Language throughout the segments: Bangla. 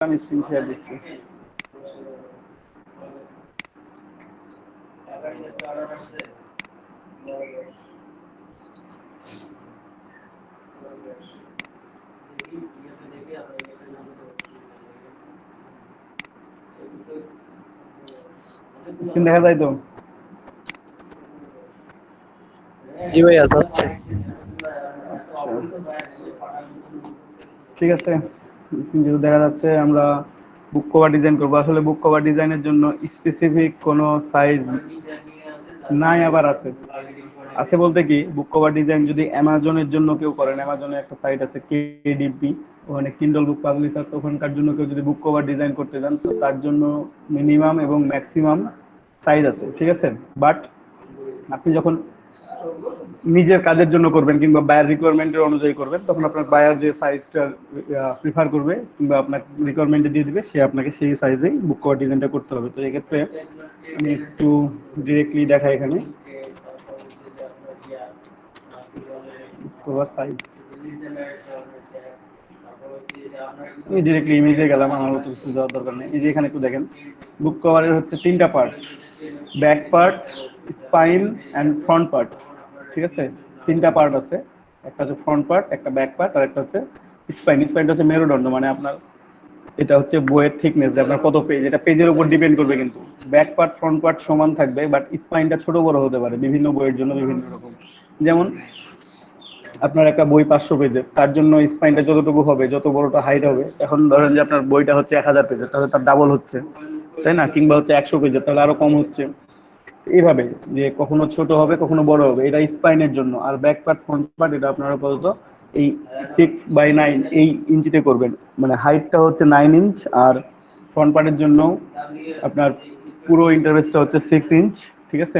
আমি স্ক্রিন শেয়ার দিচ্ছি। স্ক্রিন দেখা যায় তো? জি ভাইয়া যাচ্ছে। ঠিক আছে, যেহেতু দেখা যাচ্ছে আমরা বুক কভার ডিজাইন করবো। আসলে বুক কভার ডিজাইনের জন্য স্পেসিফিক কোনো সাইজ নাই, আবার আছে। আছে বলতে কি, বুক কভার ডিজাইন যদি অ্যামাজনের জন্য কেউ করেন, অ্যামাজনে একটা সাইট আছে কেডিপি, ওখানে কিন্ডল বুক পাবলিশার্স, ওখানকার জন্য কেউ যদি বুক কভার ডিজাইন করতে চান, তো তার জন্য মিনিমাম এবং ম্যাক্সিমাম সাইজ আছে, ঠিক আছে। বাট আপনি যখন নিজের কাজের জন্য করবেন কিংবা বায়ার রিকোয়ারমেন্টের অনুযায়ী করবেন, তখন আপনার বায়ার যে সাইজটা প্রিফার করবে কিংবা আপনার রিকোয়ারমেন্টে দিয়ে দিবে, সে আপনাকে সেই সাইজেই বুক কভার ডিজাইনটা করতে হবে। তো এক্ষেত্রে আমি একটু ডিরেক্টলি দেখাই এখানে কভার সাইজ। আমি ডিরেক্টলি ইমেজে গেলাম, আমার অত কিছু যাওয়ার দরকার নেই। এই যে এখানে একটু দেখেন, বুক কভারের হচ্ছে তিনটা part: back part, spine and front part. ঠিক আছে, তিনটা পার্ট আছে। একটা হচ্ছে ফ্রন্ট পার্ট, একটা ব্যাক পার্ট, আর একটা হচ্ছে স্পাইন। স্পাইনটা হচ্ছে মেরুদণ্ড, মানে আপনার এটা হচ্ছে বইয়ের থিকনেস, যে আপনার কত পেজ, এটা পেজের উপর ডিপেন্ড করবে। কিন্তু ব্যাক পার্ট ফ্রন্ট পার্ট সমান থাকবে, বাট স্পাইনটা ছোট বড় হতে পারে বিভিন্ন বইয়ের জন্য বিভিন্ন রকম। যেমন আপনার একটা বই 500 পেজের, তার জন্য স্পাইনটা যতটুকু হবে, যত বড়টা হাইট হবে, এখন ধরেন যে আপনার বইটা হচ্ছে 1000 পেজের, তাহলে তার ডাবল হচ্ছে, তাই না? কিংবা হচ্ছে 100 পেজের, তাহলে আরো কম হচ্ছে। এইভাবে যে কখনো ছোট হবে কখনো বড় হবে, এটা স্পাইনের জন্য। আর ব্যাক পার্ট ফ্রন্ট পার্ট এটা আপনারা আপাতত এই 6/9 এই ইঞ্চিতে করবেন, মানে হাইটটা হচ্ছে 9 ইঞ্চ। আর ফ্রন্ট পার্টের জন্য আপনার পুরো ইন্টারভেসটা হচ্ছে 6 ইঞ্চ, ঠিক আছে।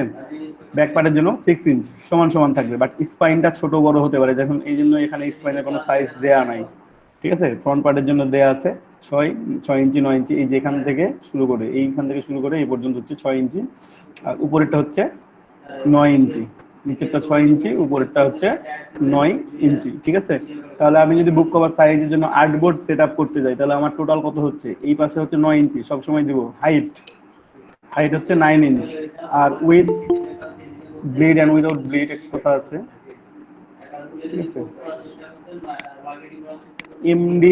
ব্যাক পার্টের জন্য 6 ইঞ্চ সমান সমান থাকবে, বাট স্পাইনটা ছোট বড় হতে পারে। দেখুন এই জন্য এখানে স্পাইনের কোনো সাইজ দেয়া নাই, ঠিক আছে। ফ্রন্ট পার্টের জন্য দেয়া আছে 6 ইঞ্চি, 9 ইঞ্চি, এই যে এখান থেকে শুরু করে, এইখান থেকে শুরু করে এই পর্যন্ত হচ্ছে 6 ইঞ্চি। আর উপরেরটা হচ্ছে 9 ইঞ্চি, নিচেরটা 6 ইঞ্চি, উপরেরটা হচ্ছে 9 ইঞ্চি, ঠিক আছে। তাহলে আমি যদি বুক কভার সাইজের জন্য আর্টবোর্ড সেট আপ করতে যাই, তাহলে আমার টোটাল কত হচ্ছে? এই পাশে হচ্ছে 9 ইঞ্চি, সবসময় দিব। হাইট হাইট হচ্ছে 9 ইঞ্চ। আর with bleed and without bleed এক কথা আছে, ঠিক আছে। এমডি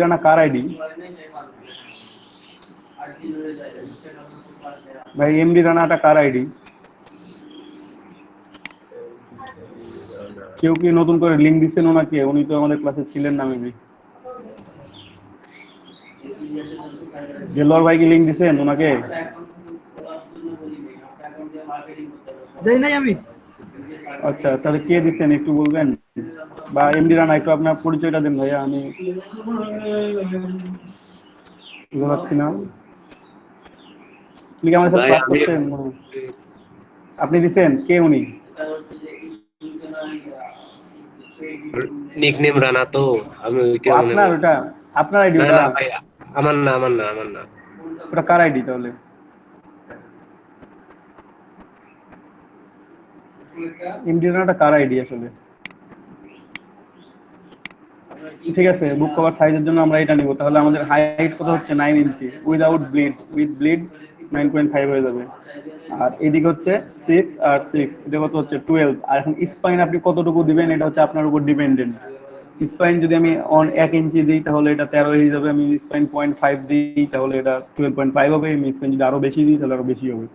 রানা কার আইডি? ভাই এমডি রানাটা কার আইডি? কেউ কি নতুন করে লিঙ্ক দিচ্ছেন ওনাকে? উনি তো আমাদের ক্লাসে ছিলেন না মেবি। দেলোয়ার ভাই কি লিঙ্ক দিচ্ছেন ওনাকে? দেই নাই আমি। আচ্ছা, তাহলে কে দিচ্ছেন একটু বলবেন? বা এমডি রানা একটু আপনার পরিচয়টা দেন ভাইয়া, আমি বুঝতে পারছি না। আপনি কি আমাদের সাথে ভাই ক্লাস আমি করছেন? আপনি দিচ্ছেন? কে উনি? নিকনেম রানা তো, আমি ও ওইটা মনে আপনার করি। ওটা, আপনার আইডি না ওটা? না ভাই, আমার না, আমার না, আমার না। ওটা কার আইডি তাহলে? এমডি রানাটা কার আইডি আসলে? ঠিক আছে, বুক কভার সাইজের জন্য আমরা এটা নিব। তাহলে আমাদের হাইট কত হচ্ছে? 9 ইঞ্চি। উইদাউট ব্লিড, উইথ ব্লিড 9.5 হয়ে যাবে। আর এদিকে হচ্ছে 6 আর 6, এটা কত হচ্ছে? 12। আর এখন স্পাইন আপনি কতটুকু দিবেন, এটা হচ্ছে আপনার উপর ডিপেন্ডেন্ট। স্পাইন যদি আমি 1 ইঞ্চি দিই তাহলে এটা 13 হয়ে যাবে। আমি স্পাইন 0.5 দিই তাহলে এটা 12.5 হবে। আমি স্পাইন যদি আরো বেশি দিই তাহলে আরো বেশি হবে।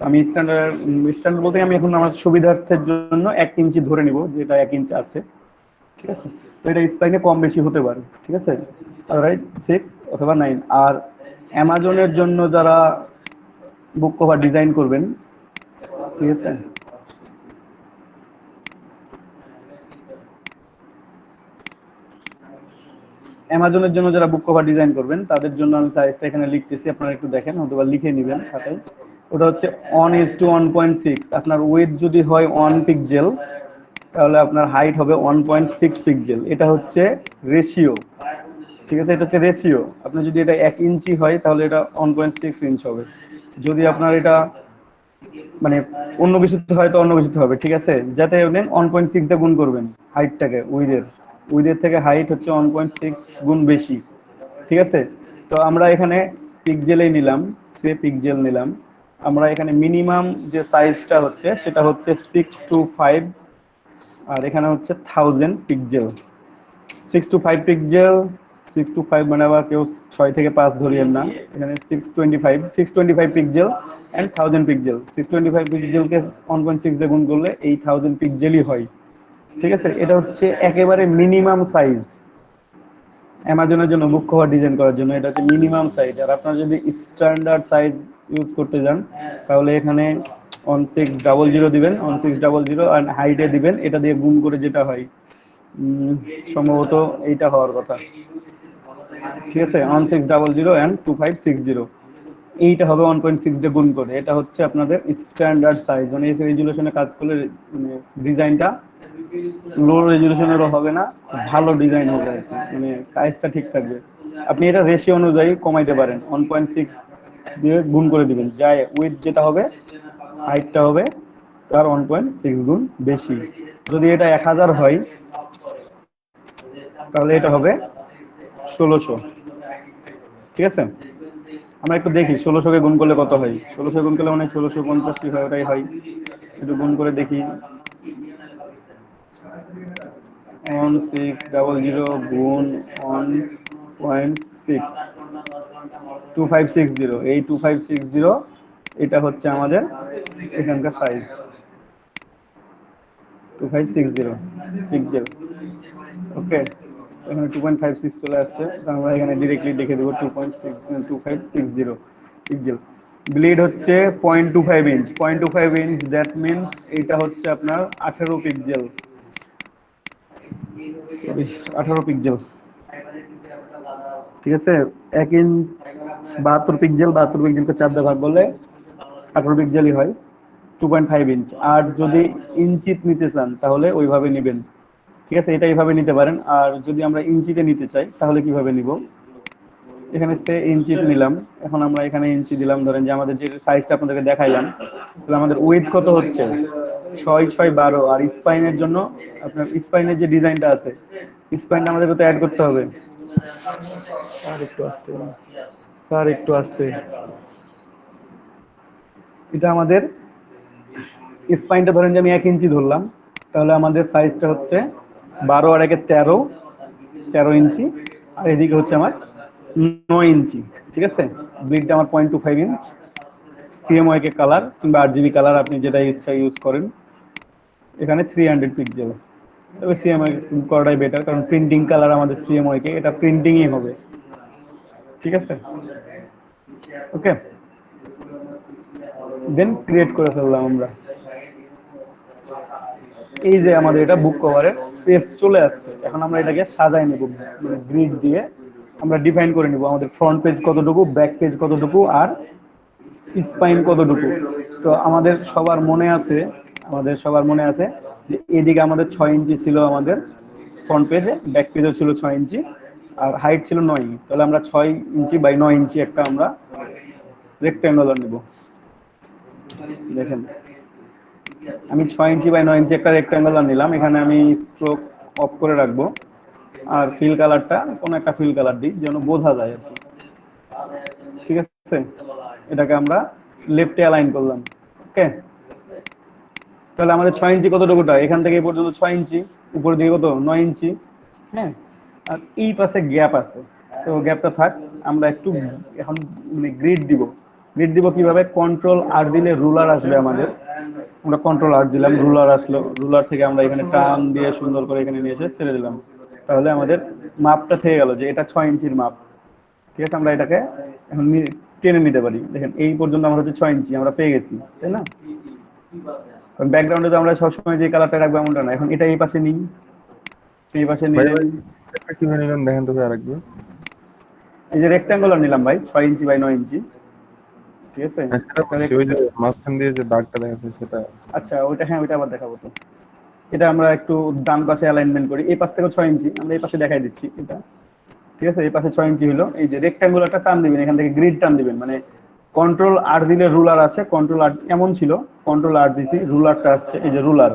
আমি স্ট্যান্ডার্ড বলতে আমি এখন আমার সুবিধার্থের জন্য 1 ইঞ্চি ধরে নিব, যেটা 1 ইঞ্চি আছে, ঠিক আছে। তো এটা স্পাইনে কম বেশি হতে পারে, ঠিক আছে। রাইট, 6 অথবা 9। আর অ্যামাজনের জন্য যারা বুক কভার ডিজাইন করবেন, ঠিক আছে, অ্যামাজনের জন্য যারা বুক কভার ডিজাইন করবেন, তাদের জন্য আমি সাইজটা এখানে লিখতেছি, আপনারা একটু দেখেন, অথবা লিখে নেবেন খাতায়। ওটা হচ্ছে 1:1.6। আপনার উইথ যদি হয় 1 পিক্সেল, তাহলে আপনার হাইট হবে 1.6 পিক্সেল। এটা হচ্ছে রেশিও, ঠিক আছে। এটা হচ্ছে রেশিও। আপনার যদি এটা 1 ইঞ্চি হয় তাহলে এটা 1.6 ইঞ্চ হবে। যদি আপনার এটা মানে অন্য কিছুতে হয় তো অন্য কিছুতে হবে, ঠিক আছে। যাতে আপনি 1.6 দিয়ে গুণ করবেন হাইটটাকে, উইথের থেকে হাইট হচ্ছে 1.6 গুণ বেশি, ঠিক আছে। তো আমরা এখানে পিক্সেলেই নিলাম, সে পিক্সেল নিলাম। আমরা এখানে মিনিমাম যে সাইজটা হচ্ছে সেটা হচ্ছে 625, আর এখানে হচ্ছে 1000 পিক্সেল। 625 পিক্সেল, 625 মানে আবার কেউ 6 থেকে 5 ধরিয়েন না, এখানে 625 পিক্সেল অ্যান্ড 1000 পিক্সেল। 625 পিক্সেলকে 1.6 দিয়ে গুণ করলে 8000 পিক্সেলই হয়। ঠিক আছে, এটা হচ্ছে একেবারে মিনিমাম সাইজ অ্যামাজনের জন্য বুক কভার ডিজাইন করার জন্য। এটা হচ্ছে মিনিমাম সাইজ। আর আপনারা যদি স্ট্যান্ডার্ড সাইজ ইউজ করতে যান তাহলে এখানে 1600 দিবেন, 1600 আর হাইটে দিবেন, এটা দিয়ে গুণ করে যেটা হয় সম্ভবত এইটা হওয়ার কথা। ঠিক আছে, 1600 অ্যান্ড 2560, এইটা হবে 1.6 দিয়ে গুণ করে। এটা হচ্ছে আপনাদের স্ট্যান্ডার্ড সাইজ, মানে এই রেজুলেশনে কাজ করলে মানে ডিজাইনটা লো রেজুলেশনেরও হবে না, ভালো ডিজাইন হবে আর কি, মানে সাইজটা ঠিক থাকবে। আপনি এটা রেশিও অনুযায়ী কমাইতে পারেন, 1.6 দিয়ে গুণ করে দিবেন, যাই উইথ যেটা হবে হাইটটা হবে তার 1.6 গুণ বেশি। যদি এটা 1000 হয় তাহলে এটা হবে 1600। ঠিক আছে, আমরা একটু দেখি 1600-কে গুণ করলে কত হয়। 1600 গুণ করলে মানে 1650 কি হয়, ওটাই হয়। একটু গুণ করে দেখি। 1600 গুণ 1.6, 2560। এই 2560 এটা হচ্ছে আমাদের এখানকার সাইজ, 2560 পিক্সেল। ওকে, এখানে 2.56 চলে আসছে, তো আমরা এখানে ডিরেক্টলি লিখে দেবো 2560 পিক্সেল। ব্লিড হচ্ছে 0.25 ইঞ্চ, 0.25 ইঞ্চ, দ্যাট মিনস এটা হচ্ছে আপনার 18 পিক্সেল, 18 পিক্সেল। ঠিক আছে, 1 ইঞ্চ 72 পিক্সেল, 72 পিক্সেলকে 4 দিয়ে ভাগ করলে 18 পিক্সেলই হয়, 2.5 ইঞ্চ। আর যদি ইঞ্চিত নিতে চান তাহলে ওইভাবে নেবেন। ঠিক আছে, এটা এইভাবে নিতে পারেন। আর যদি আমরা ইঞ্চিতে নিতে চাই তাহলে কিভাবে নিব, এখানে ইঞ্চি নিলাম, এখন আমরা এখানে ইঞ্চি দিলাম। ধরেন যে আমাদের যে সাইজটা আপনাদেরকে দেখাইলাম, তাহলে আমাদের ওয়েট কত হচ্ছে 6 6 12। আর স্পাইনের জন্য আপনার স্পাইনের যে ডিজাইনটা আছে, স্পাইনটা আমাদের কত অ্যাড করতে হবে। আর একটু আসতে, স্যার একটু আসতে, এটা আমাদের স্পাইনটা ধরেন যে আমি 1 ইঞ্চি ধরলাম, তাহলে আমাদের সাইজটা হচ্ছে 12 আর 1 13, 13 ইঞ্চি। আর এদিকে হচ্ছে আমার 9 ইঞ্চি। ঠিক আছে, ব্লিডটা আমার 0.25 ইঞ্চ। সিএমওয়াইকে কালার কিংবা আরজিবি কালার আপনি যেটা ইচ্ছা ইউজ করেন। এখানে 300 পিক্সেল, তবে সিএমওয়াই করাটাই বেটার, কারণ প্রিন্টিং কালার আমাদের সিএমওয়াইকে এটা প্রিন্টিংই হবে। ঠিক আছে, ওকে, দেন ক্রিয়েট করে ফেললাম আমরা। এই যে আমাদের এটা বুক কভারের পেজ চলে আসছে। এখন আমরা এটাকে সাজাই নেব, মানে গ্রিড দিয়ে আমরা ডিফাইন করে নিব আমাদের ফ্রন্ট পেজ কতটুকু, ব্যাক পেজ কতটুকু, আর স্পাইন কতটুকু। তো আমাদের সবার মনে আছে যে এদিকে আমাদের 6 ইঞ্চি ছিল আমাদের ফ্রন্ট পেজে, ব্যাক পেজও ছিল 6 ইঞ্চি, আর হাইট ছিল 9। তাহলে আমরা 6 ইঞ্চি বাই 9 ইঞ্চি একটা আমরা রেক্ট্যাঙ্গুলার নেব। দেখেন, আমি 6 ইঞ্চি বাই 9 ইঞ্চি একটা রেক্ট্যাঙ্গুলার নিলাম। এখানে আমি স্ট্রোক অফ করে রাখবো, আর ফিল কালারটা কোনো একটা ফিল কালার দিই যেন বোঝা যায় আর কি। ঠিক আছে, এটাকে আমরা লেফটে অ্যালাইন করলাম। ওকে, তাহলে আমাদের 6 ইঞ্চি কতটুকুটা, এখান থেকে এই পর্যন্ত 6 ইঞ্চি, উপরের দিকে কত 9 ইঞ্চি। হ্যাঁ, আর এই পাশে গ্যাপ আছে, তো গ্যাপটা থাক। আমরা একটু এখন মানে গ্রিড দিব কিভাবে, কন্ট্রোল আর দিলে রুলার আসবে আমাদের। আমরা কন্ট্রোল আর দিলাম, রুলার আসলো, রুলার থেকে আমরা এখানে টান দিয়ে সুন্দর করে এখানে নিয়ে এসে ছেড়ে দিলাম। তাহলে আমাদের মাপটা থেকে গেল যে এটা 6 ইঞ্চির মাপ। ঠিক আছে, আমরা এটাকে এখন টেনে নিতে পারি। দেখেন এই পর্যন্ত আমরা হচ্ছে 6 ইঞ্চি আমরা পেয়ে গেছি, তাই না? কারণ ব্যাকগ্রাউন্ডে তো আমরা সবসময় যে কালারটা রাখবো এমনটা না। এখন এটা এই পাশে নিই, এই পাশে নিলে কিভাবে নিলেন দেখেন তো আরেকবার। এই যে রেক্ট্যাঙ্গুলার নিলাম ভাই, 6 ইঞ্চি বাই 9 ইঞ্চি। ঠিক আছে, ওই যে মাঝখান দিয়ে যে দাগটা দেখাচ্ছে সেটা। আচ্ছা ওইটা, হ্যাঁ ওইটা আবার দেখাবো। তো এটা আমরা একটু ডান পাশে অ্যালাইনমেন্ট করি, এই পাশ থেকে 6 ইঞ্চি আমরা এই পাশে দেখাই দিচ্ছি এটা। ঠিক আছে, এই পাশে 6 ইঞ্চি হলো। এই যে রেক্ট্যাঙ্গুলারটা টান দিবেন, এখান থেকে গ্রিড টান দিবেন, মানে কন্ট্রোল আর দিলে রুলার আছে, কন্ট্রোল আর এমন ছিল, কন্ট্রোল আর দিছি, রুলারটা আসছে, এই যে রুলার।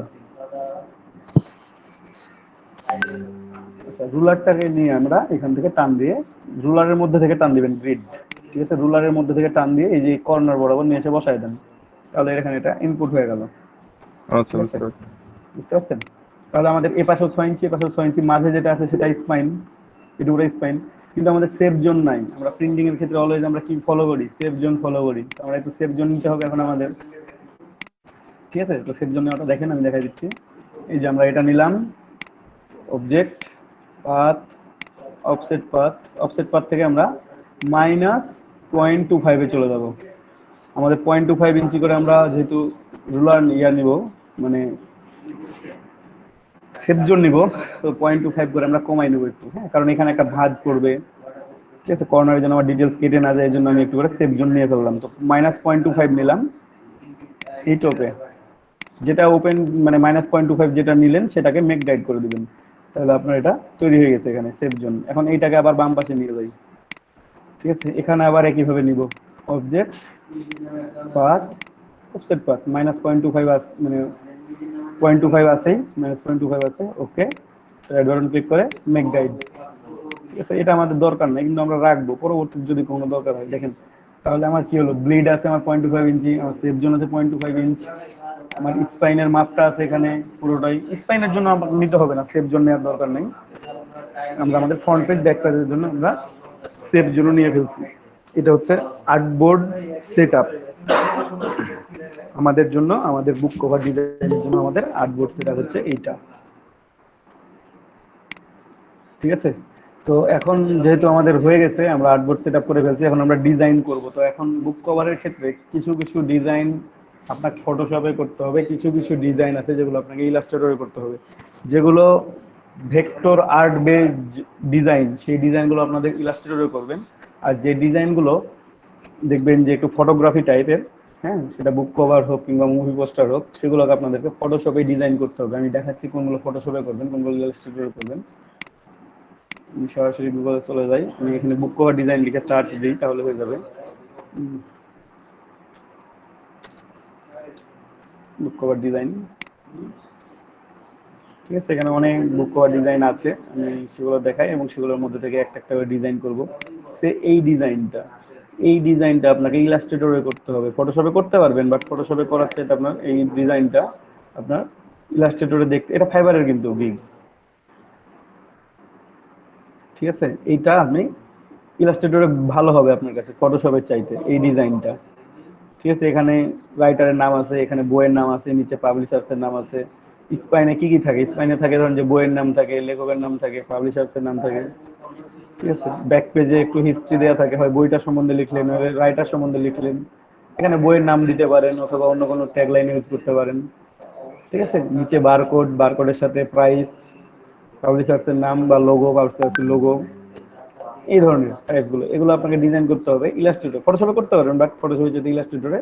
আচ্ছা, রুলারটাকে নিয়ে আমরা এখান থেকে টান দিয়ে, রুলারের মধ্যে থেকে টান দিবেন গ্রিড, ঠিক আছে, রুলারের মধ্যে থেকে টান দিয়ে এই যে কর্নার বরাবর নিয়ে এসে বসায় দেন, তাহলে এখানে এটা ইনপুট হয়ে গেল। আচ্ছা, ঠিক আছে, বুঝতে পারছি। বুঝতে পারছেন? তাহলে আমাদের এ পাশেও 6 ইঞ্চি, এ পাশেও 6 ইঞ্চি, মাঝে যেটা আছে সেটা স্পাইন, এটা পুরো স্পাইন। কিন্তু আমাদের সেফ জোন নাই। আমরা প্রিন্টিং এর ক্ষেত্রে অলওয়েজ আমরা কি ফলো করি? সেফ জোন ফলো করি। আমরা একটু সেফ জোন নিতে হবে এখন আমাদের। ঠিক আছে, তো সেফ জোন নেওয়াটা দেখেন, আমি দেখাই দিচ্ছি। এই যে আমরা এটা নিলাম, অবজেক্ট পাথ, অফসেট পাথ থেকে আমরা -0.25 চলে যাব। আমাদের 0.25 ইঞ্চি করে আমরা যেহেতু রুলার নিব, মানে সেফ জোন নিব, তো 0.25 করে আমরা কমাই নেবো একটু, হ্যাঁ, কারণ এখানে একটা ভাঁজ করবে। ঠিক আছে, কর্নারের জন্য আমার ডিটেলস কেটে না যায়, এই জন্য আমি একটু করে সেফ জোন নিয়ে ফেললাম। তো -0.25 নিলাম এই টোপে, যেটা ওপেন মানে -0.25 যেটা নিলেন সেটাকে মেক গাইড করে দিবেন, তাহলে আপনার এটা তৈরি হয়ে গেছে এখানে সেফ জোন। এখন এইটাকে আবার বাম পাশে নিয়ে যাই। ঠিক আছে, এখানে আবার একইভাবে নিব, অবজেক্ট পাথ, অফসেট পাথ, -0.25 মানে 0.25 আছেই, -0.25 আছে, ওকে, রাইট বাটন ক্লিক করে মেক গাইড। ঠিক আছে, এটা আমাদের দরকার নেই, কিন্তু আমরা রাখবো পরবর্তী যদি কোনো দরকার হয়। দেখেন তাহলে আমার কি হলো, ব্লিড আছে আমার 0.25 ইঞ্চি, আমার সেফ জোন আছে 0.25 ইঞ্চ, আমার স্পাইনের মাপটা আছে এখানে পুরোটাই। স্পাইনের জন্য আমার নিতে হবে না, সেফ জোন নেওয়ার দরকার নেই। আমরা আমাদের ফ্রন্ট পেজ ব্যাক পেজের জন্য আমরা সেফ জোন নিয়ে ফেলছি। এটা হচ্ছে আর্টবোর্ড সেটআপ আমাদের জন্য, আমাদের বুক কভার ডিজাইনের জন্য আমাদের আর্টবোর্ড সেটআপ হচ্ছে এইটা। ঠিক আছে, তো এখন যেহেতু আমাদের হয়ে গেছে, আমরা আর্টবোর্ড সেটআপ করে ফেলছি, এখন আমরা ডিজাইন করব। তো এখন বুক কভারের ক্ষেত্রে কিছু কিছু ডিজাইন আপনাকে ফটোশপে করতে হবে, কিছু কিছু ডিজাইন আছে যেগুলো আপনাকে ইলাস্ট্রেটরে করতে হবে। যেগুলো ভেক্টর আর্ট বেজ ডিজাইন, সেই ডিজাইনগুলো আপনাদের ইলাস্ট্রেটরে করবেন। আর যে ডিজাইনগুলো দেখবেন যে একটু ফটোগ্রাফি টাইপের, হ্যাঁ, সেটা বুক কভার হোক কিংবা মুভি পোস্টার হোক, সেগুলোকে আপনাদেরকে ফটোশপে ডিজাইন করতে হবে। আমি দেখাচ্ছি কোনগুলো ফটোশপে করবেন, কোনগুলো ইলাস্ট্রেটরে করবেন। আমি সরাসরি গুগলে চলে যাই, আমি এখানে বুক কভার ডিজাইন লিখে সার্চ দিই, তাহলে হয়ে যাবে বুক কভার ডিজাইন। ঠিক আছে, এখানে অনেক বুক কভার ডিজাইন আছে, আমি সেগুলো দেখাই এবং সেগুলোর মধ্যে থেকে একটা একটা করে ডিজাইন করব। সে এই ডিজাইনটা আপনাকে ইলাস্ট্রেটরে করতে হবে। ফটোশপে করতে পারবেন, বাট ফটোশপে করার চাইতে আপনার এই ডিজাইনটা আপনার ইলাস্ট্রেটরে দেখতে, এটা ফাইবারের কিন্তু গিগ। ঠিক আছে, এইটা আপনি ইলাস্ট্রেটরে ভালো হবে আপনার কাছে ফটোশপের চাইতে, এই ডিজাইনটা। ঠিক আছে, এখানে রাইটারের নাম আছে, এখানে বইয়ের নাম আছে, নিচে পাবলিশার্সের নাম আছে। স্পাইনে কি কি থাকে? স্পাইনে থাকে ধরেন যে বইয়ের নাম থাকে, লেখকের নাম থাকে, পাবলিশার্সের নাম থাকে। ঠিক আছে, ব্যাক পেজে একটু হিস্ট্রি দেওয়া থাকে, হয় বইটা সম্বন্ধে লিখলেন, হয় রাইটার সম্বন্ধে লিখলেন, এখানে বইয়ের নাম দিতে পারেন অথবা অন্য কোনো ট্যাগলাইন ইউজ করতে পারেন। ঠিক আছে, নিচে বারকোড, বারকোডের সাথে প্রাইস, পাবলিশার্সের নাম বা লোগো, পাবলিশার্সের লোগো, এই ধরনের টাইপগুলো, এগুলো আপনাকে ডিজাইন করতে হবে ইলাস্ট্রেটর। ফটোশপে করতে পারবেন, বাট ফটোশপে যদি ইলাস্ট্রেটরে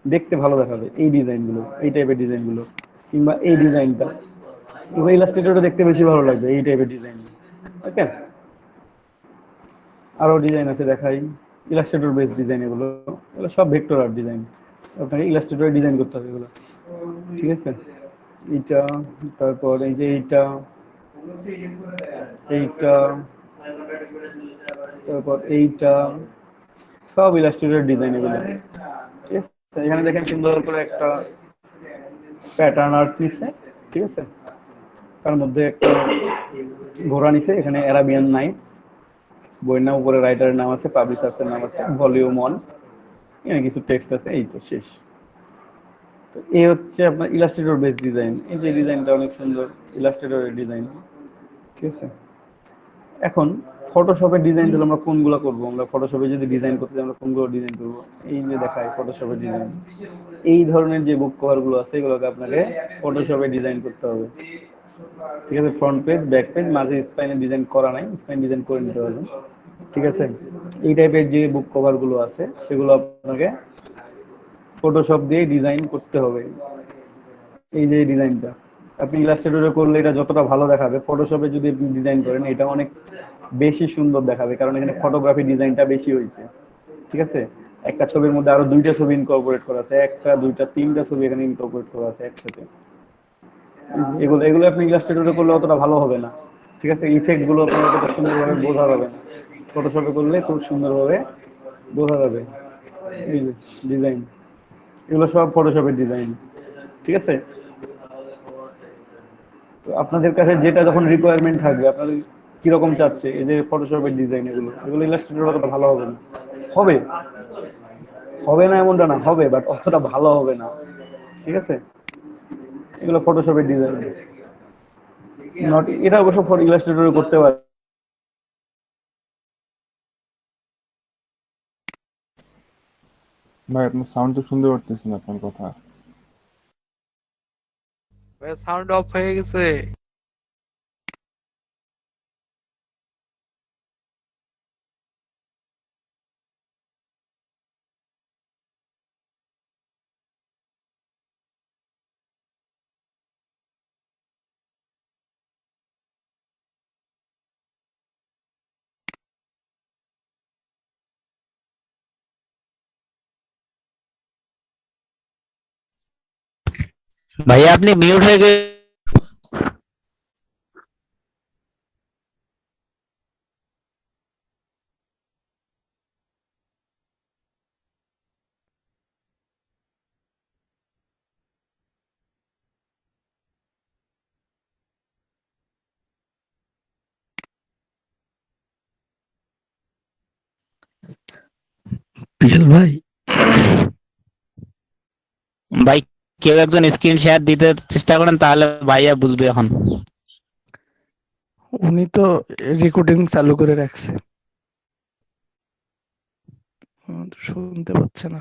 দেখতে ভালো দেখাবে এই ডিজাইনগুলো, এই টাইপের ডিজাইনগুলো, কিংবা এই ডিজাইনটা, এগুলো ইলাস্ট্রেটরে দেখতে বেশি ভালো লাগবে এই টাইপের ডিজাইন। ওকে, আরো ডিজাইন আছে দেখাই, ইলাস্ট্রেটর বেস ডিজাইন, এগুলো এগুলো সব ভেক্টর আর্ট ডিজাইন, আপনাকে ইলাস্ট্রেটরে ডিজাইন করতে হবে এগুলো। ঠিক আছে, এইটা, তারপর এই যে এইটা, এইটা, তারপর এইটা, সব ইলাস্ট্রেটর ডিজাইন এগুলো। ঠিক আছে, এখানে দেখেন সুন্দর করে একটা প্যাটার্ন আর্ট নিচ্ছে। ঠিক আছে, তার মধ্যে একটা ঘোড়া নিছে, এখানে অ্যারাবিয়ান নাইট, বইয়ের নাম, উপরে রাইটারের নাম আছে, পাবলিশার্সের নাম আছে, ভলিউম 1, এখানে কিছু টেক্সট আছে, এই তো শেষ। তো এই হচ্ছে আপনার ইলাস্ট্রেটর বেস ডিজাইন। এই যে ডিজাইনটা অনেক সুন্দর, ইলাস্ট্রেটরের ডিজাইন। ঠিক আছে, এখন ফটোশপের ডিজাইন দিলে আমরা কোনগুলো করবো? আমরা ফটোশপে যদি ডিজাইন করতে চাই, আমরা কোনগুলো ডিজাইন করবো? এই যে দেখায় ফটোশপের ডিজাইন, এই ধরনের যে বুক কভার গুলো আছে, এগুলোকে আপনাকে ফটোশপে ডিজাইন করতে হবে। ঠিক আছে, ফ্রন্ট পেজ, ব্যাক পেজ, মাঝে স্পাইনের ডিজাইন করা নাই, স্পাইন ডিজাইন করে নিতে পারবেন। ঠিক আছে, এই টাইপের যে বুক কভার গুলো আছে সেগুলো আপনাকে ফটোশপ দিয়ে ডিজাইন করতে হবে। এই যে ডিজাইনটা আপনি ইলাস্ট্রেটরে করলে এটা যতটা ভালো দেখাবে, ফটোশপে যদি আপনি ডিজাইন করেন এটা অনেক বেশি সুন্দর দেখাবে, কারণ এখানে ফটোগ্রাফি ডিজাইনটা বেশি হয়েছে। ঠিক আছে, একটা ছবির মধ্যে আরো দুইটা ছবি ইনকর্পোরেট করা আছে, একটা, দুইটা, তিনটা ছবি এখানে ইনকর্পোরেট করা আছে একসাথে। এগুলো এগুলো আপনি ইলাস্ট্রেটরে করলে অতটা ভালো হবে না। ঠিক আছে, ইফেক্ট গুলো আপনার কত সুন্দরভাবে বোঝা যাবে না, ফটোশপে করলে খুব সুন্দরভাবে বোঝা যাবে। এই যে ডিজাইন, এগুলো সব ফটোশপের ডিজাইন, ঠিক আছে। তো আপনাদের কাছে যেটা যখন রিকোয়ারমেন্ট থাকবে, আপনাদের কিরকম চাচ্ছে, এই যে ফটোশপের ডিজাইন, এগুলো এগুলো ইলাস্ট্রেটর অতটা ভালো হবে না। হবে, হবে না এমনটা না, হবে, বাট অতটা ভালো হবে না, ঠিক আছে। এগুলো ফটোশপের ডিজাইন, নট, এটা অবশ্য ফর ইলাস্ট্রেটরে করতে পারে। ভাই আপনার সাউন্ড তো শুনতে পারতেছি না আপনার কথা। ভাই সাউন্ড অফ হয়ে গেছে। ভাইয়া আপনি মিউট হয়ে গেছে। পিয়াল ভাই, ভাই কেউ একজন স্ক্রিন শেয়ার দিতে চেষ্টা করেন, তাহলে ভাইয়া বুঝবে এখন। উনি তো রেকর্ডিং চালু করে রাখছে, তো শুনতে পাচ্ছে না।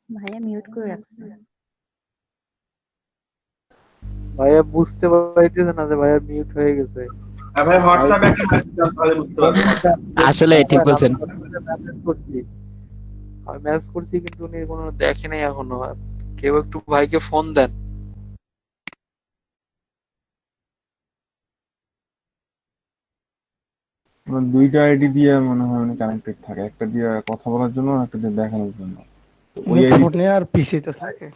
ভাইয়া মিউট করে রাখছে। ভাইয়া বুঝতে পারতেছে না যে ভাইয়া মিউট হয়ে গেছে। ভাই হোয়াটসঅ্যাপে একটা মেসেজ দাও, তাহলে বুঝতে পারবো। আসলে ঠিক বলছেন। মেসেজ করছি, আমি মেসেজ করছি কিন্তু উনি কোনো দেখে নাই এখনো। কেউ একটু ভাইকে ফোন দেন। আমার দুইটা আইডি দিয়ে মনে হয় উনি কানেক্টেড থাকে, একটা দিয়ে কথা বলার জন্য আর একটা দিয়ে দেখানোর জন্য। তো ওই উনি আইডি ফোনে আর পিসিতে থাকে।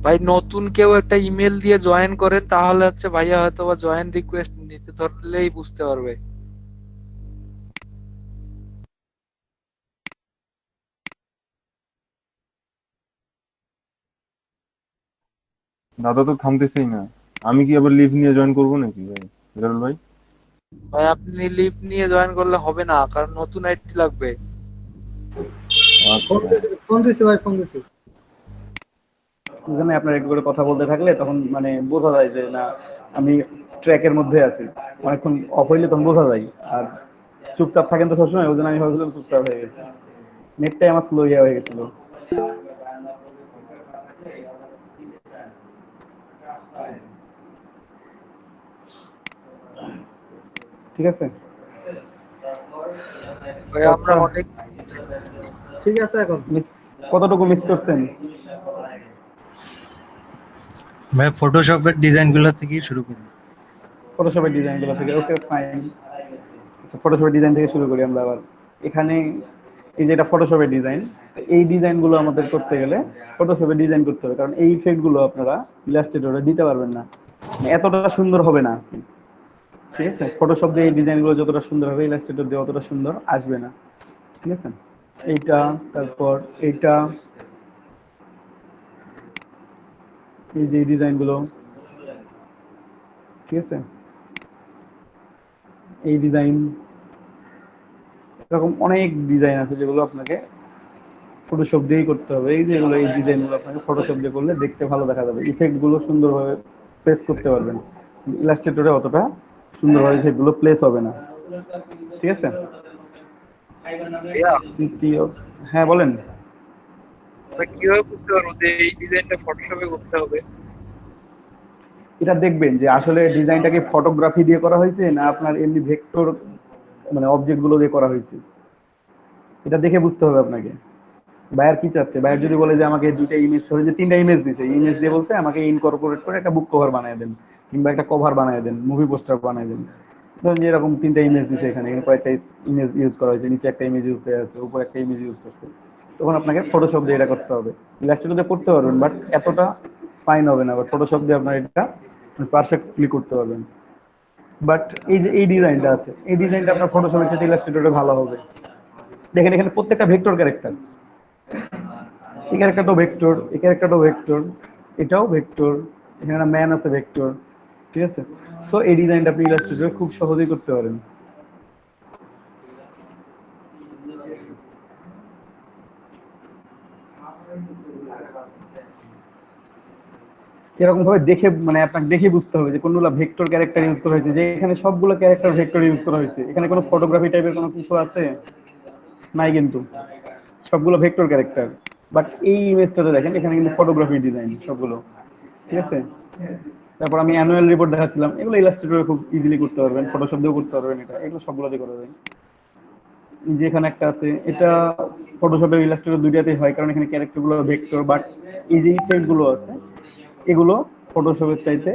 ভাই নতুন কেউ একটা ইমেল দিয়ে জয়েন করেন, তাহলে হচ্ছে ভাইয়া হয়তো বা জয়েন রিকোয়েস্ট নিতে ধরলেই বুঝতে পারবে। দাদা তো থামতেছেই না। আমি কি আবার লিভ নিয়ে জয়েন করবো নাকি ভাই হিরাল ভাই? ভাই আপনি লিভ নিয়ে জয়েন করলে হবে না, কারণ নতুন আইডি লাগবে। আচ্ছা ফোন দিছি ভাই, ফোন দিছি। দুজনে আপনার একটু করে কথা বলতে থাকলে তখন মানে বোঝা যায় যে না, আমি ট্র্যাকের মধ্যে আছি। অনেকক্ষণ অফ হইলে তখন বোঝা যায়। আর চুপচাপ থাকেন তো সবসময়, ওই জন্য আমি ভাবছিলাম চুপচাপ হয়ে গেছে, নেটটাই আমার স্লো হয়ে গেছিল। ঠিক আছে, ভাই আমরা আচ্ছা, অনেক কিছু miss করছি। ঠিক আছে এখন। কতটুকু মিস করছেন? ভাই ফটোশপের ডিজাইনগুলো থেকেই শুরু করুন। ফটোশপের ডিজাইনগুলো থেকে, ওকে ফাইন। আচ্ছা, ফটোশপের ডিজাইন থেকে শুরু করি আমরা আবার। এখানে এই যে এটা ফটোশপের ডিজাইন, এই ডিজাইনগুলো আমাদের করতে গেলে ফটোশপে ডিজাইন করতে হবে, কারণ এই ইফেক্টগুলো আপনারা ইলাস্ট্রেটরে দিতে পারবেন না, মানে এতটা সুন্দর হবে না। ঠিক আছে, ফটোশপ দিয়ে এই ডিজাইনগুলো যতটা সুন্দর হবে, ইলাস্ট্রেটর দিয়ে অতটা সুন্দর আসবে না। ঠিক আছে, এইটা, তারপর এইটা, এই যে ডিজাইনগুলো, ঠিক আছে, এই ডিজাইন, এরকম অনেক ডিজাইন আছে যেগুলো আপনাকে ফটোশপ দিয়েই করতে হবে। এই যেগুলো, এই ডিজাইনগুলো আপনাকে ফটোশপ দিয়ে করলে দেখতে ভালো দেখা যাবে, ইফেক্টগুলো সুন্দরভাবে প্লেস করতে পারবেন। ইলাস্ট্রেটরে অতটা সুন্দরভাবে ইফেক্টগুলো প্লেস হবে না। ঠিক আছে, ভাইয়া হ্যাঁ বলেন। আমরা কিভাবে বুঝতে পারবো যে এই ডিজাইনটা ফটোশপে করতে হবে? এটা দেখবেন যে আসলে ডিজাইনটাকে ফটোগ্রাফি দিয়ে করা হয়েছে না আপনার এমনি ভেক্টর মানে অবজেক্ট গুলো দিয়ে করা হয়েছে, এটা দেখে বুঝতে হবে আপনাকে। বায়ার কি চাচ্ছে, বায়ার যদি বলে যে আমাকে দুইটা ইমেজ, ধরে যে তিনটা ইমেজ দিছে, ইমেজ দিয়ে বলছে আমাকে ইনকর্পোরেট করে একটা বুক কভার বানিয়ে দেন, কিংবা একটা কভার বানায় দেন, মুভি পোস্টার বানায় দেন। ধরুন যে এরকম 3টা ইমেজ দিছে, এখানে কয়েকটা ইমেজ ইউজ করা হয়েছে, নিচে একটা ইমেজ ইউজ করা আছে, উপরে একটা ইমেজ ইউজ করছে, তখন আপনাকে ফটোশপ দিয়ে এটা করতে হবে। ইলাস্ট্রেটরে করতে পারবেন, বাট এতটা ফাইন হবে না, বাট ফটোশপ দিয়ে আপনার এটা পারফেক্টলি করতে পারবেন। বাট এই যে এই ডিজাইনটা আছে, এই ডিজাইনটা আপনার ফটোশপের সাথে ইলাস্ট্রেটরে ভালো হবে। দেখেন এখানে প্রত্যেকটা ভেক্টর ক্যারেক্টার, এই ক্যারেক্টারটাও ভেক্টর, এই ক্যারেক্টারটাও ভেক্টর, এটাও ভেক্টর, এখানে ম্যান আছে ভেক্টর, ঠিক আছে। সো এই ডিজাইনটা আপনি ইলাস্ট্রেটরে খুব সহজেই করতে পারেন। এরকম ভাবে দেখে মানে আপনাকে দেখে বুঝতে হবে যে কোনগুলো ভেক্টর ক্যারেক্টার ইউজ করা হয়েছে, যে এখানে সবগুলো ক্যারেক্টার ভেক্টর ইউজ করা হয়েছে। এখানে কোনো ফটোগ্রাফি টাইপের কোনো কিছু আছে নাই, কিন্তু সবগুলো ভেক্টর ক্যারেক্টার। বাট এই ইমেজটাতে দেখেন এখানে কিন্তু ফটোগ্রাফি ডিজাইন সবগুলো, ঠিক আছে। তারপর আমি অ্যানুয়াল রিপোর্ট দেখাচ্ছিলাম, এগুলো ইলাস্ট্রেটরে খুব ইজিলি করতে পারবেন, ফটোশপ দিয়েও করতে পারবেন, এটা এগুলো সবগুলোতে করা যায়। যে এখানে একটা আছে, এটা ফটোশপে ইলাস্ট্রেটর দুইটাতেই হয়, কারণ এখানে ক্যারেক্টারগুলো ভেক্টর। বাট এই যে ইফেক্ট গুলো আছে এগুলো ফটোশপের চাইতে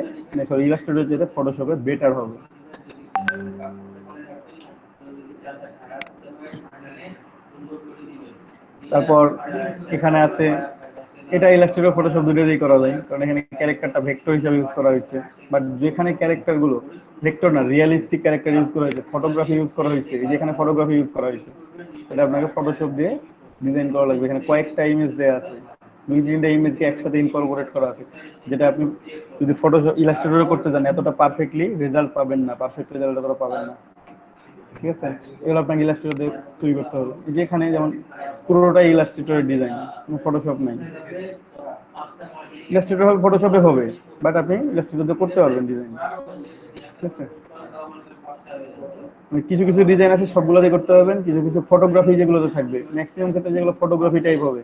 সরি ইলাস্ট্রেটরের চাইতে ফটোশপে বেটার হবে। তারপর এখানে আছে, এটা ইলাস্ট্রেটর ফটোশপ দুটোতেই করা যায়, কারণ এখানে ক্যারেক্টারটা ভেক্টর হিসেবে ইউজ করা হয়েছে। বাট যেখানে ক্যারেক্টার গুলো ভেক্টর না, রিয়েলিস্টিক ক্যারেক্টার ইউজ করা হয়েছে, ফটোগ্রাফি ইউজ করা হয়েছে, এই যেখানে ফটোগ্রাফি ইউজ করা হয়েছে, এটা আপনাকে ফটোশপ দিয়ে ডিজাইন করা লাগবে। এখানে কয়েকটা ইমেজ দেওয়া আছে, 2-3টা ইমেজকে একসাথে ইনকর্পোরেট করা আছে, যেটা আপনি যদি ফটোশপ ইলাস্ট্রেটরে করতে যান এতটা পারফেক্টলি রেজাল্ট পাবেন না, পারফেক্ট রেজাল্ট করা পাবেন না, ঠিক আছে। এগুলো আপনাকে ইলাস্ট্রেটর দিয়ে তৈরি করতে হবে। যেখানে যেমন পুরোটাই ইলাস্ট্রেটরের ডিজাইন, কোনো ফটোশপ নাই। ইলাস্ট্রেটর হবে ফটোশপে হবে, বাট আপনি ইলাস্ট্রেটর দিয়ে করতে পারবেন ডিজাইন, ঠিক আছে। কিছু কিছু ডিজাইন আছে সবগুলোতে করতে পারবেন, কিছু কিছু ফটোগ্রাফি যেগুলোতে থাকবে, ম্যাক্সিমাম ক্ষেত্রে যেগুলো ফটোগ্রাফি টাইপ হবে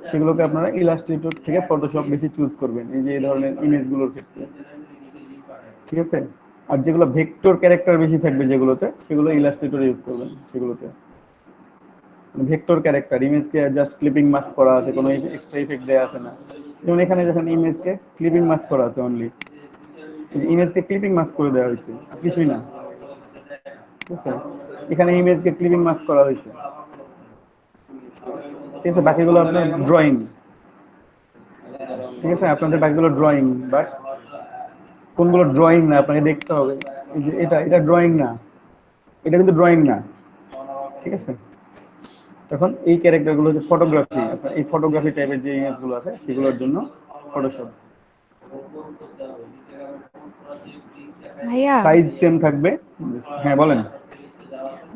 সেগুলোকে আপনারা ইলাস্ট্রেটর থেকে ফটোশপ বেশি চুজ করবেন, এই যে এই ধরনের ইমেজগুলোর ক্ষেত্রে, ঠিক আছে। আর যেগুলো ভেক্টর ক্যারেক্টার বেশি থাকবে যেগুলোতে, সেগুলো ইলাস্ট্রেটর ইউজ করবেন। সেগুলোতে ভেক্টর ক্যারেক্টার, ইমেজকে জাস্ট ক্লিপিং মাস্ক করা আছে, কোনো এক্সট্রা ইফেক্ট দেওয়া আছে না। যেমন এখানে যখন ইমেজকে ক্লিপিং মাস্ক করা আছে, অনলি ইমেজকে ক্লিপিং মাস্ক করে দেওয়া হয়েছে, আর কিছুই না, ঠিক আছে। এখানে ইমেজকে ক্লিপিং মাস্ক করা হয়েছে, ঠিক আছে। বাকিগুলো আপনার ড্রয়িং, ঠিক আছে, আপনাদের বাকিগুলো ড্রয়িং। বাট কোনগুলো ড্রয়িং না আপনাকে দেখতে হবে, এই যে এটা এটা ড্রয়িং না, এটা কিন্তু ড্রয়িং না, ঠিক আছে। তখন এই ক্যারেক্টারগুলো হচ্ছে ফটোগ্রাফি, এই ফটোগ্রাফি টাইপের যে ইমেজগুলো আছে সেগুলোর জন্য ফটোশপ। ভাইয়া সাইজ সেম থাকবে। হ্যাঁ বলেন।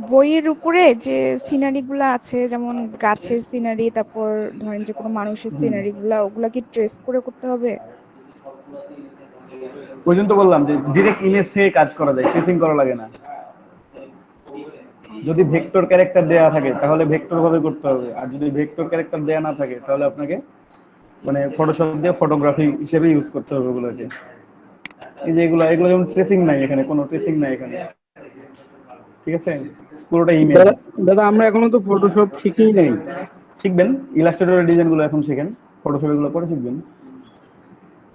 বইয়ের উপরে যে সিনারি গুলা আছে, যেমন গাছের সিনারি, তারপর ধরেন যে কোনো মানুষের সিনারি গুলা, ওগুলা কি ট্রেস করে করতে হবে? পর্যন্ত বললাম যে ডিরেক্ট ইমেজ থেকে কাজ করা যায়, ট্রেসিং করা লাগে না। যদি ভেক্টর ক্যারেক্টার দেয়া থাকে তাহলে ভেক্টর ভাবে করতে হবে, আর যদি ভেক্টর ক্যারেক্টার দেয়া না থাকে তাহলে আপনাকে মানে ফটোশপ দিয়ে ফটোগ্রাফি হিসেবে ইউজ করতে হবে ওগুলোকে। এই যে এগুলো এগুলো যেমন ট্রেসিং নাই, এখানে কোনো ট্রেসিং নাই এখানে, ঠিক আছে, পুরোটা ইমেজ। দাদা আমরা এখনো তো ফটোশপ শিখেই নাই। শিখবেন, ইলাস্ট্রেটরের ডিজাইনগুলো এখন শিখেন, ফটোশপ এগুলো পরে শিখবেন।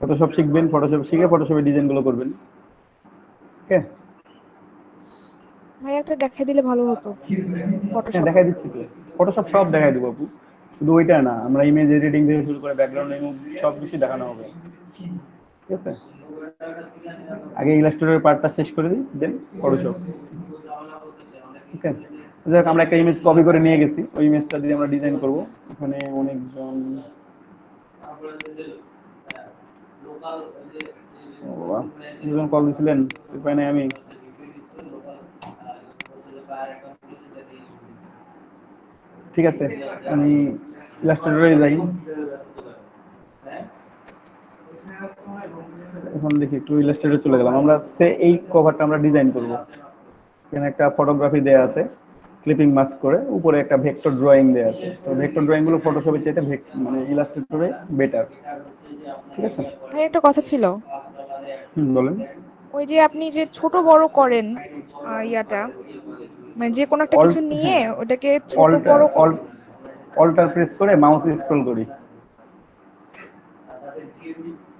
ফটোশপ শিখবেন, ফটোশপ শিখে ফটোশপের ডিজাইনগুলো করবেন, ওকে। ভাইয়া একটা দেখাই দিলে ভালো হতো হ্যাঁ ফটোশপ। দেখাই দিচ্ছি তো, ফটোশপ সব দেখাই দেবো আপু, শুধু ওইটা না, আমরা ইমেজ এডিটিং থেকে শুরু করে ব্যাকগ্রাউন্ড রিমুভ সব কিছু দেখানো হবে, ঠিক আছে। আগে ইলাস্ট্রেটরের পার্টটা শেষ করে দিই, দেন ফটোশপ, ঠিক আছে। যাক আমরা একটা ইমেজ কপি করে নিয়ে গেছি, ওই ইমেজটা দিয়ে আমরা ডিজাইন করব। এখানে অনেকজন দুজন কল দিছিলেন, উপায় নাই, আমি ঠিক আছে আমি ইলাস্ট্রেটরে যাই। এখন দেখি একটু ইলাস্ট্রেটরে চলে গেলাম। আমরা এই কভারটা আমরা ডিজাইন করব। এখানে একটা ফটোগ্রাফি দেয়া আছে ক্লিপিং মাস্ক করে, উপরে একটা ভেক্টর ড্রয়িং দেয়া আছে। তো ভেক্টর ড্রয়িং গুলো ফটোশপের চাইতে মানে ইলাস্ট্রেটরে বেটার, ঠিক আছে। ভাই একটা কথা ছিল, বলেন। ওই যে আপনি যে ছোট বড় করেন ইয়াটা, মানে যে কোনো একটা কিছু নিয়ে ওটাকে ছোট বড় অল্টার প্রেস করে মাউস স্ক্রল করি,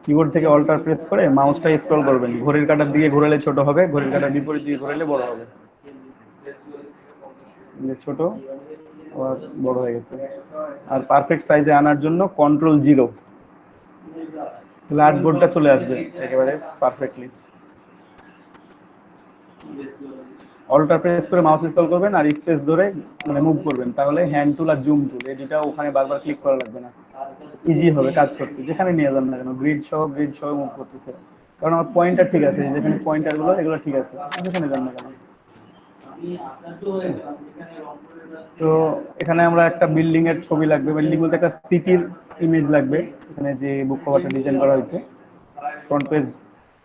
কিবোর্ড থেকে অল্টার প্রেস করে মাউসটা স্ক্রল করবেন, ঘড়ির কাঁটার দিকে ঘোরালে ছোট হবে, ঘড়ির কাঁটার বিপরীত দিকে ঘোরালে বড় হবে। ছোট আবার বড় হয়ে গেছে। আর পারফেক্ট সাইজে আনার জন্য Ctrl 0, তাহলে আর্টবোর্ডটা চলে আসবে একেবারে পারফেক্টলি। অল্টার প্রেস করে মাউস স্ক্রল করবেন আর স্পেস ধরে মানে মুভ করবেন, তাহলে হ্যান্ড টুল আর জুম টুল এই দুটো ওখানে বারবার ক্লিক করা লাগবে না, ইজি হবে কাজ করতে। যেখানে নিয়ে যান না কেন গ্রিড সহ মুভ করতেছে, কারণ আমার পয়েন্টার ঠিক আছে, যেখানে পয়েন্টার গুলো এগুলো ঠিক আছে, যেখানে যান না কেন। তো এখানে আমরা একটা বিল্ডিং এর ছবি লাগবে, বিল্ডিং বলতে একটা সিটির ইমেজ লাগবে। এখানে যে বুক কভারটা ডিজাইন করা হয়েছে ফ্রন্ট পেজ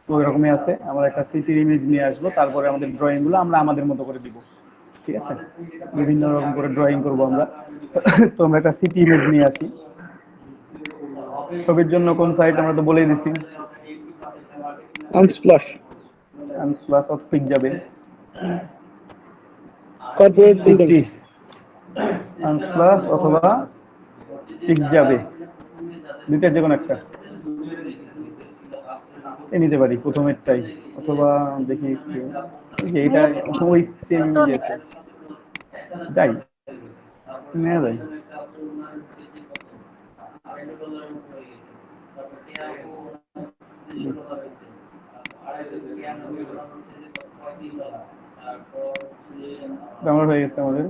তো এরকমই আছে। আমরা একটা সিটির ইমেজ নিয়ে আসবো, তারপরে আমাদের ড্রয়িং গুলো আমরা আমাদের মতো করে দিব, ঠিক আছে? বিভিন্ন রকম করে ড্রয়িং করব আমরা। তো আমরা একটা সিটি ইমেজ নিয়ে আসি। ছবির জন্য কোন সাইট আমরা তো বলেই দিচ্ছি, আনস্প্লাশ আনস্প্লাশ অফ পিক যাবে, কর্পোরেট বিল্ডিং আনস্প্লাশ অথবা পিক যাবে, দুইটার যে কোনো একটা নিতে পারি প্রথমেরটাই, অথবা দেখি একটু এইটা ওই সেম ইমেজ যাই নেওয়া যায়। ডাউনলোড হয়ে গেছে আমাদের,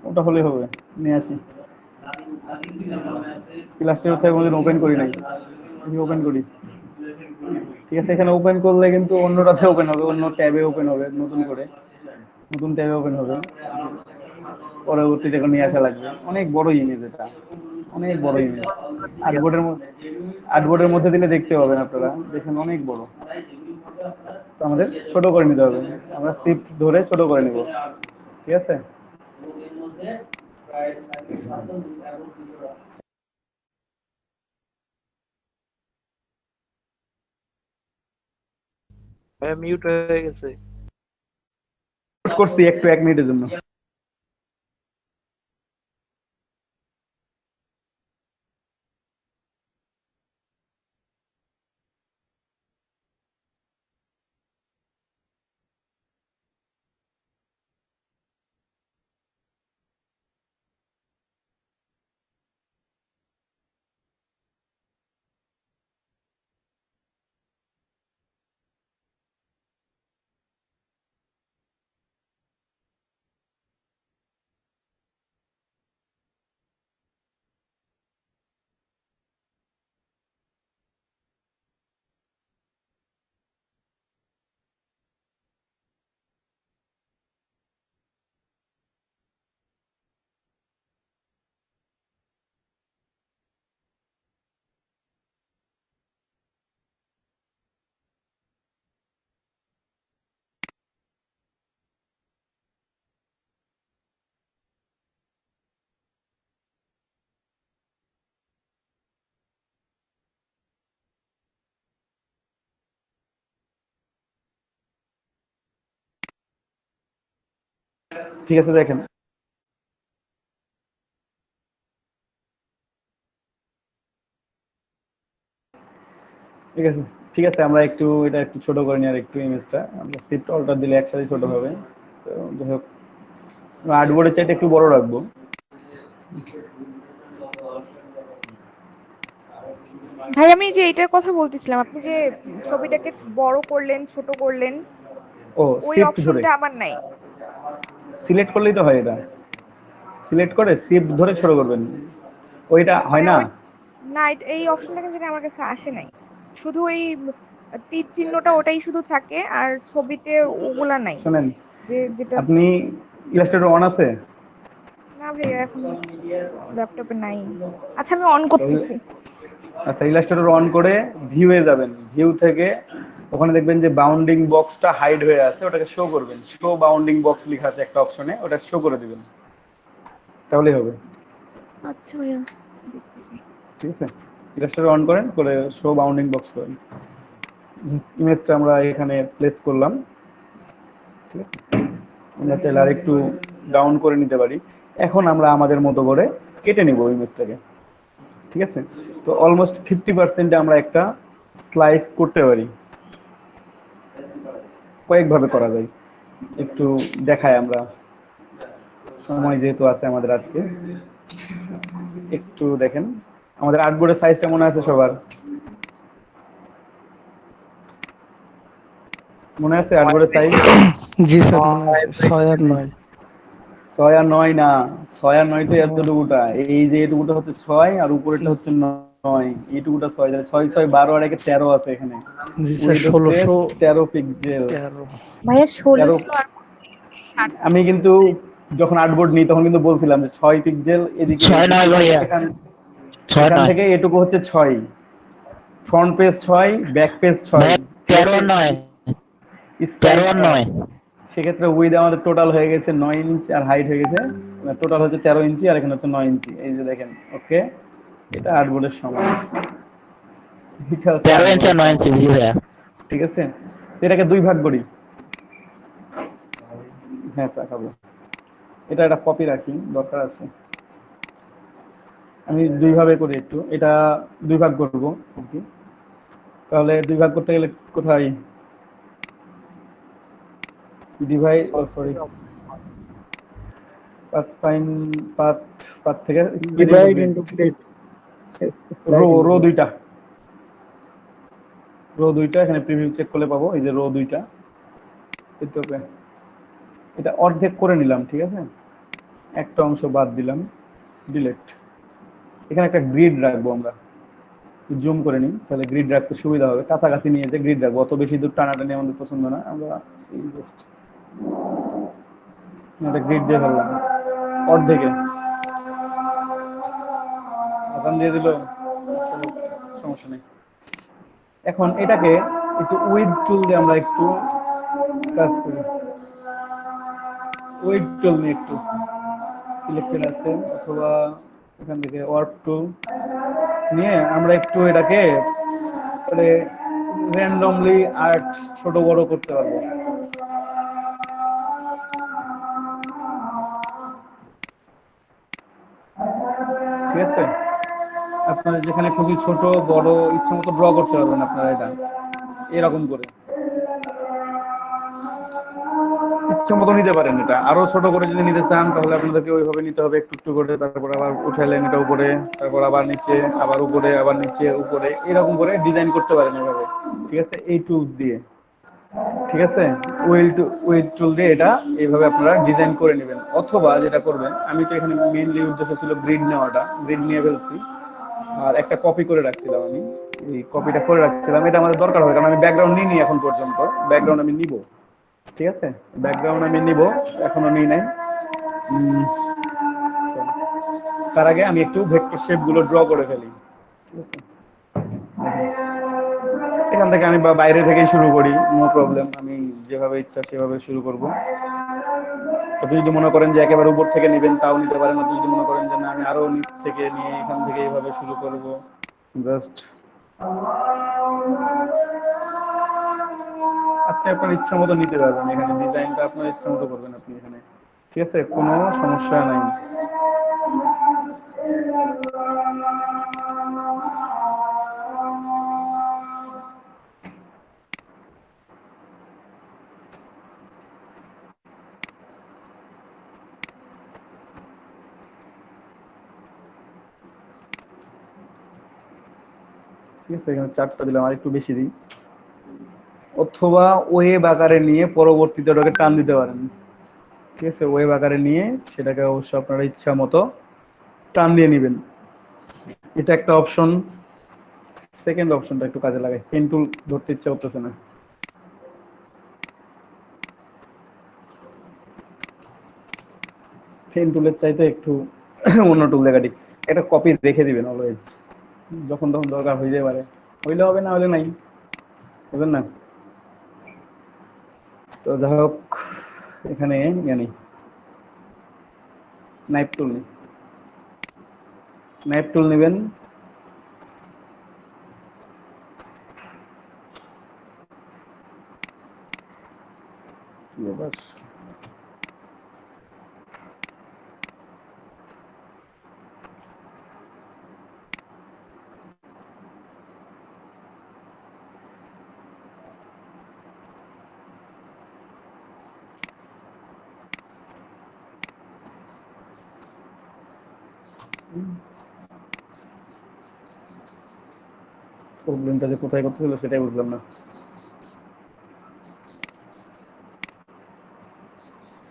ওটা হলে হবে, নিয়ে আসি। ক্লাসটা হচ্ছে কোনোদিন ওপেন করি নাই, ওপেন করি, ঠিক আছে? এখানে ওপেন করলে কিন্তু অন্যটাতে ওপেন হবে, অন্য ট্যাবে ওপেন হবে, নতুন ট্যাবে ওপেন হবে, পরবর্তীতে এখন নিয়ে আসা লাগবে। অনেক বড় ইমেজ, এটা অনেক বড় ইমেজ। আর্টবোর্ডের মধ্যে দিলে দেখতে পাবেন আপনারা, দেখেন অনেক বড়। তো আমাদের ছোট করে নিতে হবে, আমরা শিফট ধরে ছোট করে নিব, ঠিক আছে? ভাইয়া মিউট হয়ে গেছে। করছি একটু 1 মিনিটের জন্য। ঠিক আছে, দেখেন ঠিক আছে, ঠিক আছে। আমরা একটু এটা একটু ছোট করে নিই, আর একটু ইমেজটা আমরা শিফট অল্টার দিলে একসাথে ছোট হবে। তো যাই হোক, আর্টবোর্ডের চাইতে একটু বড় রাখবো। ভাই আমি যে এটার কথা বলতেছিলাম, আপনি যে ছবিটাকে বড় করলেন ছোট করলেন, ও ওই শিফট ধরে অপশনটা আমার নাই। সিলেক্ট করলেই তো হয়, এটা সিলেক্ট করে শিফট ধরে ছোট করবেন, ওইটা হয় মানে না? না, এই অপশনটা কিন্তু আমার কাছে আসে নাই, শুধু ওই তীর চিহ্নটা ওটাই শুধু থাকে, আর ছবিতে ওগুলা নাই। শুনেন, যেটা আপনি ইলাস্ট্রেটর অন আছে? না ভাইয়া, এখন ল্যাপটপে নাই। আচ্ছা আমি অন করতেছি। আচ্ছা, ইলাস্ট্রেটর অন করে ভিউয়ে যাবেন, ভিউ থেকে ওখানে দেখবেন যে বাউন্ডিং বক্সটা হাইড হয়ে আছে, ওটাকে শো করবেন। শো বাউন্ডিং বক্স লেখা আছে একটা অপশনে, ওটা শো করে দিবেন, তাহলেই হবে। আচ্ছা ভাইয়া দেখতেছি। ঠিক আছে, ইলাস্ট্রেটর অন করেন, করে শো বাউন্ডিং বক্স করেন। ইমেজটা আমরা এখানে প্লেস করলাম, ঠিক আছে? আমরা চাইলে আর একটু ডাউন করে নিতে পারি। এখন আমরা আমাদের মতো করে কেটে নিব ইমেজটাকে, ঠিক আছে? তো অলমোস্ট 50% আমরা একটা স্লাইস করতে পারি, কয়েকভাবে করা যায়, একটু দেখাই আমরা, সময় যেহেতু আছে আমাদের আজকে। একটু দেখেন, আমাদের আর্টবোর্ডের সাইজটা মনে আছে সবার? মনে আছে আর্টবোর্ডের সাইজ? জি স্যার, মনে আছে 6 আর 9। 6 আর 9 না, 6 আর 9 তো এতটুকুটা, এই যে এটুকুটা হচ্ছে 6 আর উপরেরটা হচ্ছে 9, এইটুকুটা 6, 6 6 12 আর 1 13 আছে এখানে। জি স্যার, উইড হচ্ছে 1613। 13 পিক্সেল। ভাইয়া 13, 1600 আর আমি কিন্তু যখন আর্টবোর্ড নিই তখন কিন্তু বলছিলাম যে 6 পিক্সেল এদিকে, 6 নয় ভাইয়া, এখান 6 নয় থেকে এটুকু হচ্ছে 6, ফ্রন্ট পেজ 6, ব্যাক পেজ 6, ভাইয়া, 13 আর 9, 13 আর 9। সেক্ষেত্রে উইড আমাদের টোটাল হয়ে গেছে 9 ইঞ্চি আর হাইট হয়ে গেছে টোটাল হচ্ছে 13 ইঞ্চি আর এখানে হচ্ছে 9 ইঞ্চি। এই যে দেখেন, ওকে, এটা আর্টবোর্ডের সমান, এটা হচ্ছে 13 ইঞ্চি আর 9 আর্টবোর্ডের ইঞ্চি, জি ভাইয়া। সমান। ঠিক আছে, তো এটাকে দুই ভাগ করি। হ্যাঁ চা খাবো, এটা একটা কপি রাখি, দরকার আছে। আমি দুই ভাবে করি, একটু এটা দুই ভাগ করবো আর কি। তাহলে দুই ভাগ করতে গেলে কোথায় divide, oh sorry, pathfinder, path, path থেকে ডিভাইড ইনটু স্প্লিট, রো দুইটা, রো দুইটা এখানে প্রিভিউ চেক করলে পাবো, এই যে রো দুইটা, এটা অর্ধেক করে নিলাম। ঠিক আছে, একটা অংশ বাদ দিলাম, ডিলেট। এখানে একটা গ্রিড রাখবো, আমরা জুম করে নিই, তাহলে গ্রিড রাখতে সুবিধা হবে, কাছাকাছি নিয়ে যে গ্রিড রাখবো, অত বেশি দূর টানাটানি আমাদের পছন্দ না, আমরা এই জাস্ট একটা গ্রিড দিয়ে ফেললাম অর্ধেকে, আসান দিয়ে দিল, সমস্যা নেই। এখন এটাকে একটু উইড টুল দিয়ে আমরা একটু কাজ করি, উইড টুল নিয়ে একটু সিলেক্টেড আছে, অথবা এখান থেকে ওয়ার্প টুল নিয়ে আমরা একটু এটাকে মানে র্যান্ডমলি আর্ট ছোট বড় করতে পারবো। ঠিক আছে, আপনারা যেখানে খুবই ছোট বড় ইচ্ছা মতো ড্র করতে পারবেন আপনারা, এটা এরকম করে ইচ্ছা মতো নিতে পারেন। এটা আরো ছোট করে যদি নিতে চান তাহলে আপনাদেরকে ওইভাবে নিতে হবে, একটু একটু করে, তারপর আবার উঠালেন এটা উপরে, তারপর আবার নিচে, আবার উপরে, আবার নিচে, উপরে, এরকম করে ডিজাইন করতে পারেন এভাবে। ঠিক আছে, এই টুল দিয়ে। ঠিক আছে, উইল টুল দিয়ে এটা এইভাবে আপনারা ডিজাইন করে নেবেন। অথবা যেটা করবেন, আমি তো এখানে মেইনলি উদ্দেশ্য ছিল গ্রিড নেওয়াটা, গ্রিড নিয়ে ফেলছি, আর একটা কপি করে রাখছিলাম আমি, এই কপিটা করে রাখছিলাম, এটা আমাদের দরকার হয় কারণ আমি ব্যাকগ্রাউন্ড নিইনি এখন পর্যন্ত, ব্যাকগ্রাউন্ড আমি নিব। ঠিক আছে, ব্যাকগ্রাউন্ড আমি নিব, এখনো নিই নাই। তার আগে আমি একটু ভেক্টর শেপ গুলো ড্র করে ফেলি। ঠিক আছে, এখান থেকে আমি বাইরে থেকেই শুরু করি, নো প্রবলেম, আমি যেভাবে ইচ্ছা সেভাবে শুরু করব। আপনি যদি মনে করেন যে একেবারে উপর থেকে নেবেন তাও নিতে পারেন, আপনি যদি মনে করেন যে না আমি আরো নিচ থেকে নিয়ে এখান থেকে এইভাবে শুরু করব, জাস্ট আপনি আপনার ইচ্ছা মতো নিতে পারবেন, এখানে ডিজাইনটা আপনার ইচ্ছা মতো করবেন আপনি এখানে। ঠিক আছে, কোনো সমস্যা নাই। ঠিক আছে, এখানে 4টা দিলাম, আর একটু বেশি দিই, অথবা ওয়েব আকারে নিয়ে পরবর্তীতে ওটাকে টান দিতে পারেন। ঠিক আছে, ওয়েব আকারে নিয়ে সেটাকে অবশ্য আপনারা ইচ্ছা মতো টান দিয়ে নেবেন, এটা একটা অপশন। সেকেন্ড অপশনটা একটু কাজে লাগাই, পেন টুল ধরতে ইচ্ছা করতেছে না, পেন টুলের চাইতে একটু অন্য টুল দেখাটি, একটা কপি রেখে দিবেন অলওয়েজ, যখন তখন দরকার হয়ে যেতে পারে, হইলে হবে না হলে নাই, বুঝলেন না? তো যাই হোক, এখানে জানি নাইফ টুল নেই, নাইফ টুল নেবেন, এবার প্রবলেমটা যে কোথায় করতে হলো সেটাই বুঝলাম না।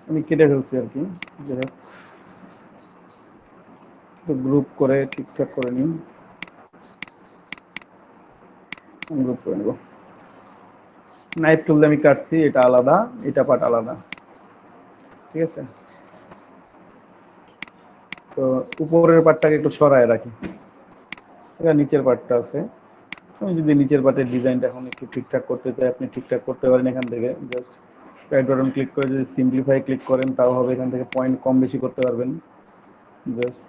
আমি কেটে ফেলছি আর কি, গ্রুপ করে ঠিকঠাক করে নিই, গ্রুপ করে নেব। নাইফ টুল আমি কাটছি, এটা আলাদা, এটা পার্ট আলাদা, ঠিক আছে। তো উপরের পার্টটাকে একটু সরায় রাখি, এটা নিচের পার্টটা আছে। আমি যদি নিচের পার্টের ডিজাইনটা এখন একটু ঠিকঠাক করতে চাই, আপনি ঠিকঠাক করতে পারেন এখান থেকে। জাস্ট রাইট বাটন ক্লিক করে যদি সিম্পলিফাই ক্লিক করেন তাও হবে, এখান থেকে পয়েন্ট কম বেশি করতে পারবেন। জাস্ট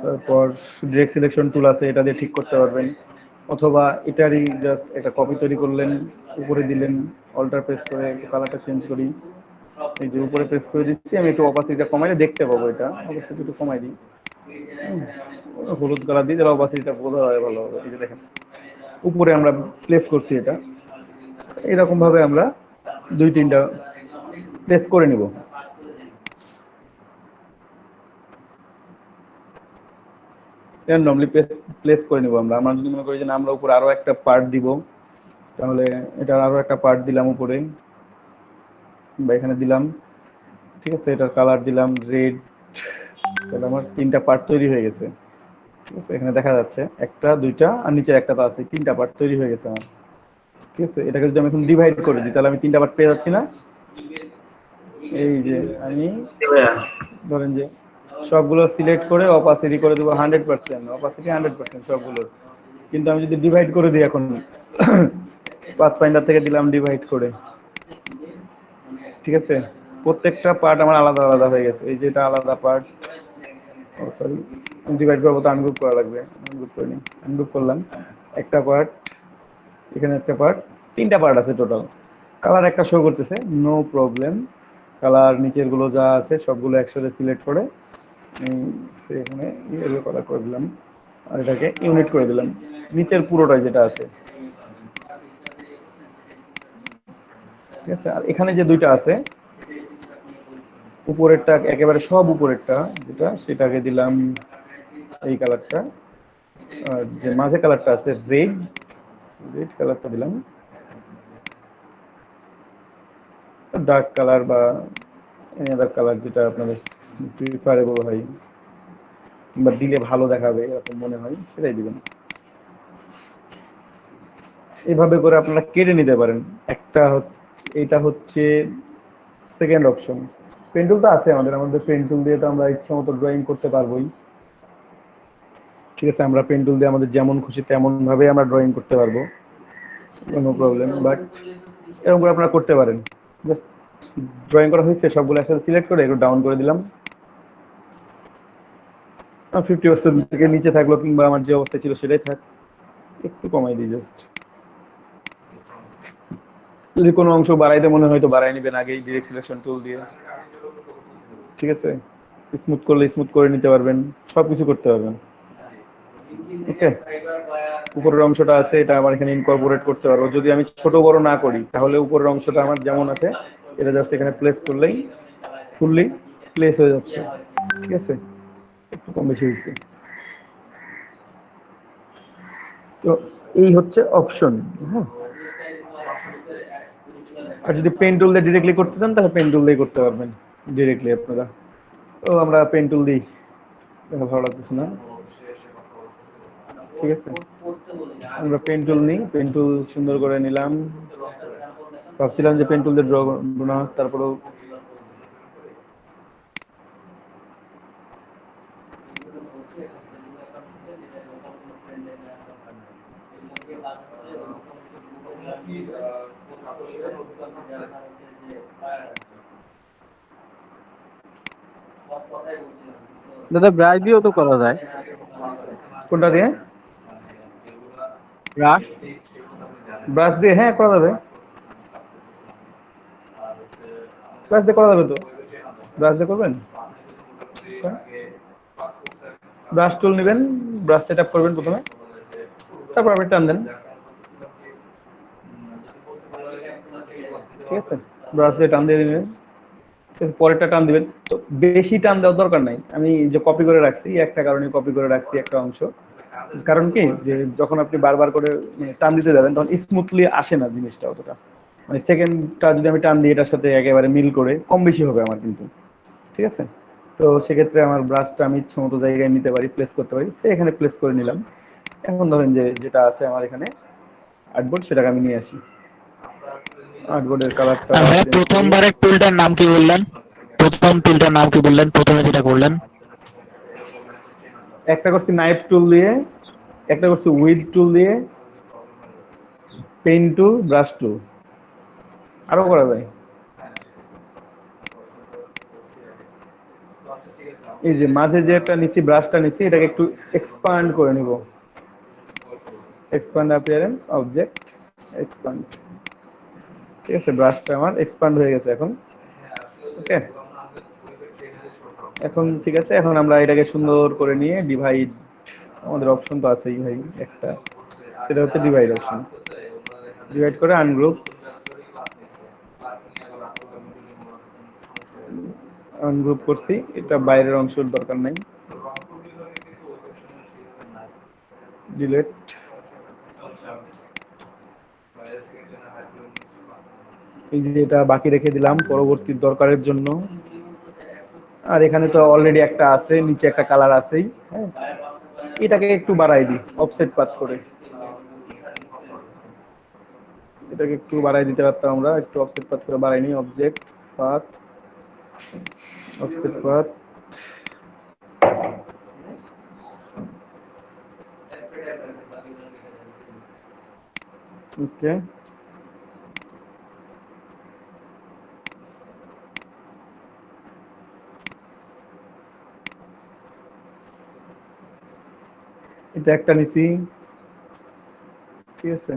তারপর ডিরেক্ট সিলেকশন টুল আছে, এটা দিয়ে ঠিক করতে পারবেন। অথবা এটারই জাস্ট একটা কপি তৈরি করলেন, উপরে দিলেন, অল্টার প্রেস করে কালারটা চেঞ্জ করি। এই যে উপরে প্রেস করে দিচ্ছি, আমি একটু অপাসিটিটা কমাইলে দেখতে পাবো, এটা অবশ্যই একটু কমাই দিই, হলুদ কালার দিয়ে তাহলে অপাসিটিটা বোঝা হয় ভালো হবে। এই যে দেখেন উপরে আমরা প্লেস করছি, এটা এরকম ভাবে আমরা 2-3টা প্লেস করে নিব। নর্মালি প্লেস করে নিব আমরা। আমরা যদি মনে করি যে না আমরা উপরে আরো একটা পার্ট দিব, তাহলে এটা আরো একটা পার্ট দিলাম উপরে, বা এখানে দিলাম, ঠিক আছে। এটার কালার দিলাম রেড, তাহলে আমার 3টা পার্ট তৈরি হয়ে গেছে, ঠিক আছে। এখানে দেখা যাচ্ছে 1টা 2টা আর নিচের একটা তো আছে, 3টা পার্ট তৈরি হয়ে গেছে আমার, ঠিক আছে। এটাকে যদি আমি এখন ডিভাইড করে দিই তাহলে আমি 3টা পার্ট পেয়ে যাচ্ছি না। এই যে আমি ধরেন যে সবগুলো সিলেক্ট করে অপাসিটি করে দেবো 100%, অপাসিটি 100% সবগুলোর। কিন্তু আমি যদি ডিভাইড করে দিই, এখন পাথফাইন্ডার থেকে দিলাম ডিভাইড করে, ঠিক আছে। প্রত্যেকটা পার্ট আমার আলাদা আলাদা হয়ে গেছে। এই যে এটা আলাদা পার্ট, সরি ডিভাইড করবো তো আনগ্রুপ করা লাগবে, আনগ্রুপ করে নিই, আনগ্রুপ করলাম। একটা পার্ট, এখানে একটা পার্ট, 3টা পার্ট আছে টোটাল। কালার একটা শো করতেছে, নো প্রবলেম। কালার নিচের গুলো যা আছে সবগুলো একসাথে সিলেক্ট করে এখানে ইয়েলো কালার করে দিলাম, আর এটাকে ইউনিট করে দিলাম নিচের পুরোটাই যেটা আছে, ঠিক আছে। আর এখানে যে 2টা আছে, উপরেরটা একেবারে সব উপরেরটা যেটা, সেটাকে দিলাম এই কালারটা, আর যে মাঝে কালারটা আছে রেড, রেড কালারটা দিলাম। ডার্ক কালার বা এনি আদার কালার যেটা আপনাদের প্রিফারেবল হয় বা দিলে ভালো দেখাবে এরকম মনে হয় সেটাই দিবেন। এইভাবে করে আপনারা কেটে নিতে পারেন। এটা হচ্ছে সেকেন্ড অপশন। পেন টুল তো আছে আমাদের পেন টুল দিয়ে তো আমরা ইচ্ছা মতো ড্রয়িং করতে পারবোই, ঠিক আছে। আমরা পেন টুল দিয়ে আমাদের যেমন খুশি তেমন ভাবে আমরা ড্রয়িং করতে পারবো, কোনো প্রবলেম। বাট এরকম করে আপনারা করতে পারেন। জাস্ট ড্রয়িং করা হয়েছে, সবগুলো একসাথে সিলেক্ট করে একটু ডাউন করে দিলাম, 50% থেকে নিচে থাকলো, কিংবা আমার যে অবস্থা ছিল সেটাই থাক, একটু কমাই দিই জাস্ট। যদি কোনো অংশ বাড়াইতে মনে হয় তো বাড়াই নেবেন আগেই ডিরেক্ট সিলেকশন টুল দিয়ে, ঠিক আছে। স্মুথ করলে স্মুথ করে নিতে পারবেন, সবকিছু করতে পারবেন, ওকে। উপরের অংশটা আছে, এটা আমার এখানে ইনকর্পোরেট করতে পারবো। যদি আমি ছোট বড় না করি তাহলে উপরের অংশটা আমার যেমন আছে এটা জাস্ট এখানে প্লেস করলেই ফুললি প্লেস হয়ে যাচ্ছে, ঠিক আছে। একটু কম বেশি হয়েছে। তো এই হচ্ছে অপশন, হ্যাঁ। আর যদি পেন টুল দিয়ে ডিরেক্টলি করতে চান তাহলে পেন টুল দিয়ে করতে পারবেন ডিরেক্টলি আপনারা। তো আমরা পেন টুল দিই, ভালো লাগতেছে না, ঠিক আছে। আমরা পেন টুল নিই, পেন টুল সুন্দর করে নিলাম। ভাবছিলাম যে পেন টুল দিয়ে ড্র করবো না, তারপরেও দাদা ব্রাশ দিয়েও তো করা যায়। কোনটা দিয়ে? ব্রাশ ব্রাশ দিয়ে, হ্যাঁ করা যাবে, ব্রাশ দিয়ে করা যাবে তো। ব্রাশ দিয়ে করবেন, ব্রাশ টুল নেবেন, ব্রাশ সেট আপ করবেন প্রথমে, তারপর আপনি টান দেন, ঠিক আছে। ব্রাশ দিয়ে টান দিয়ে দিবেন, পরেরটা টান দিবেন। তো বেশি টান দেওয়ার দরকার নাই, আমি যে কপি করে রাখছি একটা কারণে কপি করে রাখছি একটা অংশ, কারণ কি যে যখন আপনি বারবার করে টান দিতে যাবেন তখন স্মুথলি আসে না জিনিসটা অতটা, মানে সেকেন্ডটা যদি আমি টান দিই এটার সাথে একেবারে মিল করে কম বেশি হবে আমার কিন্তু, ঠিক আছে। তো সেক্ষেত্রে আমার ব্রাশটা আমি ইচ্ছে মতো জায়গায় নিতে পারি, প্লেস করতে পারি, সে এখানে প্লেস করে নিলাম। এখন ধরেন যে যেটা আছে আমার এখানে আর্টবোর্ড, সেটাকে আমি নিয়ে আসি, আর্টবোর্ডের কালারটা ভাইয়া প্রথমবারের টুলটার নাম কি বললেন? প্রথম টুলটার নাম কি বললেন? প্রথমে যেটা করলেন? একটা করছি নাইফ টুল দিয়ে, একটা করছি উইড টুল দিয়ে, পেন টুল, ব্রাশ টুল, আরো করা যায়। এই যে মাঝে যে একটা নিচি ব্রাশটা নিচি, এটাকে একটু এক্সপান্ড করে নিব, এক্সপান্ড অ্যাপিয়ারেন্স অবজেক্ট এক্সপান্ড, ঠিক আছে। ব্রাশটা আমার এক্সপান্ড হয়ে গেছে এখন, ওকে। এখন ঠিক আছে, এখন আমরা এটাকে সুন্দর করে নিয়ে ডিভাইড, আমাদের অপশন তো আছেই ভাই একটা, সেটা হচ্ছে ডিভাইড অপশন, ডিভাইড করে আনগ্রুপ, আনগ্রুপ করছি, এটা বাইরের অংশের দরকার নাই, ডিলিট। এই যে এটা বাকি রেখে দিলাম পরবর্তী দরকারের জন্য। আর এখানে তো অলরেডি একটা আছে, নিচে একটা কালার আছেই, হ্যাঁ, এটাকে একটু বাড়াই দিই অফসেট পাথ করে, এটাকে একটু বাড়াই দিতে পারতাম আমরা, একটু অফসেট পাথ করে বাড়াই নিই, অবজেক্ট পাথ, অফসেট পাথ, ওকে। এটা একটা নিচি, ঠিক আছে।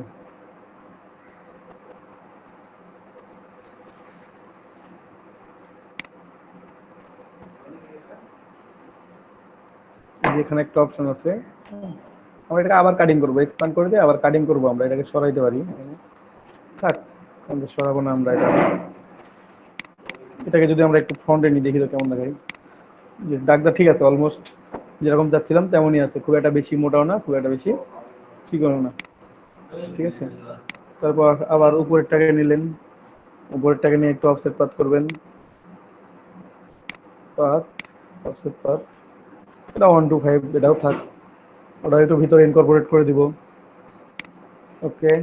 যেখানে একটা অপশন আছে, আমরা এটাকে আবার কাটিং করবো, এক্সপ্যান্ড করে দিয়ে আবার কাটিং করবো, আমরা এটাকে সরাইতে পারি, থাক আমরা সরাবো না আমরা এটা। এটাকে যদি আমরা একটু ফ্রন্টে নিয়ে দেখি তো কেমন দেখাই, যে দাগটা ঠিক আছে, অলমোস্ট যেরকম চাচ্ছিলাম তেমনই আছে, খুব একটা বেশি মোটাও না, খুব একটা বেশি চিকনও না, ঠিক আছে। তারপর আবার উপরেরটাকে নিলেন, উপরেরটাকে নিয়ে একটু অফসেট পাথ করবেন, পাথ, অফসেট পাথ, এটা 125, এটাও থাক, ওটা একটু ভিতরে ইনকর্পোরেট করে দিব, ওকে।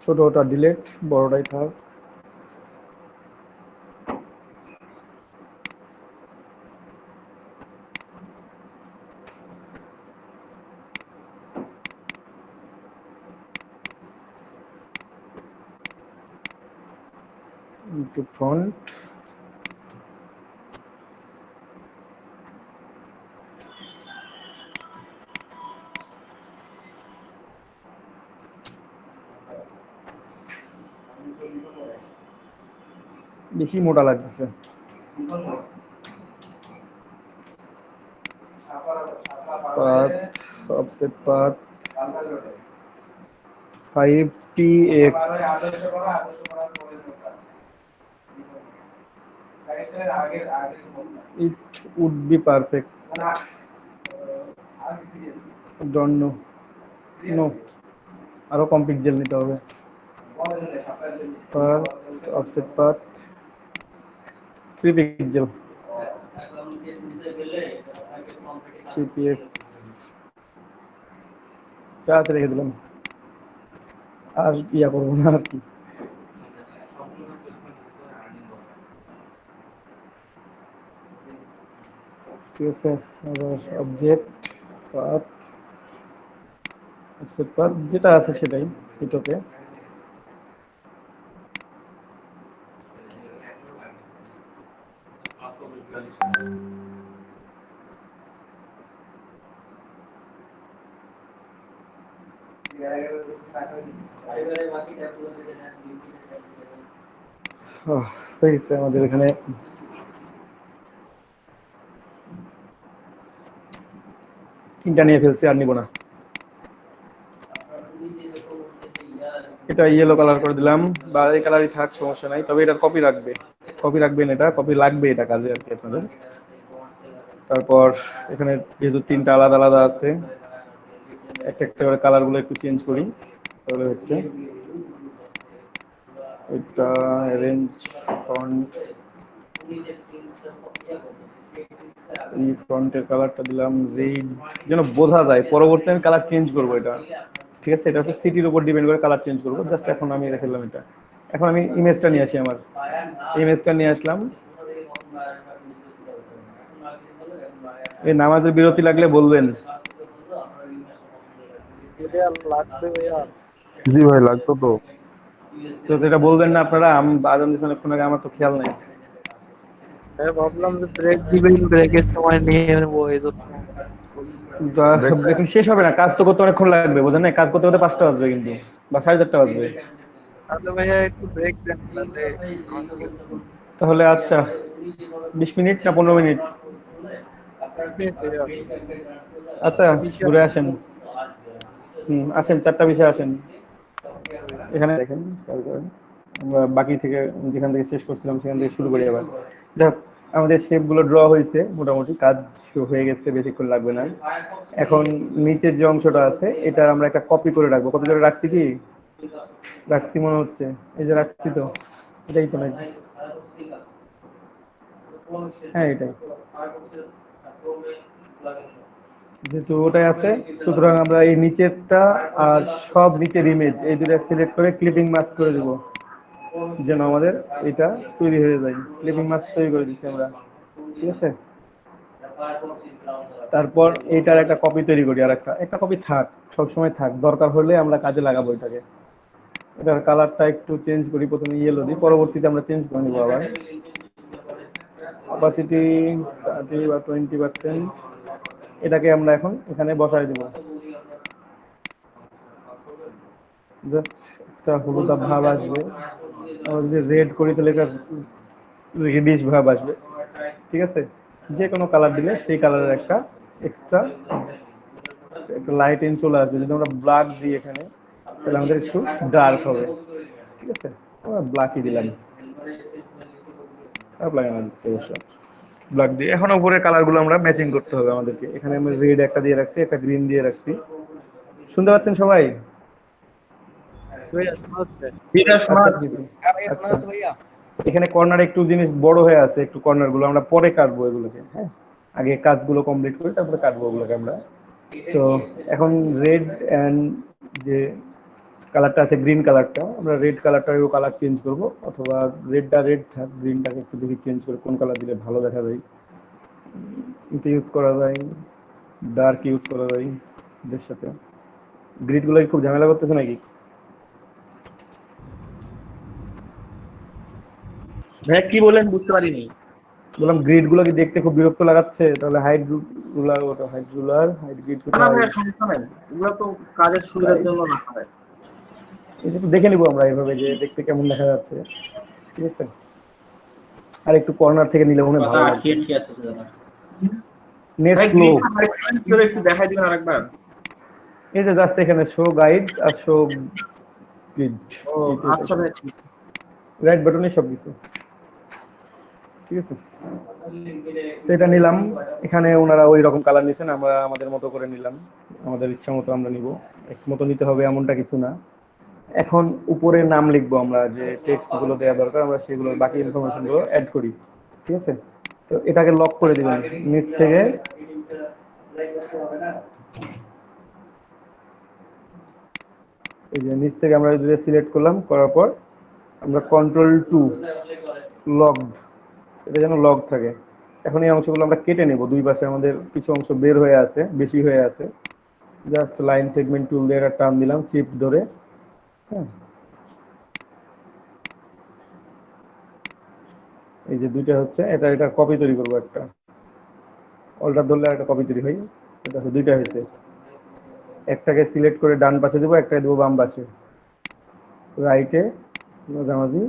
ছোট ওটা ডিলেট, বড়টাই থাক, একটু ফ্রন্ট, বেশি মোটা লাগতেছে, path, offset path 5px, it would be perfect, don't know, no, আরো কম পিক্সেল নিতে হবে, path, offset path 3 pixel, 3px, charge রেখে দিলাম, আর ইয়া করবো না আর কি। ঠিক আছে, অবজেক্ট পাথ, অফসেট পাথ যেটা আছে সেটাই, এটাকে হয়ে গেছে আমাদের এখানে। তিনটা নিয়ে ফেলছি, আর নিব না। এটা ইয়েলো কালার করে দিলাম, বা এই কালারই থাক, সমস্যা নাই, তবে এটার কপি রাখবেন, এটা কপি লাগবে, এটা কাজে আর কি আপনাদের। তারপর এখানে যেহেতু তিনটা আলাদা আলাদা আছে, একটা একটা করে কালার গুলো একটু চেঞ্জ করি, তাহলে হচ্ছে এটা অরেঞ্জ ফন্ট, এই ফন্টের কালারটা দিলাম রেড, যেন বোঝা যায় পরবর্তী আমি কালার চেঞ্জ করবো এটা, ঠিক আছে? এটা হচ্ছে সিটির উপর ডিপেন্ড করে কালার চেঞ্জ করবো, জাস্ট এখন আমি রেখে দিলাম এটা। এখন আমি ইমেজটা নিয়ে আসি, আমার ইমেজটা নিয়ে আসলাম। এই নামাজের বিরতি লাগলে বলবেন। লাগবে ভাইয়া। জি ভাই, লাগতো তো। তো এটা বলবেন না আপনারা? আজান দিয়েছেন অনেকক্ষণ আগে, আমার তো খেয়াল নেই। ভাবলাম যে ব্রেক দিবেন, ব্রেকের সময় নিয়ে নেবো এই জন্য। এখন শেষ হবে না, কাজ তো করতে অনেকক্ষণ লাগবে, বোঝেন না? কাজ করতে করতে 5টা বাজবে কিন্তু, বা 4:30 বাজবে। তাহলে ভাইয়া একটু ব্রেক দেন, তাহলে তাহলে আচ্ছা 20 মিনিট না 15 মিনিট? আচ্ছা ঘুরে আসেন, আসেন 4টা 20-এ আসেন। এখানে দেখেন, আমরা বাকি থেকে যেখান থেকে শেষ করছিলাম সেখান থেকে শুরু করি আবার। যাক, আমাদের শেপ গুলো ড্র হয়েছে, মোটামুটি কাজ হয়ে গেছে, বেশিক্ষণ লাগবে না। এখন নিচের যে অংশটা আছে এটা আমরা একটা কপি করে রাখবো। কপি করে রাখছি কি? রাখছি মনে হচ্ছে, এই যে রাখছি তো, এটাই তো নাকি? হ্যাঁ এটাই, যেহেতু ওটাই আছে, সুতরাং আমরা এই নিচেরটা আর সব নিচের ইমেজ এই দুটো সিলেক্ট করে ক্লিপিং মাস্ক করে দেবো, যেন আমাদের এটা তৈরি হয়ে যায়। ক্লিপিং মাস্ক তৈরি করে দিচ্ছি আমরা, ঠিক আছে? তারপর এইটার একটা কপি তৈরি করি, আর একটা কপি থাক, সবসময় থাক, দরকার হলে আমরা কাজে লাগাবো এটাকে। এটার কালারটা একটু চেঞ্জ করি, প্রথমে ইয়েলো দিই, পরবর্তীতে আমরা চেঞ্জ করে নিবো আবার। অপাসিটি 30 বা 20%, এটাকে আমরা এখন এখানে বসাই দেবো। জাস্ট একটা হলুদ ভাব আসবে, আমরা যদি রেড করি তাহলে এটা রেডিশ ভাব আসবে, ঠিক আছে? যে কোনো কালার দিলে সেই কালারের একটা এক্সট্রা একটা লাইট ইন চলে আসবে। যদি আমরা ব্ল্যাক দিই এখানে, তাহলে আমাদের একটু ডার্ক হবে, ঠিক আছে? আমরা ব্ল্যাকই দিলাম, খারাপ লাগে না অবশ্য ব্ল্যাক দিয়ে। এখন উপরে কালার গুলো আমরা ম্যাচিং করতে হবে আমাদেরকে। এখানে আমি রেড একটা দিয়ে রাখছি, একটা গ্রিন দিয়ে রাখছি। শুনতে পাচ্ছেন সবাই? আচ্ছা, এখানে কর্নার একটু জিনিস বড় হয়ে আছে, একটু কর্নার গুলো আমরা পরে কাটবো এগুলোকে, হ্যাঁ? আগে কাজগুলো কমপ্লিট করি, তারপরে কাটবো ওগুলোকে আমরা। তো এখন রেড এন্ড যে কালারটা আছে, গ্রিন কালারটা, আমরা রেড কালারটারও কালার চেঞ্জ করব, অথবা রেডটা রেড থাক, গ্রিনটাকে একটু দেখি চেঞ্জ করে কোন কালার দিলে ভালো দেখা যায়। এটা ইউজ করা যায়, ডার্ক ইউজ করা যায় এদের সাথে। গ্রিড গুলো খুব ঝামেলা করতেছে নাকি? ভাই কি বলেন বুঝতে পারিনি। বললাম গ্রিড গুলো কি দেখতে খুব বিরক্ত লাগাচ্ছে? তাহলে হাইড রুলার, ওটা হাইড রুলার, হাইড গ্রিড না ভাই সমস্যা নাই, এগুলো তো কাজের সুবিধার জন্য না হয়। এই যে দেখে নিব আমরা এইভাবে যে দেখতে কেমন দেখা যাচ্ছে, ঠিক আছে? আর একটু কর্নার থেকে নিলে মনে ভালো লাগবে। নেট স্লো, একটু দেখাই দিবেন আরেকবার। এই যে জাস্ট এখানে শো গাইড আর শো গ্রিড, আচ্ছা ভাই ঠিক আছে, রাইট বাটনে সব কিছু, ঠিক আছে? তো এটা নিলাম, এখানে ওনারা ওই রকম কালার নিছেন, আমরা আমাদের মতো করে নিলাম, আমাদের ইচ্ছা মতো আমরা নিব, এক মতো নিতে হবে এমনটা কিছু না। এখন উপরে নাম লিখবো আমরা, যে টেক্সট গুলো দেওয়া দরকার আমরা সেগুলো বাকি ইনফরমেশন গুলো অ্যাড করি, ঠিক আছে? তো এটাকে লক করে দিবেন নিচ থেকে, এই যে নিচ থেকে আমরা যদি সিলেক্ট করলাম, করার পর আমরা Ctrl+2 লকড, এটা যেন লক থাকে। এখন এই অংশগুলো আমরা কেটে নেব, দুই পাশে আমাদের কিছু অংশ বের হয়ে আছে, বেশি হয়ে আছে, জাস্ট লাইন সেগমেন্ট টুল দিয়ে একটা টার্ন দিলাম শিফট ধরে, হ্যাঁ? এই যে দুইটা হচ্ছে, এটা কপি তৈরি করবো, একটা অল্টার ধরলে একটা কপি তৈরি হয়, এটা দুইটা হয়েছে। একটাকে সিলেক্ট করে ডান পাশে দেবো, একটাকে দেবো বাম পাশে, রাইটে মাঝামাঝি,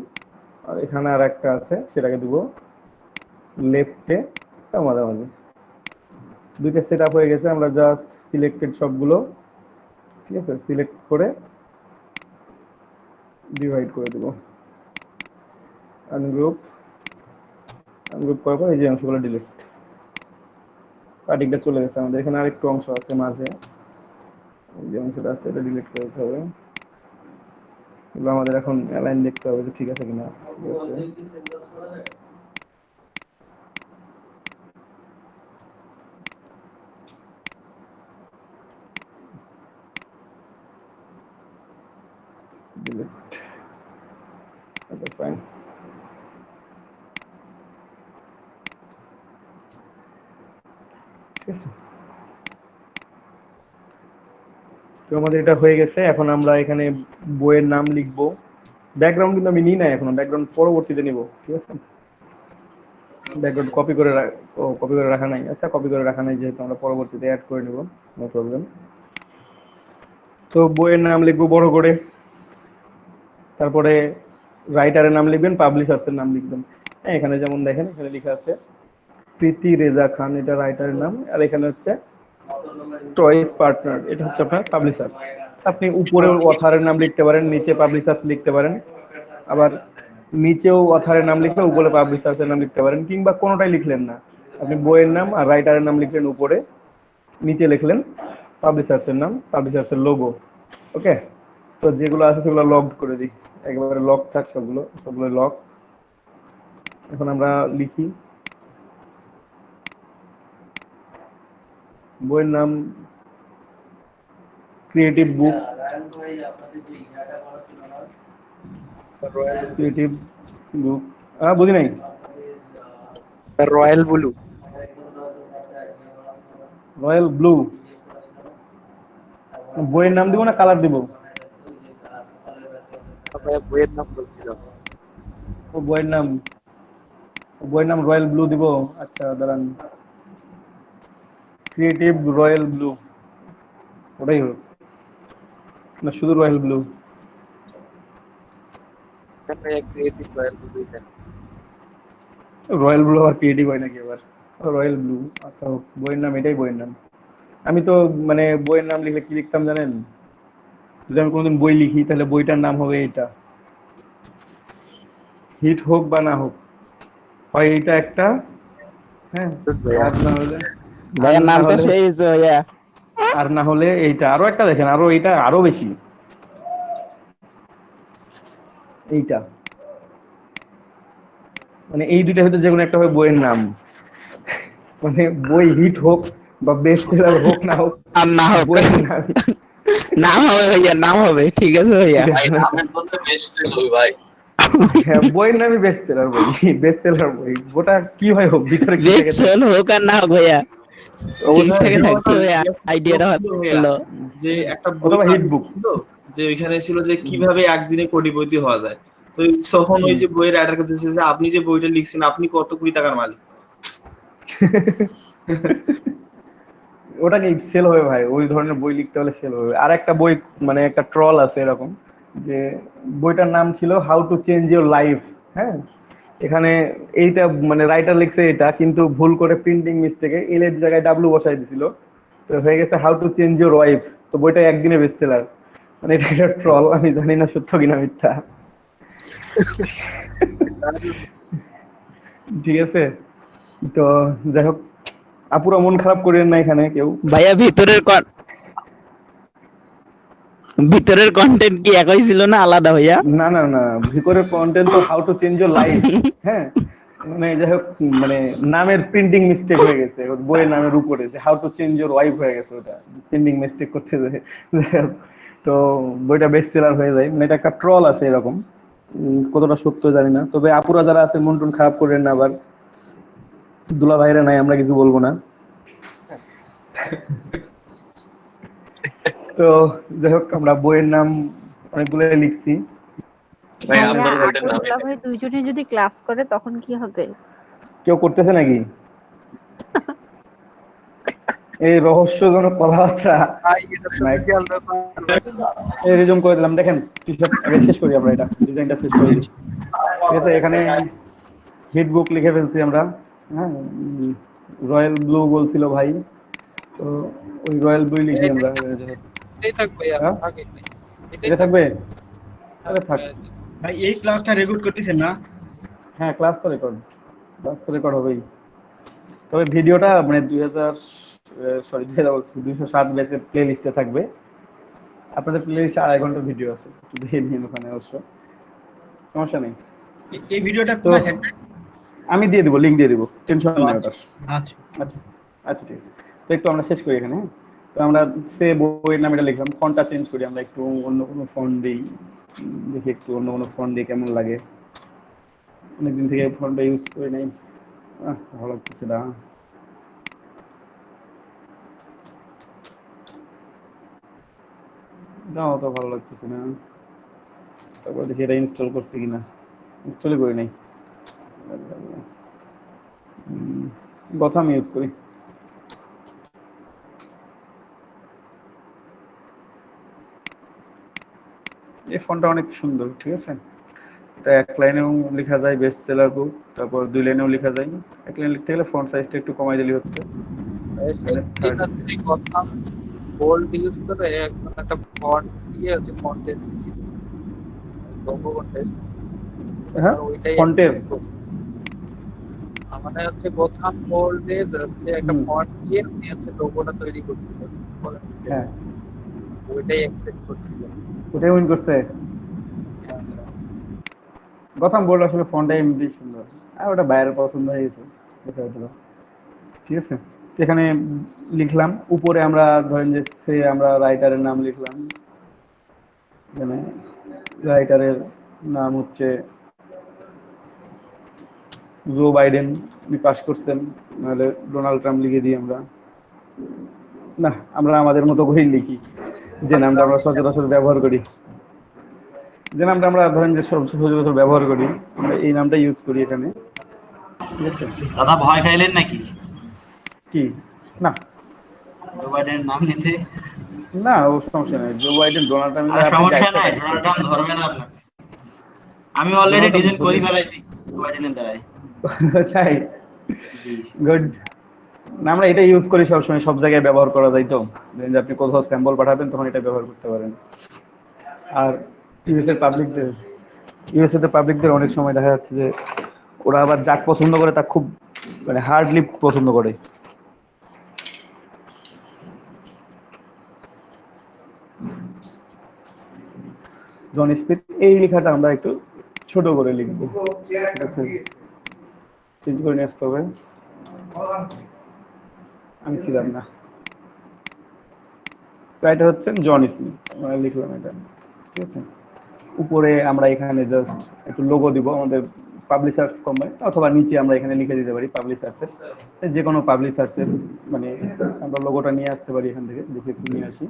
আর এখানে আর একটা আছে সেটাকে দেবো লেফটে মাঝামাঝি। দুইটা সেট আপ হয়ে গেছে, আমরা জাস্ট সিলেক্টেড সবগুলো, ঠিক আছে, সিলেক্ট করে ডিভাইড করে দেব, আনগ্রুপ করার পর এই যে অংশগুলো ডিলিট, কাটিংটা চলে গেছে আমাদের। এখানে আরেকটু অংশ আছে মাঝে, এই যে অংশটা আছে এটা ডিলিট করে দিতে হবে। এগুলো আমাদের এখন অ্যালাইন দেখতে হবে যে ঠিক আছে কিনা। Delete, okay fine. ঠিক আছে, তো আমাদের এটা হয়ে গেছে। এখন আমরা এখানে বইয়ের নাম লিখবো। ব্যাকগ্রাউন্ড কিন্তু আমি নিই না এখনো, ব্যাকগ্রাউন্ড পরবর্তীতে নিব। ঠিক আছে, ব্যাকগ্রাউন্ড কপি করে রাখা নাই। আচ্ছা, কপি করে রাখা নাই যেহেতু, আমরা পরবর্তীতে অ্যাড করে নেব, নো প্রবলেম। তো বইয়ের নাম লিখবো বড় করে, তারপরে রাইটারের নাম লিখবেন, পাবলিশার্সের নাম লিখবেন। হ্যাঁ, এখানে যেমন দেখেন এখানে লেখা আছে প্রীতি রেজা খান, এটা রাইটারের নাম। আর এখানে হচ্ছে চয়েস পার্টনার, এটা হচ্ছে আপনার পাবলিশার। আপনি উপরে অথারের নাম লিখতে পারেন, নিচে পাবলিশার্স লিখতে পারেন, আবার নিচেও অথারের নাম লিখলে উপরে পাবলিশার্সের নাম লিখতে পারেন, কিংবা কোনোটাই লিখলেন না, আপনি বইয়ের নাম আর রাইটারের নাম লিখলেন উপরে, নিচে লিখলেন পাবলিশার্সের নাম, পাবলিশার্সের লোগো। ওকে, তো যেগুলো আছে সেগুলো লক করে দিই, একেবারে লক থাক, সবগুলো লক। এখন আমরা লিখি বইয়ের নাম ক্রিয়েটিভ বুক, ক্রিয়েটিভ বুক। বুঝি নাই, রয়্যাল ব্লু। Royal blue. বইয়ের নাম দিব না কালার দিব? বইয়ের নাম বলছিলাম। বইয়ের নাম রয়্যাল ব্লু দিব। আচ্ছা দাঁড়ান, ক্রিয়েটিভ রয়্যাল ব্লু, ওটাই হোক না শুধু রয়্যাল ব্লু? রয়্যাল ব্লু আর ক্রিয়েটিভ হয় নাকি আবার? রয়্যাল ব্লু, আচ্ছা হোক, বইয়ের নাম এটাই বইয়ের নাম। আমি তো মানে বইয়ের নাম লিখলে কি লিখতাম জানেন? যদি আমি কোনোদিন বই লিখি তাহলে বইটার নাম হবে এটা, হিট হোক বা না হোক, হয় এইটা একটা, হ্যাঁ, আর না হলে ভাইয়ের নামটা সেই ইয়া, আর না হলে এইটা। আরো একটা দেখেন, আরো এইটা আরো বেশি, এইটা। মানে এই দুইটা হয়তো যে কোনো একটা হবে বইয়ের নাম। মানে বই হিট হোক বা বেস্ট সেলার হোক না হোক, আর না হোক বইয়ের নাম নাম হবে ভাইয়া, নাম হবে। ঠিক আছে ভাইয়া, হ্যাঁ, বইয়ের নামই বেস্ট সেলার বই, বেস্ট সেলার বই। ওটা কি হয় হোক, ভিতরে কি থাকে বেস্ট হোক আর না হোক ভাইয়া, ঠিক থেকে থাকতে ভাইয়া, আইডিয়াটা হলো যে একটা অথবা হিট বুক, যে ওইখানে ছিল যে কিভাবে একদিনে কোটিপতি হওয়া যায়। তো তখন ওই যে বইয়ের রাইটার কাছে যে আপনি যে বইটা লিখছেন আপনি কত কোটি টাকার মালিক। ওটা কি সেল হবে ভাই? ওই ধরনের বই লিখতে হলে সেল হবে। আর একটা বই, মানে একটা ট্রল আছে এরকম, যে বইটার নাম ছিল how to change your life. হ্যাঁ, এখানে এইটা মানে রাইটার লিখছে এটা, কিন্তু ভুল করে প্রিন্টিং মিস্টেকে এল এর জায়গায় ডাব্লু বসাই দিছিল, তো হয়ে গেছে how to change your wife. তো বইটা একদিনে বেস্টসেলার। মানে এটা একটা ট্রল, আমি জানি না সত্য কিনা মিথ্যা। ঠিক আছে, তো যাই হোক, আপুরা মন খারাপ করেন না এখানে কেউ। ভাইয়া ভিতরের কন্টেন্ট কি একই ছিল না আলাদা ভাইয়া? না না না, ভিতরের কন্টেন্ট তো how to change your life. হ্যাঁ, মানে যাই হোক, মানে নামের প্রিন্টিং মিস্টেক হয়ে গেছে বইয়ের নামের উপরে, যে how to change your wife হয়ে গেছে, ওটা প্রিন্টিং মিস্টেক করতে যায়। তো বইটা বেস্ট সেলার হয়ে যায়। মানে এটা একটা ট্রল আছে এরকম, কতটা সত্য জানি না। তবে আপুরা যারা আছে মন টন খারাপ করেন না, আবার দুলা ভাইরা নাই, আমরা কিছু বলবো না। তো যাই হোক, আমরা বইয়ের নাম অনেকগুলো লিখছি। ভাইয়া ভাই দুইজনে যদি ক্লাস করে তখন কি হবে? কেউ করতেছে নাকি এই রহস্যজনক কথাবার্তা? এই রিজুম করে দিলাম। দেখেন টি-শার্ট আগে শেষ করি, আমরা এটা ডিজাইনটা শেষ করে দিই। ঠিক আছে, এখানে হিট বুক লিখে ফেলছি আমরা। হ্যাঁ, রয়্যাল ব্লু বলছিল ভাই, তো ওই রয়্যাল ব্লু লিখি আমরা। এটাই থাকবে এটা থাকবে। তাহলে থাক। ভাই এই ক্লাসটা রেকর্ড করতেছেন না? হ্যাঁ, ক্লাস তো রেকর্ড হবেই। তবে ভিডিওটা মানে 207 ব্যাচের প্লে লিস্টে থাকবে। আপনাদের প্লে লিস্টে 2.5 ঘন্টার ভিডিও আছে, একটু দেখে নিন ওখানে, অবশ্য সমস্যা নেই। এই ভিডিওটা তো কোথায় থাকবে? আমি দিয়ে দিব, লিঙ্ক দিয়ে দিব, টেনশন নেই ওটার। আচ্ছা আচ্ছা আচ্ছা, ঠিক আছে। তো একটু আমরা শেষ করি এখানে, হ্যাঁ? তো আমরা সে বইয়ের নাম এটা লিখলাম, ফন্টটা চেঞ্জ করি, আমরা একটু অন্য কোনো ফন্ট দিই, দেখি একটু অন্য কোনো ফন্ট দিয়ে কেমন লাগে। অনেকদিন থেকে ফন্টটা ইউজ করি নাই, ভালো লাগতেছে না। যাও, তো ভালো লাগতেছে না। তারপর দেখি এটা ইনস্টল করতে কিনা, ইনস্টলই করি নাই। গথাম ইউজ করি। এই ফন্টটা অনেক সুন্দর, ঠিক আছে। এটা 1 লাইনেও লেখা যায়, বেস্ট সেলার বুক। তারপর 2 লাইনেও লেখা যায়। 1 লাইন লিখতে গেলে ফন্ট সাইজটা একটু কমাই দিলেই হচ্ছে। সেদিন হচ্ছে কথা বোল্ড ইউজ করে একজন একটা ফন্ট দিয়ে হচ্ছে কন্টেস্ট দিছিল, লোগো কন্টেস্ট। হ্যাঁ, ওইটাই ফন্টের আমাদের হচ্ছে গোথাম বোল্ডের হচ্ছে একটা ফন্ট দিয়ে উনি হচ্ছে লোগোটা তৈরি করছিল। হ্যাঁ, ওইটাই অ্যাকসেপ্ট করছিল। ওটাই উইন করছে। গথাম বোল্ড আসলে ফন্টটা এমনি সুন্দর, আর ওটা বাইরের পছন্দ হয়ে গেছে, ঠিক আছে। এখানে লিখলাম উপরে, আমরা ধরেন যে সে আমরা রাইটারের নাম লিখলাম। এখানে রাইটারের নাম হচ্ছে জো বাইডেন, উনি পাস করছেন, নাহলে ডোনাল্ড ট্রাম্প লিখে দিই আমরা। না, আমরা আমাদের মতো করেই লিখি, যে নামটা আমরা সচরাচর ব্যবহার করি, যে নামটা আমরা ধরেন যে সচরাচর ব্যবহার করি, আমরা এই নামটা ইউজ করি এখানে, ঠিক আছে। দাদা ভয় খাইলেন নাকি? কি না, জো বাইডেনের নাম নিতে? না, ও সমস্যা নাই। জো বাইডেন, ডোনাল্ড ট্রাম্প, সমস্যা নাই, ডোনাল্ড ট্রাম্প ধরবে না আপনাকে। আমি অলরেডি ডিজাইন করে ফেলাইছি জো বাইডেনের দ্বারাই। তাই, গুড। না, আমরা এটা ইউজ করি সবসময়, সব জায়গায় ব্যবহার করা যায়। তো ধরেন যে আপনি কোথাও স্যাম্পল পাঠাবেন, তখন এটা ব্যবহার করতে পারেন। আর ইউএসএ তে পাবলিকদের অনেক সময় দেখা যাচ্ছে যে ওরা আবার যাক পছন্দ করে তা খুব মানে হার্ডলি পছন্দ করে। জন স্পিথ, এই লেখাটা আমরা একটু ছোট করে লিখবো, চেঞ্জ করে নিয়ে আসতে হবে। আমি ছিলাম না, রাইটার হচ্ছেন জন স্মিথ, আমরা লিখলাম এটা, ঠিক আছে। উপরে আমরা এখানে জাস্ট একটু লোগো দিব আমাদের পাবলিশার্স কোম্পানি, অথবা নিচে আমরা এখানে লিখে দিতে পারি পাবলিশার্সের, যে কোনো পাবলিশার্সের, মানে আমরা লোগোটা নিয়ে আসতে পারি এখান থেকে, দেখে একটু নিয়ে আসি।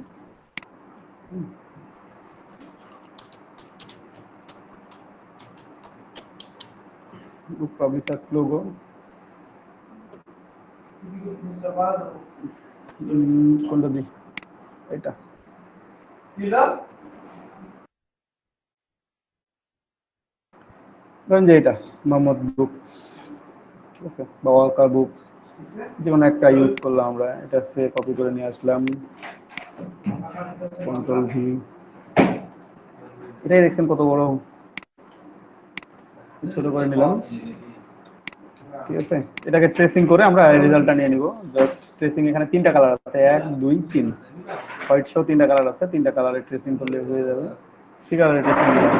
পাবলিশার্স লোগো, কোনটা দিই, এটা ধরেন যে এটা মোহাম্মদ বুক, ঠিক আছে, বা ওয়াকার বুক, যে কোনো একটা ইউজ করলাম আমরা। এটা সে কপি করে নিয়ে আসলাম, কন্ট্রোল ভি। এটাই দেখছেন কত বড়, ছোট করে নিলাম, ঠিক আছে। এটাকে ট্রেসিং করে আমরা রেজাল্টটা নিয়ে নিব। জাস্ট ট্রেসিং, এখানে 3টা কালার আছে, 1 2 3, হোয়াইট সহ 3টা কালার আছে, 3টা কালারে ট্রেসিং করলে হয়ে যাবে। ঠিক আছে, ট্রেসিং দিলাম।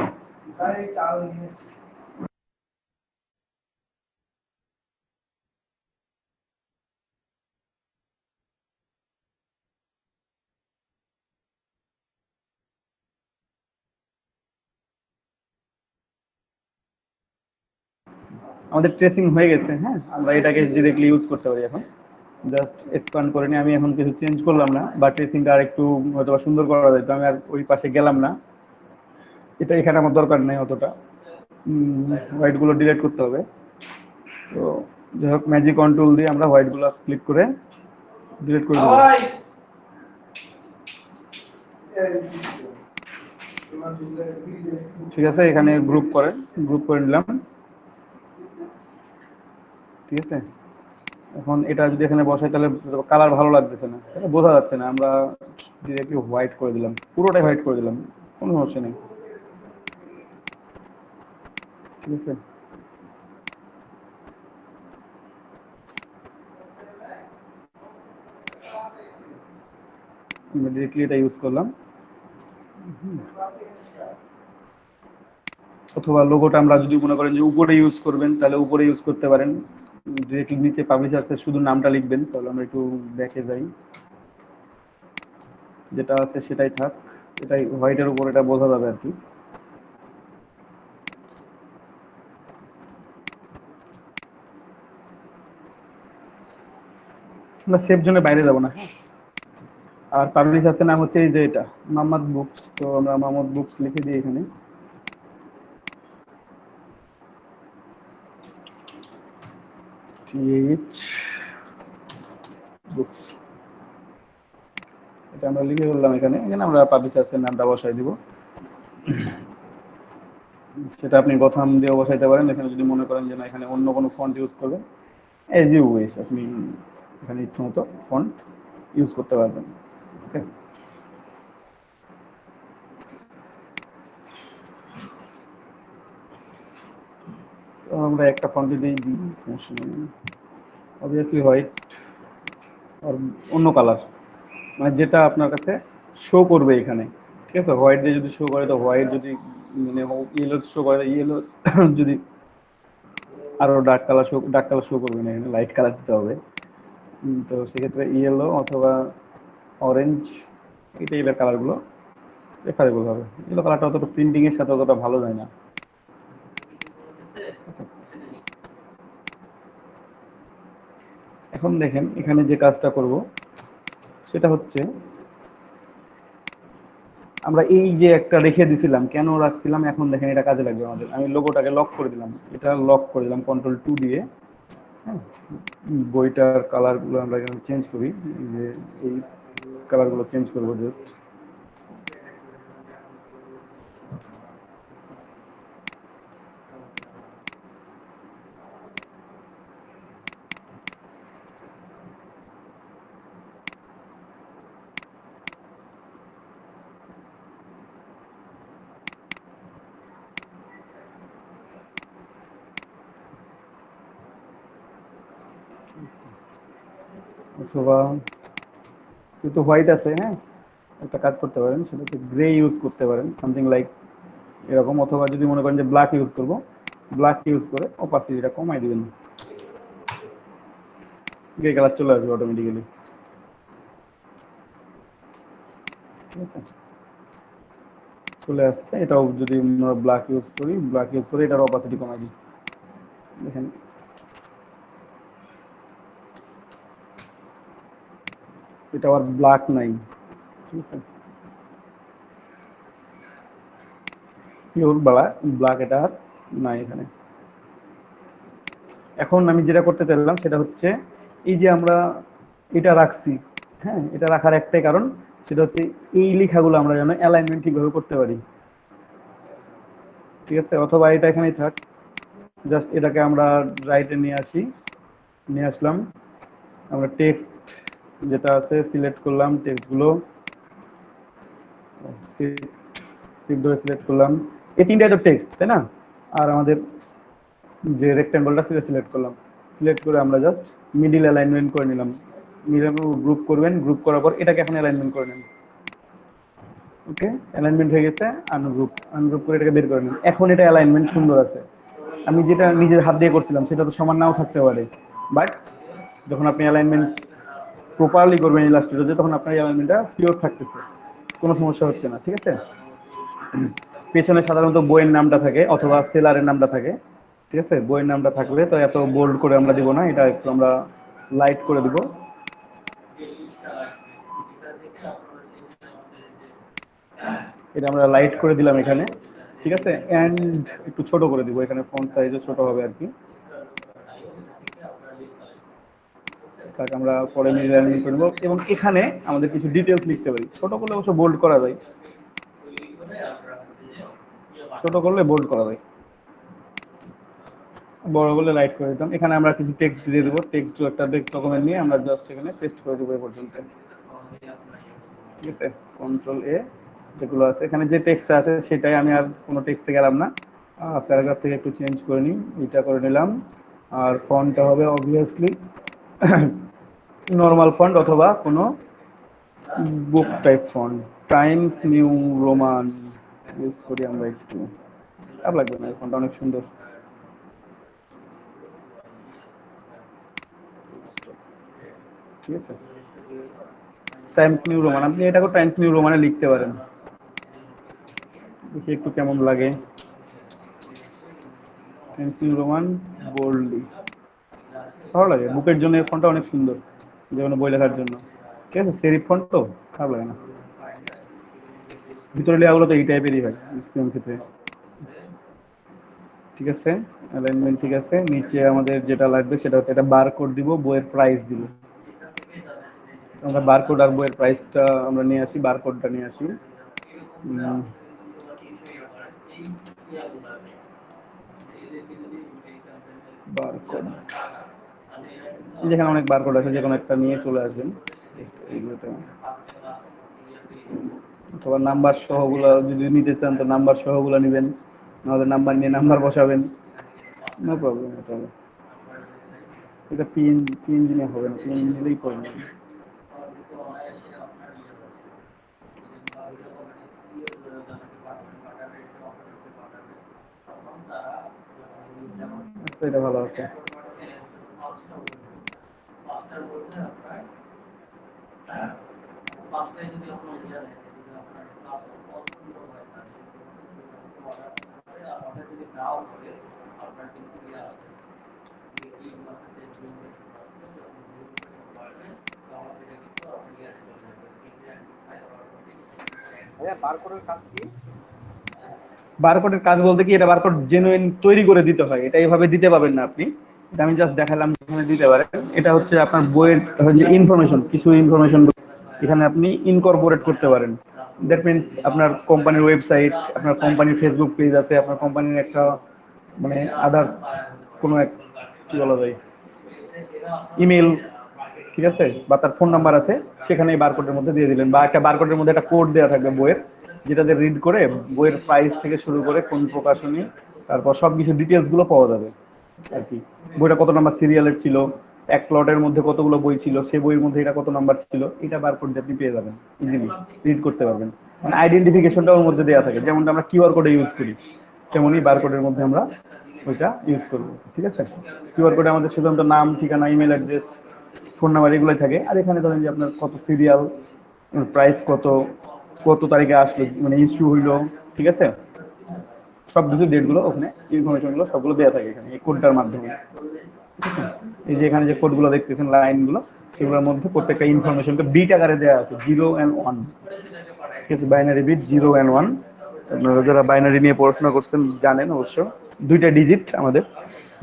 আমাদের ট্রেসিং হয়ে গেছে, হ্যাঁ। আমরা এটাকে ডিরেক্টলি ইউজ করতে পারি এখন। জাস্ট এক্সপ্যান্ড করে নিয়ে আমি এখন কিছু চেঞ্জ করলাম না, বা ট্রেসিংটা আর একটু হয়তো সুন্দর করা যায়, তো আমি আর ওই পাশে গেলাম না। এটা এখানে আমার দরকার নেই অতটা, হোয়াইটগুলো ডিলিট করতে হবে। তো যাই হোক, ম্যাজিক কন্ট্রোল দিয়ে আমরা হোয়াইটগুলো ক্লিক করে ডিলিট করে দেবো। ঠিক আছে, এখানে গ্রুপ করে নিলাম, ঠিক আছে। এখন এটা যদি এখানে বসাই তাহলে কালার ভালো লাগতেছে না, বোঝা যাচ্ছে না। আমরা ডিরেক্টলি হোয়াইট করে দিলাম, পুরোটাই হোয়াইট করে দিলাম, কোনো সমস্যা নেই। ঠিক আছে? আমরা ডিরেক্টলি এটা ইউজ করলাম, অথবা লোগোটা আমরা যদি মনে করেন যে উপরে ইউজ করবেন তাহলে উপরে ইউজ করতে পারেন। ডিরেক্টলি নিচে পাবলিশার্সের শুধু নামটা লিখবেন। তাহলে আমরা একটু ব্যাকে যাই, যেটা আছে সেটাই থাক, এটাই হোয়াইটের উপর এটা বোঝা যাবে আর কি। আমরা সেফ জোনের বাইরে যাব না। আর পাবলিশার্সের নাম হচ্ছে এই যে এটা মোহাম্মদ বুকস, তো আমরা মোহাম্মদ বুকস লিখে দিই এখানে। বুকস এটা আমরা লিখে বললাম এখানে। এখানে আমরা পাবলিশার্সের নামটা বসাই দিব, সেটা আপনি প্রথম দিয়ে বসাইতে পারেন। এখানে যদি মনে করেন যে না এখানে অন্য কোনো ফন্ট ইউজ করবেন, এজ ইউ উইশ, আপনি এখানে ইচ্ছে মতো ফন্ট ইউজ করতে পারবেন। ওকে, তো আমরা একটা ফন্টে দিই, অবভিয়াসলি হোয়াইট আর অন্য কালার, মানে যেটা আপনার কাছে শো করবে এখানে। ঠিক আছে, হোয়াইট দিয়ে যদি শো করে তো হোয়াইট, যদি মানে ইয়েলো শো করে ইয়েলো, যদি আরো ডার্ক কালার শো করবে না, এখানে লাইট কালার দিতে হবে। তো সেক্ষেত্রে ইয়েলো অথবা অরেঞ্জ এই টাইপের কালারগুলো প্রেফারেবল হবে। ইয়েলো কালারটা অতটা প্রিন্টিং এর সাথে অতটা ভালো যায় না। এখন দেখেন এখানে যে কাজটা করব সেটা হচ্ছে, আমরা এই যে একটা রেখে দিছিলাম, কেন রাখছিলাম, এখন দেখেন এটা কাজে লাগবে আমাদের। আমি লোগোটাকে লক করে দিলাম, এটা লক করে দিলাম কন্ট্রোল 2 দিয়ে। হ্যাঁ, বইটার কালারগুলো আমরা এখানে চেঞ্জ করি, যে এই কালারগুলো চেঞ্জ করবো জাস্ট। অথবা যেহেতু হোয়াইট আছে, হ্যাঁ, একটা কাজ করতে পারেন, সেটা হচ্ছে গ্রে ইউজ করতে পারেন, সামথিং লাইক এরকম। অথবা যদি মনে করেন যে ব্ল্যাক ইউজ করবো, ব্ল্যাক ইউজ করে অপাসিটিটা কমাই দিবেন, গ্রে কালার চলে আসবে অটোমেটিক্যালি। ঠিক আছে, চলে আসছে। এটাও যদি আমরা ব্ল্যাক ইউজ করি, ব্ল্যাক ইউজ করে এটার অপাসিটি কমাই দিই, দেখেন এটা আর ব্ল্যাক নাই। ঠিক আছে, পিওর ব্ল্যাক এটা আর নাই এখানে। এখন আমি যেটা করতে চাইলাম সেটা হচ্ছে, এই যে আমরা এটা রাখছি, হ্যাঁ, এটা রাখার একটাই কারণ, সেটা হচ্ছে এই লেখাগুলো আমরা যেন অ্যালাইনমেন্ট ঠিকভাবে করতে পারি। ঠিক আছে, অথবা এটা এখানেই থাক, জাস্ট এটাকে আমরা রাইটে নিয়ে আসলাম। আমরা টেক্সট যেটা আছে সিলেক্ট করলাম, টেক্সটগুলো সিলেক্ট করলাম, এই তিনটা তো টেক্সট, তাই না? আর আমাদের যে রেক্ট্যাঙ্গলটা সেটা সিলেক্ট করলাম, সিলেক্ট করে আমরা জাস্ট মিডিল অ্যালাইনমেন্ট করে নিলাম। মিডিল গ্রুপ করবেন, গ্রুপ করার পর এটাকে এখন অ্যালাইনমেন্ট করে নেন। ওকে, অ্যালাইনমেন্ট হয়ে গেছে। আনগ্রুপ করে এটাকে বের করে নিন। এখন এটা অ্যালাইনমেন্ট সুন্দর আছে। আমি যেটা নিজের হাত দিয়ে করছিলাম সেটা তো সমান নাও থাকতে পারে, বাট যখন আপনি অ্যালাইনমেন্ট প্রপারলি করবেন ইলাস্ট্রেটরে, তখন আপনার অ্যালাইনমেন্টটা পিওর থাকতেছে, কোনো সমস্যা হচ্ছে না। ঠিক আছে, পেছনে সাধারণত বইয়ের নামটা থাকে অথবা সেলারের নামটা থাকে। ঠিক আছে, বইয়ের নামটা থাকলে তো এত বোল্ড করে আমরা দিব না, এটা একটু আমরা লাইট করে দিব। এটা আমরা লাইট করে দিলাম এখানে। ঠিক আছে, এন্ড একটু ছোট করে দিব, এখানে ফন্ট সাইজও ছোট হবে আর কি। তাকে আমরা পরে মিডিল অ্যালাইনমেন্ট করে দেবো, এবং এখানে আমাদের কিছু ডিটেলস লিখতে পারি। ছোট করলে অবশ্য বোল্ড করা যায়, ছোট করলে বোল্ড করা যায়, বড় করলে লাইট করে দিতাম। এখানে আমরা কিছু টেক্সট দিয়ে দেবো, টেক্সট একটা টেক্সট ডকুমেন্ট নিয়ে আমরা জাস্ট এখানে পেস্ট করে দেবো এই পর্যন্ত। ঠিক আছে, কন্ট্রোল এ, যেগুলো আছে এখানে যে টেক্সটটা আছে সেটাই, আমি আর কোনো টেক্সটে গেলাম না, প্যারাগ্রাফ থেকে একটু চেঞ্জ করে নিই, এটা করে নিলাম। আর ফন্টটা হবে অবভিয়াসলি নর্মাল ফন্ট অথবা কোনো book type font. Times New Roman use করি আমরা একটু, খারাপ লাগবে না, এই ফন্টটা অনেক সুন্দর। ঠিক আছে, টাইমস নিউ রোমান, আপনি এটাকে টাইমস নিউ রোমানে লিখতে পারেন, দেখি একটু কেমন লাগে। টাইমস নিউ রোমান বোল্ডলি, ভালো লাগে, বুকের জন্য এই ফন্টটা অনেক সুন্দর, যেমন বই লেখার জন্য। ঠিক আছে, সেরিফ ফন্ট তো খারাপ লাগে না। ভিতরে লেখাগুলো তো এই টাইপেরই হয় ম্যাক্সিমাম ক্ষেত্রে। ঠিক আছে, অ্যালাইনমেন্ট ঠিক আছে। নিচে আমাদের যেটা লাগবে সেটা হচ্ছে একটা বারকোড দিব, বইয়ের প্রাইস দিব। আমরা বারকোড আর বইয়ের প্রাইসটা আমরা নিয়ে আসি, বারকোডটা নিয়ে আসি। বারকোড, যেখানে অনেক বারকোড আছে, যে কোনো একটা নিয়ে চলে আসবেন এইগুলোতে। অথবা নাম্বার সহগুলো যদি নিতে চান তো নাম্বার সহগুলো নেবেন, নাহলে নাম্বার নিয়ে নাম্বার বসাবেন, নো প্রবলেম। এটা পিএনজি নিয়ে হবে না, পিএনজি নিলেই করবেন। আচ্ছা, এটা ভালো আছে। বারকোডের কাজ বলতে কি, এটা বারকোড জেনুইন তৈরি করে দিতে হয়, এটা এইভাবে দিতে পারবেন না আপনি। এটা আমি জাস্ট দেখালাম যেখানে দিতে পারেন। এটা হচ্ছে আপনার বইয়ের যে ইনফরমেশন, কিছু ইনফরমেশন এখানে আপনি ইনকর্পোরেট করতে পারেন। দ্যাট মিনস আপনার কোম্পানির ওয়েবসাইট, আপনার কোম্পানির ফেসবুক পেজ আছে, আপনার কোম্পানির একটা মানে আদার কোনো এক কি বলা যায় ইমেল, ঠিক আছে, বা তার ফোন নাম্বার আছে, সেখানে এই বারকোডের মধ্যে দিয়ে দিলেন। বা একটা বারকোডের মধ্যে একটা কোড দেওয়া থাকবে বইয়ের, যেটাতে রিড করে বইয়ের প্রাইস থেকে শুরু করে কোন প্রকাশনী, তারপর সবকিছু ডিটেলস গুলো পাওয়া যাবে আর কি। বইটা কত নাম্বার সিরিয়ালের ছিল, এক প্লটের মধ্যে কতগুলো বই ছিল, সে বইয়ের মধ্যে এটা কত নাম্বার ছিল, এটা বারকোড দিয়ে আপনি পেয়ে যাবেন, ইজিলি রিড করতে পারবেন। মানে আইডেন্টিফিকেশনটা ওর মধ্যে দেওয়া থাকে, যেমনটা আমরা কিউআর কোডে ইউজ করি, তেমনই বারকোডের মধ্যে আমরা ওইটা ইউজ করবো। ঠিক আছে, কিউআর কোডে আমাদের শুধুমাত্র নাম, ঠিকানা, ইমেল অ্যাড্রেস, ফোন নাম্বার এগুলোই থাকে। আর এখানে ধরেন যে আপনার কত সিরিয়াল, প্রাইস কত, কত তারিখে আসলো, মানে ইস্যু হইলো, ঠিক আছে, সব কিছু ডেটগুলো ওখানে ইনফরমেশনগুলো সবগুলো দেওয়া থাকে এখানে এই কোডটার মাধ্যমে। ঠিক আছে, এই যে এখানে যে কোডগুলো দেখতেছেন লাইনগুলো, সেগুলোর মধ্যে প্রত্যেকটা ইনফরমেশনকে বিট আকারে দেওয়া আছে, 0 and 1। ঠিক আছে, বাইনারি বিট 0 and 1। আপনারা যারা বাইনারি নিয়ে পড়াশোনা করছেন জানেন অবশ্য, দুইটা ডিজিট আমাদের।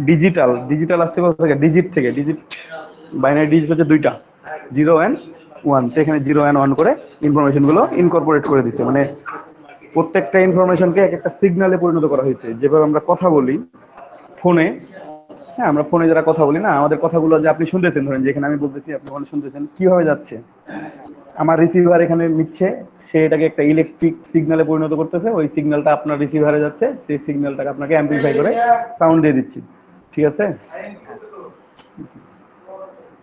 ডিজিটাল আসছে কোথা থেকে, ডিজিট থেকে। ডিজিট, বাইনারি ডিজিট হচ্ছে দুইটা, 0 and 1। তো এখানে 0 and 1 করে ইনফরমেশনগুলো ইনকর্পোরেট করে দিছে, মানে প্রত্যেকটা ইনফরমেশনকে এক একটা সিগন্যালে পরিণত করা হয়েছে। যেভাবে আমরা কথা বলি ফোনে, হ্যাঁ, আমরা ফোনে যারা কথা বলি না, আমাদের কথাগুলো যে আপনি শুনতেছেন, ধরেন যেখানে আমি বলতেছি আপনি ওখানে শুনতেছেন, কিভাবে যাচ্ছে, আমার রিসিভার এখানে নিচ্ছে, সে এটাকে একটা ইলেকট্রিক সিগন্যালে পরিণত করতেছে, ওই সিগন্যালটা আপনার রিসিভারে যাচ্ছে, সেই সিগন্যালটাকে আপনাকে অ্যাম্পলিফাই করে সাউন্ড দিয়ে দিচ্ছি। ঠিক আছে,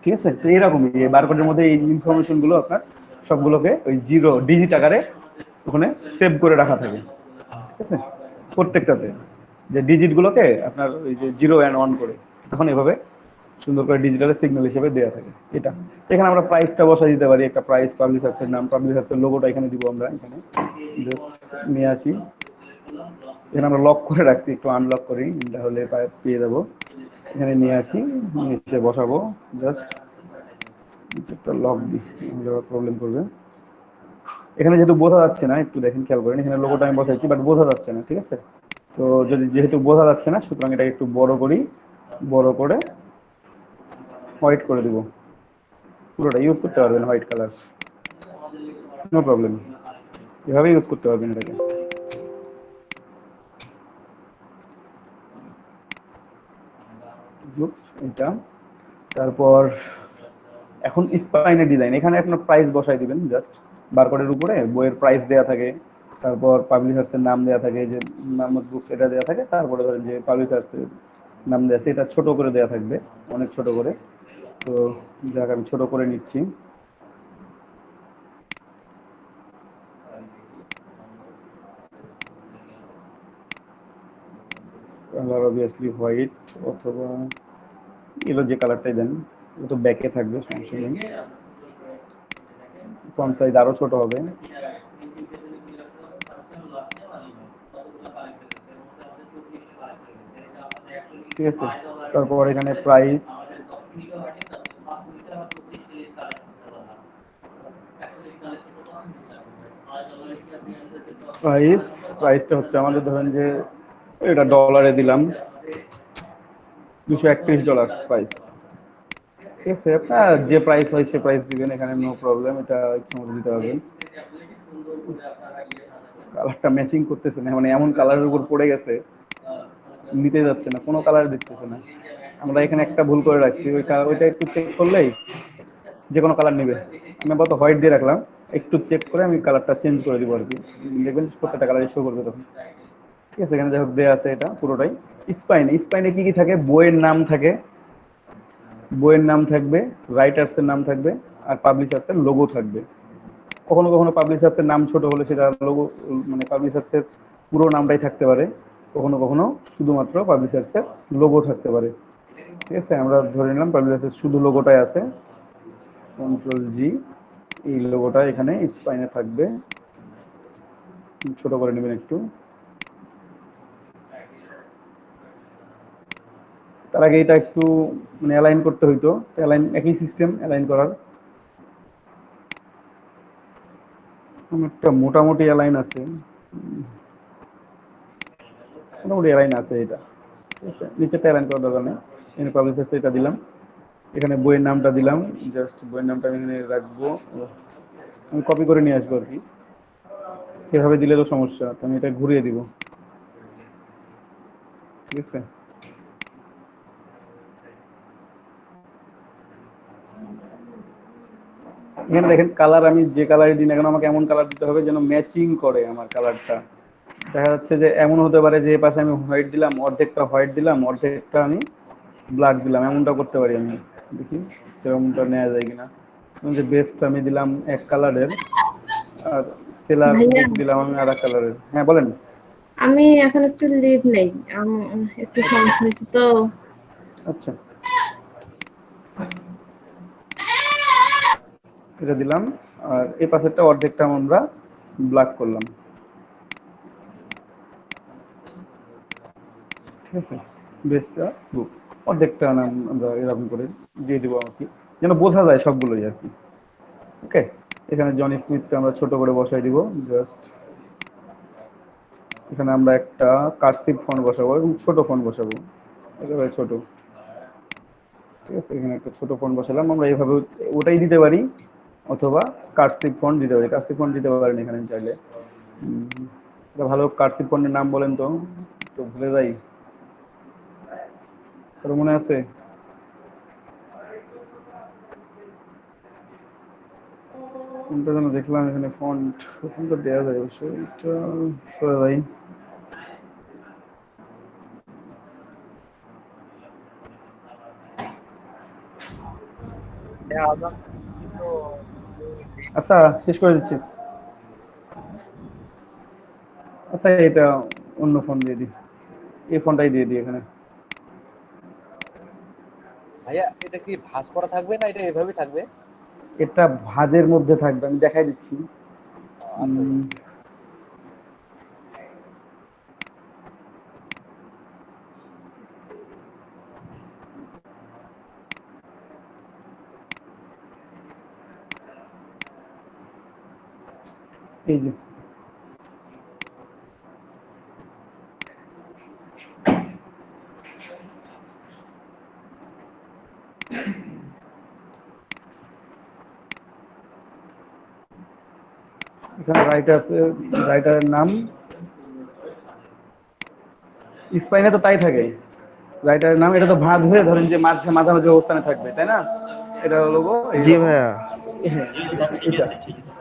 ঠিক আছে। তো এরকমই এই বারকোডের মধ্যে এই ইনফরমেশন গুলো আপনার সবগুলোকে ওই 0 ডিজিট আকারে ওখানে সেভ করে রাখা থাকে। ঠিক আছে, প্রত্যেকটাতে যে ডিজিট গুলোকে আপনার ওই যে 0 and 1 করে তখন এভাবে সুন্দর করে ডিজিটালের সিগন্যাল হিসেবে দেওয়া থাকে। এটা এখানে আমরা প্রাইসটা বসাই দিতে পারি, একটা প্রাইস, পাবলিশারের নাম, পাবলিশারের লোগোটা এখানে দিব আমরা। এখানে জাস্ট নিয়ে আসি, এখানে আমরা লক করে রাখছি, একটু আনলক করি, তাহলে পেয়ে যাবো। এখানে নিয়ে আসি, নিচে বসাবো, জাস্ট একটা লক দিই, প্রবলেম করবে। এখানে যেহেতু বোঝা যাচ্ছে না, একটু দেখেন, খেয়াল করেন, এখানে লোগোটা আমি বসাইছি বাট বোঝা যাচ্ছে না। ঠিক আছে, তো যেহেতু বোঝা যাচ্ছে না, সুতরাং এটা একটু বড় করি, বড় করে হোয়াইট করে দিব। পুরোটা ইউজ করতে পারবেন হোয়াইট কালার, নো প্রবলেম, এভাবে ইউজ করতে পারবেন এটাকে। এটা তারপর এখন স্পাইনের ডিজাইন, এখানে আপনার প্রাইস বসাই দিবেন। জাস্ট বারকোডের উপরে বইয়ের প্রাইস দেয়া থাকে, তারপর পাবলিশার্সের নাম দেওয়া থাকে, যে মোহাম্মদ বুকস এটা দেওয়া থাকে, তারপরে ধরেন যে পাবলিশার্সের নাম দেওয়া আছে, এটা ছোট করে দেওয়া থাকবে, অনেক ছোট করে। তো যাক আমি ছোট করে নিচ্ছি। কালার অবভিয়াসলি হোয়াইট অথবা এলো যে কালারটাই দেন, ও তো ব্যাকে থাকবে, সমস্যা নেই। ফন্ট সাইজ আরো ছোট হবে। ঠিক আছে, তারপর এখানে প্রাইস, প্রাইসটা হচ্ছে আমাদের ধরেন যে এটা ডলারে দিলাম $231 প্রাইস। ঠিক আছে, আপনার যে প্রাইস হয় সে প্রাইস দিবেন, এখানে নো প্রবলেম, এটা ইচ্ছা মতো দিতে পারবেন। কালারটা ম্যাচিং করতেছে না, মানে এমন কালারের উপর পড়ে গেছে নিতে যাচ্ছে না, কোনো কালার দিতেছে না। আমরা এখানে একটা ভুল করে রাখছি, ওইটা একটু চেক করলেই যে কোনো কালার নিবে। আমি আপাতত হোয়াইট দিয়ে রাখলাম, একটু চেক করে আমি কালারটা চেঞ্জ করে দিব আর কি, দেখবেন প্রত্যেকটা কালারই শো করবে তখন। ঠিক আছে, এখানে যাই হোক দেওয়া আছে এটা পুরোটাই। স্পাইনে কি কি থাকে, বইয়ের নাম থাকে, বইয়ের নাম থাকবে, রাইটার্সের নাম থাকবে, আর পাবলিশার্সের লোগো থাকবে। কখনো কখনো পাবলিশার্সের নাম ছোট হলে সেটা লোগো মানে পাবলিশার্সের পুরো নামটাই থাকতে পারে, কখনো কখনো শুধুমাত্র পাবলিশার্সের লোগো থাকতে পারে। ঠিক আছে, আমরা ধরে নিলাম পাবলিশার্সের শুধু লোগোটাই আছে, Ctrl+G, এই লোগোটা এখানে স্পাইনে থাকবে, ছোট করে নেবেন একটু। তার আগে এটা একটু মানে অ্যালাইন করতে হইতো, একই সিস্টেম অ্যালাইন করার, একটা মোটামুটি অ্যালাইন আছে, মোটামুটি অ্যালাইন আছে এটা। ঠিক আছে, নিচেটা অ্যালাইন করার দরকার নেই, এখানে পাবলিশার্স এটা দিলাম, এখানে বইয়ের নামটা দিলাম, জাস্ট বইয়ের নামটা আমি এখানে রাখবো, আমি কপি করে নিয়ে আসবো আর কি, এভাবে দিলে তো সমস্যা, তো আমি এটা ঘুরিয়ে দিব। ঠিক আছে, এখানে দেখেন কালার, আমি যে কালারই দিই না কেন আমাকে এমন কালার দিতে হবে যেন ম্যাচিং করে আমার কালারটা। দেখা যাচ্ছে যে এমন হতে পারে যে এই পাশে আমি হোয়াইট দিলাম, অর্ধেকটা হোয়াইট দিলাম, অর্ধেকটা আমি ব্ল্যাক দিলাম, এমনটা করতে পারি আমি, দেখি সেরকমটা নেওয়া যায় কিনা। যে বেস্ট আমি দিলাম এক কালারের, আর সেলার দিলাম আমি আর এক কালারের। হ্যাঁ বলেন। আমি এখন একটু লিভ নেই, একটু সমস্যা হয়েছে তো। আচ্ছা, এটা দিলাম, আর এই পাশেরটা অর্ধেকটা আমরা ব্ল্যাক করলাম। ঠিক আছে, বেসটা অর্ধেকটা নাম আমরা এরকম করে দিয়ে দিব আর কি, যেন বোঝা যায় সবগুলোই আর কি। ওকে, এখানে জনি স্মিথকে আমরা ছোট করে বসাই দিব, জাস্ট এখানে আমরা একটা কার্সিভ ফন্ট বসাবো এবং ছোট ফন্ট বসাবো, একেবারে ছোট। ঠিক আছে, এখানে একটা ছোট ফন্ট বসালাম, আমরা এইভাবে ওটাই দিতে পারি, অথবা কার্সিভ ফন্ট দিতে পারি। কার্সিভ ফন্ট দিতে পারেন এখানে চাইলে। ভালো কার্সিভ ফন্টের নাম বলেন তো, তো ভুলে যাই, তোর মনে আছে? কোনটা যেন দেখলাম এখানে ফন্ট, ওখানটা দেওয়া যায় অবশ্যই, এটা সরে যাই। আচ্ছা, শেষ করে দিচ্ছি। আচ্ছা, এটা অন্য ফোন দিয়ে দিই, এই ফোনটাই দিয়ে দিই এখানে। ভাইয়া এটা কি ভাঁজ করা থাকবে না এটা এভাবে থাকবে? এটা ভাঁজের মধ্যে থাকবে, আমি দেখাই দিচ্ছি। এই যে এখানে রাইটারের নাম স্পাইনে তো তাই থাকে, রাইটারের নাম, এটা তো ভাঁজ হয়ে ধরেন যে মাঝামাঝি অবস্থানে থাকবে, তাই না? এটা হলো জি ভাইয়া। হ্যাঁ এটা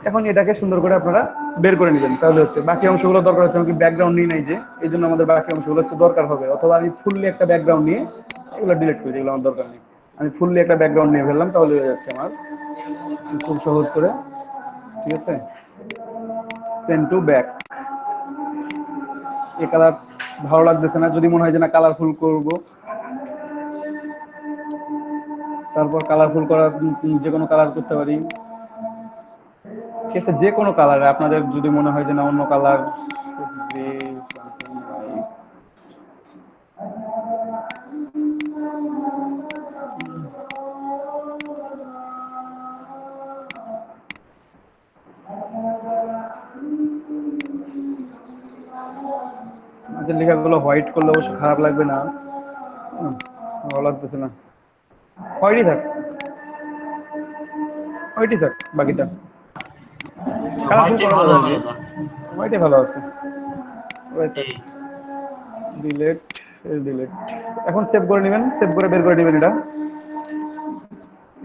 এখন এটাকে সুন্দর করে আপনারা বের করে নেবেন, তাহলে হচ্ছে বাকি অংশগুলো দরকার হচ্ছে আমাকে ব্যাকগ্রাউন্ড নিয়ে নাই যে এই জন্য আমাদের বাকি অংশগুলো একটু দরকার হবে, অথবা আমি ফুললি একটা ব্যাকগ্রাউন্ড নিয়ে এগুলো ডিলিট করি, এগুলো আমার দরকার নেই। আমি ফুললি একটা ব্যাকগ্রাউন্ড নিয়ে ফেললাম, তাহলে হয়ে যাচ্ছে আমার খুব সহজ করে। ঠিক আছে, সেন্ড টু ব্যাক। এই কালার ভালো লাগতেছে না, যদি মনে হয় যে না কালারফুল করব, তারপর কালারফুল করা যে কোনো কালার করতে পারি। ঠিক আছে, যে কোনো কালারে আপনাদের যদি মনে হয় যে না অন্য কালার, আমাদের লেখাগুলো হোয়াইট করলে অবশ্য খারাপ লাগবে না, ভালো লাগতেছে না, হোয়াইটই থাক, হোয়াইটই থাক, বাকিটা কালারফুল করা যাবে আর কি, হোয়াইটই ভালো আছে। Delete, delete. এখন সেভ করে নেবেন, সেভ করে বের করে নেবেন। এটা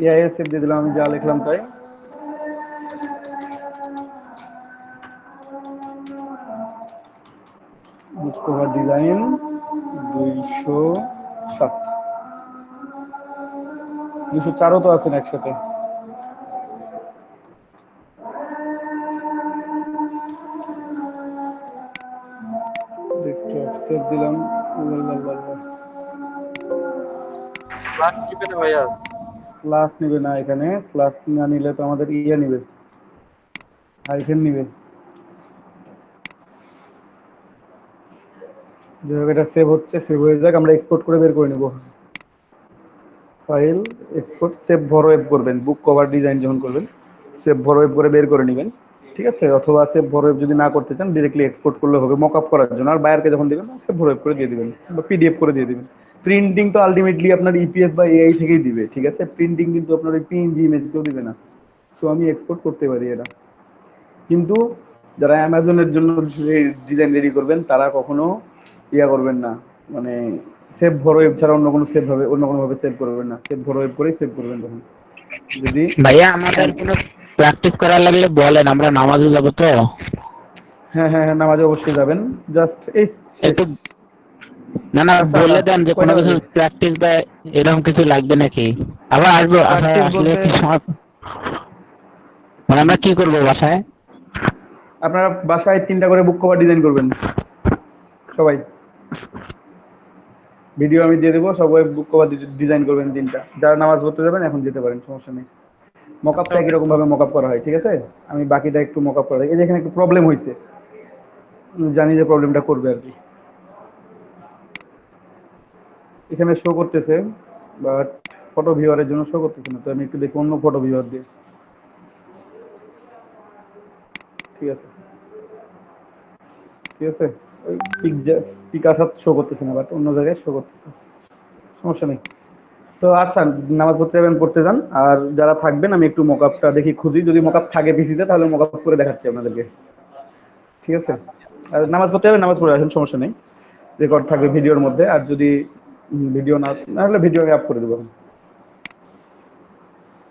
এআই সেভ দিয়ে দিলাম, আমি যা লিখলাম তাই। বুক কভার ডিজাইন 207, 204ও তো আছেন একসাথে। সেভ দিলাম। স্ল্যাশ দিবে না ভাইয়া? স্ল্যাশ নিবে না, এখানে স্ল্যাশ না নিলে তো আমাদের ইয়ে নিবে, হাইফেন নিবে। যেভাবে এটা সেভ হচ্ছে, সেভ হয়ে যাক, আমরা এক্সপোর্ট করে বের করে নেব। ফাইল, এক্সপোর্ট, সেভ ভরওয়েব করবেন, বুক কভার ডিজাইন যখন করবেন সেভ ভরওয়েব করে বের করে নেবেন। ঠিক আছে, অথবা সেভ ভরওয়েব যদি না করতে চান ডাইরেক্টলি এক্সপোর্ট করলে হবে মকআপ করার জন্য, আর বায়ারকে যখন দেবেন সেভ ভরওয়েব করে দিয়ে দিবেন বা পিডিএফ করে দিয়ে দিবেন। প্রিন্টিং তো আলটিমেটলি আপনার ইপিএস বা এআই থেকেই দিবে। ঠিক আছে, প্রিন্টিং কিন্তু আপনার ওই পিএনজি ইমেজ কেউ দিবে না, সো আমি এক্সপোর্ট করতে পারি এটা। কিন্তু যারা অ্যামাজনের জন্য ডিজাইন রেডি করবেন তারা কখনো ইয়া করবেন না, মানে সেভ ভরওয়েব ছাড়া অন্য কোনো সেভ হবে, অন্য কোনো ভাবে সেভ করবেন না, সেভ ভরওয়েব করেই সেভ করবেন। তখন যদি ভাইয়া আমাদের কোনো প্র্যাকটিস করার লাগলে বলেন, আমরা নামাজে যাব তো। হ্যাঁ হ্যাঁ হ্যাঁ, নামাজে অবশ্যই যাবেন, জাস্ট এই একটু না না বলে দেন যে কোনো কিছু প্র্যাকটিস বা এরকম কিছু লাগবে নাকি, আবার আসবো আসলে কি সময়, মানে আমরা কি করবো বাসায়? আপনারা বাসায় 3টা করে বুক কভার ডিজাইন করবেন সবাই, ভিডিও আমি দিয়ে দেবো, সবাই বুক কভার ডিজাইন করবেন 3টা। যারা নামাজ পড়তে যাবেন এখন যেতে পারেন, সমস্যা নেই। মকআপটা একই রকম ভাবে মকআপ করা হয়। ঠিক আছে, আমি বাকিটা একটু মকআপ করা হয়। এই যে এখানে একটু প্রবলেম হয়েছে, জানি যে প্রবলেমটা করবে আর কি। এখানে শো করতেছে বাট ফটো ভিউয়ারের জন্য শো করতেছে না, তো আমি একটু দেখি অন্য ফটো ভিউয়ার দিয়ে। ঠিক আছে, ঠিক আছে, ওই পিক আসার শো করতেছে না, বাট অন্য জায়গায় শো করতেছে, সমস্যা নেই। তো আচ্ছা, নামাজ পড়তে যাবেন, পড়তে যান। আর যারা থাকবেন আমি একটু মকআপটা দেখি খুঁজি, যদি মকআপ থাকে পিসিতে তাহলে মকআপ করে দেখাচ্ছি আপনাদেরকে। ঠিক আছে, আর নামাজ পড়তে যাবেন, নামাজ পড়ে আসেন, সমস্যা নেই, রেকর্ড থাকবে ভিডিওর মধ্যে। আর যদি ভিডিও না হলে ভিডিও আমি আপ করে দেবো।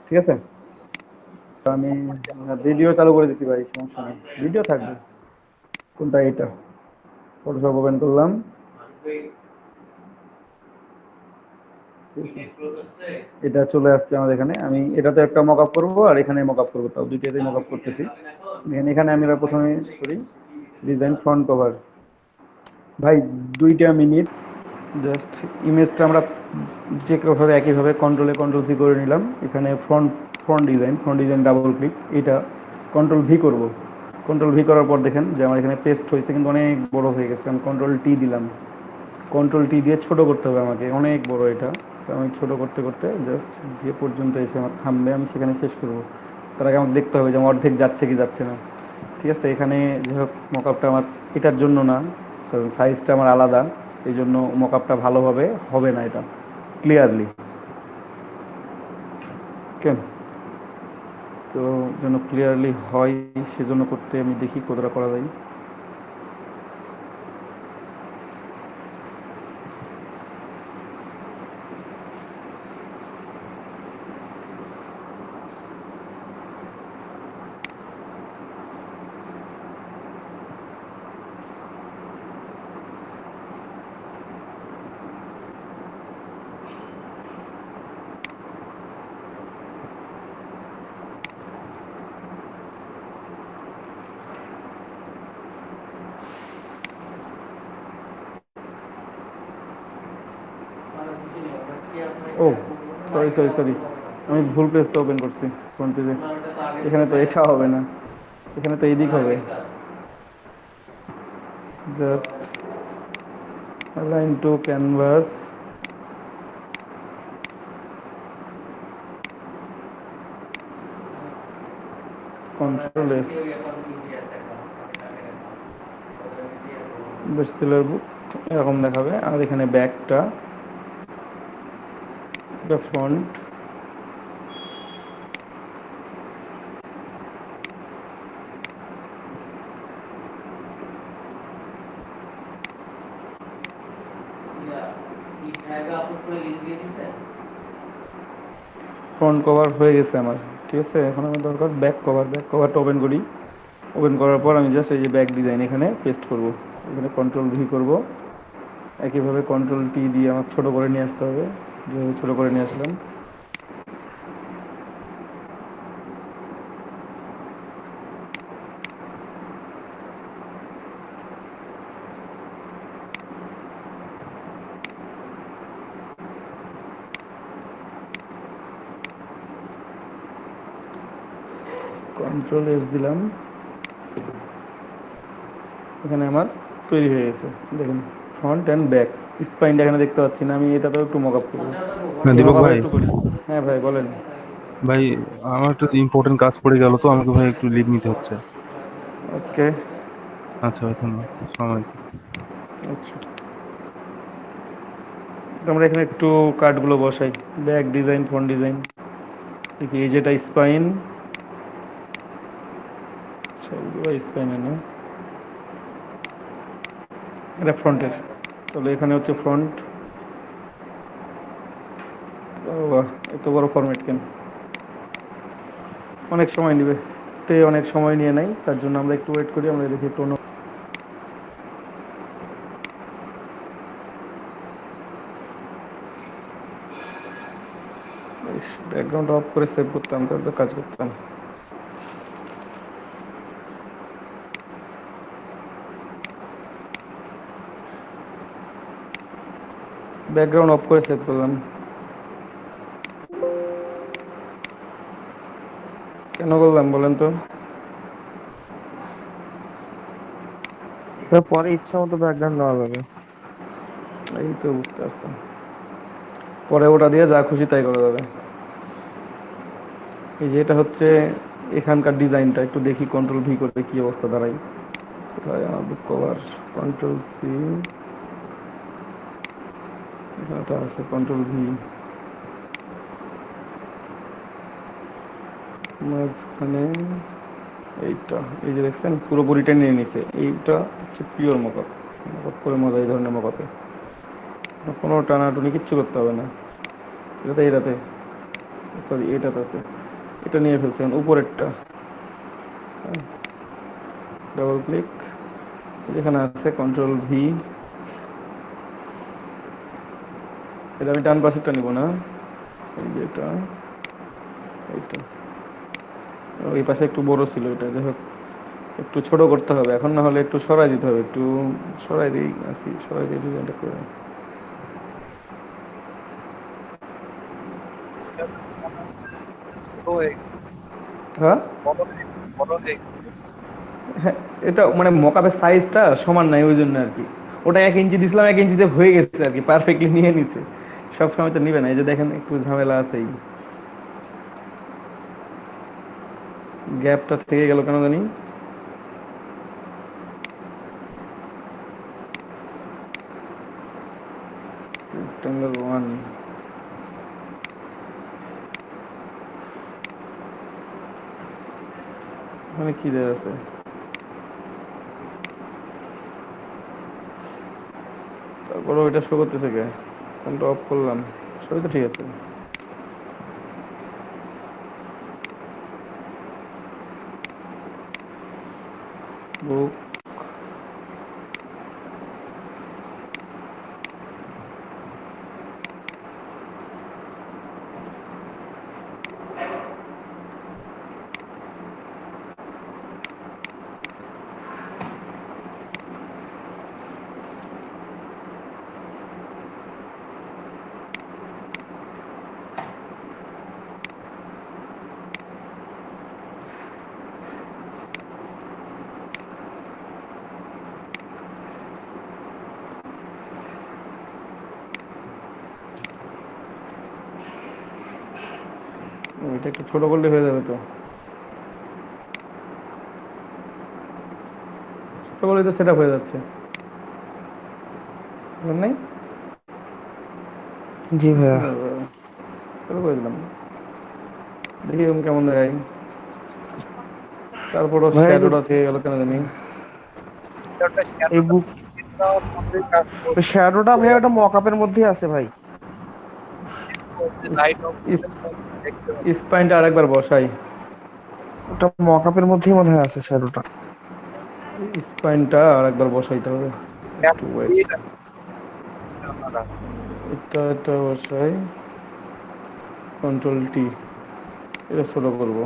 ঠিক আছে, আমি ভিডিও চালু করে দিচ্ছি ভাই, সমস্যা নেই, ভিডিও থাকবে। কোনটা? এটা ফটোশপ ওপেন করলাম, এটা চলে আসছে আমাদের এখানে। আমি এটাতে একটা মকআপ করবো আর এখানে মকআপ করবো, তাও দুইটাতেই মকআপ করতেছি। এখানে আমি প্রথমে করি ডিজাইন ফ্রন্ট কভার। ভাই 2টা মিনিট, জাস্ট ইমেজটা আমরা যে কোনোভাবে একইভাবে কন্ট্রোল-সি করে নিলাম। এখানে ফ্রন্ট ডিজাইন ডাবল ক্লিক, এটা কন্ট্রোল-ভি করব। কন্ট্রোল-ভি করার পর দেখেন যে আমার এখানে পেস্ট হয়েছে, কিন্তু অনেক বড় হয়ে গেছে। আমি কন্ট্রোল-টি দিলাম, কন্ট্রোল-টি দিয়ে ছোট করতে হবে আমাকে, অনেক বড় এটা। তো আমি ছোট করতে করতে জাস্ট যে পর্যন্ত এসে আমার থামবে আমি সেখানে শেষ করব। তার আগে আমাকে দেখতে হবে যে আমার অর্ধেক যাচ্ছে কি যাচ্ছে না। ঠিক আছে, এখানে যে হোক মকআপটা আমার এটার জন্য না, কারণ সাইজটা আমার আলাদা, এই জন্য মকআপটা ভালোভাবে হবে না এটা ক্লিয়ারলি। কেন তো যেন ক্লিয়ারলি হয় সেজন্য করতে আমি দেখি কতটা করা যায়। ও সরি সরি সরি, আমি ভুল পেজটা ওপেন করছি ফ্রন্ট পেজে। এখানে তো এটা হবে না, এখানে তো এইদিক হবে। Just align to canvas, control S, bestseller book এরকম দেখাবে। আর এখানে ব্যাকটা, এটা ফ্রন্ট, ফ্রন্ট কভার হয়ে গেছে আমার, ঠিক আছে। এখন আমার দরকার ব্যাক কভার। ব্যাক কভারটা ওপেন করি। ওপেন করার পর আমি জাস্ট এই যে ব্যাক ডিজাইন এখানে পেস্ট করব। এখানে কন্ট্রোল ভি করব, একইভাবে কন্ট্রোল টি দিয়ে আমার ছোটো করে নিয়ে আসতে হবে, যেভাবে ছোটো করে নিয়ে আসলাম। কন্ট্রোল এস দিলাম, এখানে আমার তৈরি হয়ে গেছে। দেখুন ফ্রন্ট অ্যান্ড ব্যাক। স্পাইনটা এখানে দেখতে পাচ্ছি না, আমি এটাতেও একটু মক আপ করবো। দীপক ভাই, একটু করি। হ্যাঁ ভাই বলেন। ভাই আমার একটা ইম্পর্টেন্ট কাজ পড়ে গেল, তো আমাকে ভাই একটু লিভ নিতে হচ্ছে। ওকে, আচ্ছা ভাই, ধন্যবাদ। আসসালামু আলাইকুম। আচ্ছা আমরা এখানে একটু কার্ডগুলো বসাই। ব্যাক ডিজাইন, ফ্রন্ট ডিজাইন, দেখি এই যেটা স্পাইন, সবগুলো স্পাইনের না, এটা ফ্রন্টের। তাহলে এখানে হচ্ছে ফ্রন্ট। বাহ, এত বড় ফরম্যাট কেন? অনেক সময় নেবে, তে অনেক সময় নিয়ে নেয়, তার জন্য আমরা একটু ওয়েট করি। আমরা দেখি টোন, ব্যাকগ্রাউন্ড অফ করে সেভ করতাম, তাহলে তো কাজ করতাম। ব্যাকগ্রাউন্ড অফ করে সেভ করলাম। কেন করলাম বলেন তো? পরে ইচ্ছা মতো ব্যাকগ্রাউন্ড দেওয়া যাবে। এই তো বুঝতে পারতাম, পরে ওটা দিয়ে যা খুশি তাই করা যাবে। এই যে এটা হচ্ছে এখানকার ডিজাইনটা, একটু দেখি কন্ট্রোল ভি করে কি অবস্থা দাঁড়াই। কোথায় আমার বুক কভার? কন্ট্রোল সি, এখানে আছে কন্ট্রোল ভি, মাঝখানে এইটা, এই যে দেখছেন পুরোপুরিটা নিয়ে নিছে। এইটা হচ্ছে পিওর মকআপ। মকআপ করে মজা, এই ধরনের মকআপে কোনো টানাটুনি কিচ্ছু করতে হবে না। এটাতে সরি এটাতে আছে, এটা নিয়ে ফেলছেন উপরেরটা। ডাবল ক্লিক, যেখানে আছে কন্ট্রোল ভি, এটা আমি ডান পাশেরটা নিব না, এই যে এটা, এইটা ওই পাশে একটু বড় ছিল, এটা যাই হোক একটু ছোট করতে হবে এখন, না হলে একটু সরাই দিতে হবে। একটু সরাই দিই আর কি, সরাই দিয়ে ডিজাইনটা করে। ছোট হয়ে গেছে, হ্যাঁ বড় হয়ে গেছে। হ্যাঁ, এটা মানে মকআপের সাইজটা সমান নাই, ওই জন্য আর কি। ওটা 1 ইঞ্চি দিছিলাম, 1 ইঞ্চিতে হয়ে গেছে আর কি, পারফেক্টলি নিয়ে নিচ্ছে। সব সময় তো নিবে না, এই যে দেখেন একটু ঝামেলা আছেই। গ্যাপটা থেকে গেল কেন জানি। রেক্টাঙ্গেল 1, মানে কি দেওয়া আছে? তারপরে ওইটা শো করতেছে কে? কোনটা অফ করলাম, সবই তো ঠিক আছে। বুক, এটা একটু ছোট করলে হয়ে যাবে তো। ছোট করলে তো সেট হয়ে যাচ্ছে, নাই? জি ভাইয়া। ছোট করে দিলাম, দেখি এরকম কেমন দেখায়। তারপরও ভাই এই যে শ্যাডোটা থেকে গেল কেন জানি। এই বুক শ্যাডোটা ভাই ওটা মকআপের মধ্যেই আছে ভাই। লাইট স্পাইনটা আরেকবার বসাই। ওটা মকআপের মধ্যেই মনে হয় আছে শ্যাডোটা। স্পাইনটা আরেকবার বসাইতে হবে, একটু ওয়েট। এটা বসাই, কন্ট্রোল টি, এটা ছোট করবো।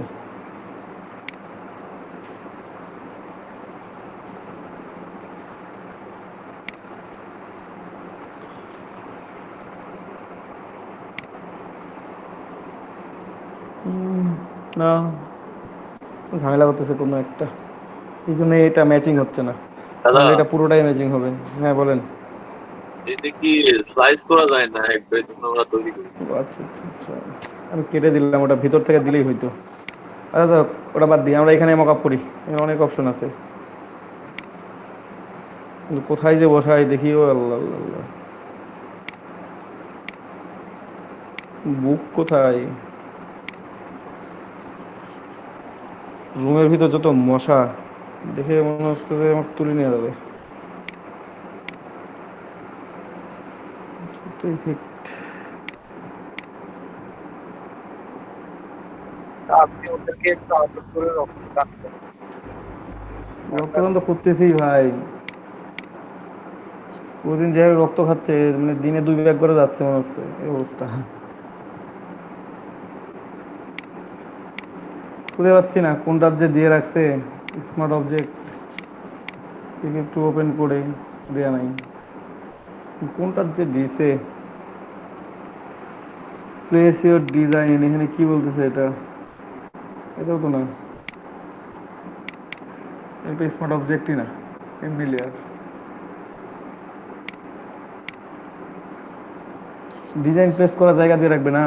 না, ঝামেলা করতেছে কোনো একটা, এই জন্য এটা ম্যাচিং হচ্ছে না। তাহলে এটা পুরোটাই ম্যাচিং হবে। হ্যাঁ বলেন। এটা কি স্লাইস করা যায় না, একবারে যখন আমরা তৈরি করি? আচ্ছা আচ্ছা আচ্ছা, আমি কেটে দিলাম, ওটা ভিতর থেকে দিলেই হইতো। আচ্ছা তো ওটা বাদ দিই, আমরা এখানে মকআপ করি, এখানে অনেক অপশন আছে। কিন্তু কোথায় যে বসাই দেখি, ও আল্লাহ আল্লাহ আল্লাহ, বুক কোথায়? রুমের ভিতর যত মশা, দেখে মনে হচ্ছে যে আমার তুলে নিয়ে যাবে। আপনি ওদেরকে একটু আদর করে রাখবেন। রক্তদান তো করতেছি ভাই, প্রতিদিন যেভাবে রক্ত খাচ্ছে, মানে দিনে 2 ব্যাগ করে যাচ্ছে মনে হচ্ছে, এই অবস্থা। খুঁজে পাচ্ছি না কোনটা যে দিয়ে রাখছে। স্মার্ট অবজেক্ট একটু ওপেন করে দেয়া নাই, কোনটা যে দিয়েছে। প্লেস ইউর ডিজাইন, এখানে কি বলতেছে এটা? এটাও তো না, এটা স্মার্ট অবজেক্টই না, এমনি লেয়ার। ডিজাইন প্লেস করা জায়গা দিয়ে রাখবে না,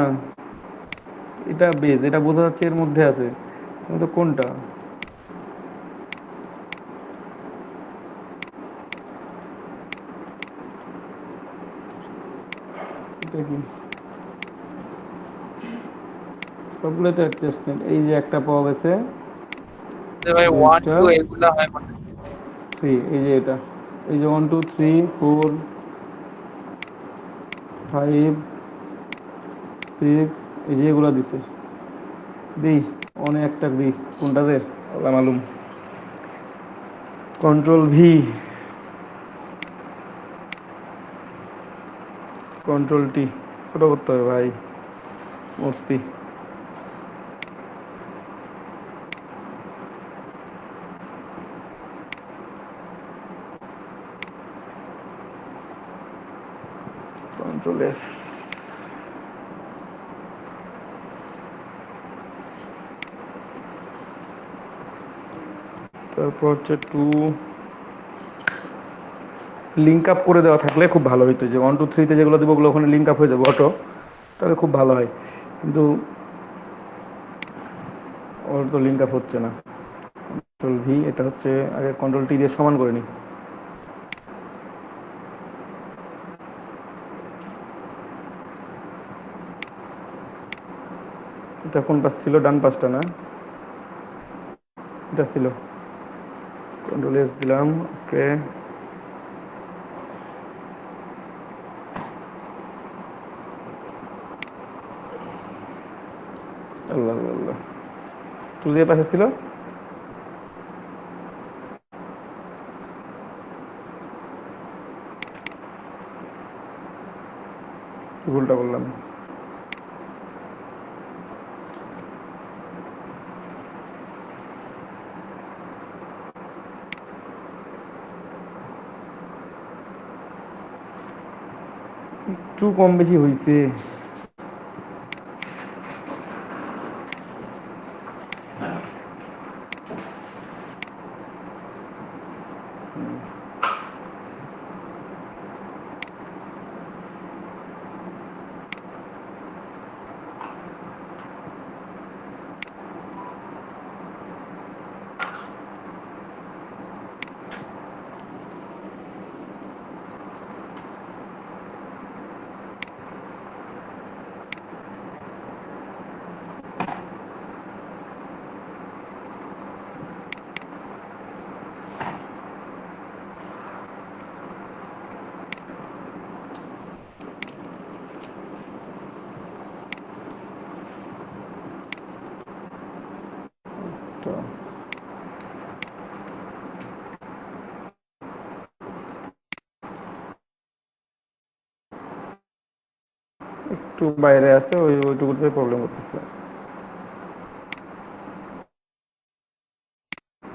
এটা বেজ, এটা বোঝা যাচ্ছে এর মধ্যে আছে, কিন্তু কোনটা? এটা কি? সবগুলো তো অ্যাডজাস্টমেন্ট। এই যে একটা পাওয়া গেছে, ভাই 1 2 এগুলা হয় মানে 3, এই যে এটা, এই যে 1 2 3 4 5 6, এই যে এগুলো দিছে। দিই অনেক একটা দিই, কোনটা দে আল্লাহ মালুম। কন্ট্রোল ভি, কন্ট্রোল টি, ছোট করতে হবে ভাই, মস্তি। কন্ট্রোল এস, তারপর হচ্ছে 2, লিঙ্ক আপ করে দেওয়া থাকলে খুব ভালো হইতো, যে 1 2 3 তে যেগুলো দেবো ওগুলো ওখানে লিঙ্ক আপ হয়ে যাবে অটো, তাহলে খুব ভালো হয়। কিন্তু ওর তো লিঙ্ক আপ হচ্ছে না। কন্ট্রোল ভি, এটা হচ্ছে আগে কন্ট্রোল টি দিয়ে সমান করে নিই। এটা কোন পাশ ছিল? ডান পাশটা না, এটা ছিল। কন্ট্রোল এস দিলাম, ওকে। আল্লাহ আল্লাহ আল্লাহ, টুলের পাশে ছিল, ভুলটা করলাম। একটু কম বেশি হয়েছে। একটু বাইরে আছে, ওইটুকুতে প্রবলেম করতেছে।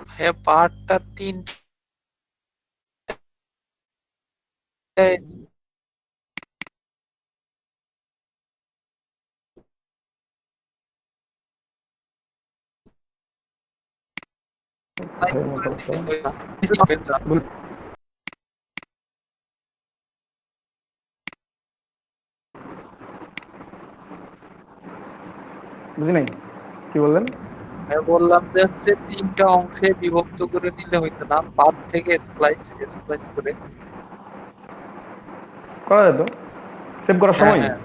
ভাইয়া পার্টটা 3 বুঝি নাই, কি বললেন? বললাম যে হচ্ছে 3টা অংশে বিভক্ত করে নিলে হইতো না, পাত থেকে স্প্লাইস করে করা যেত সেভ করার সময়, হ্যাঁ।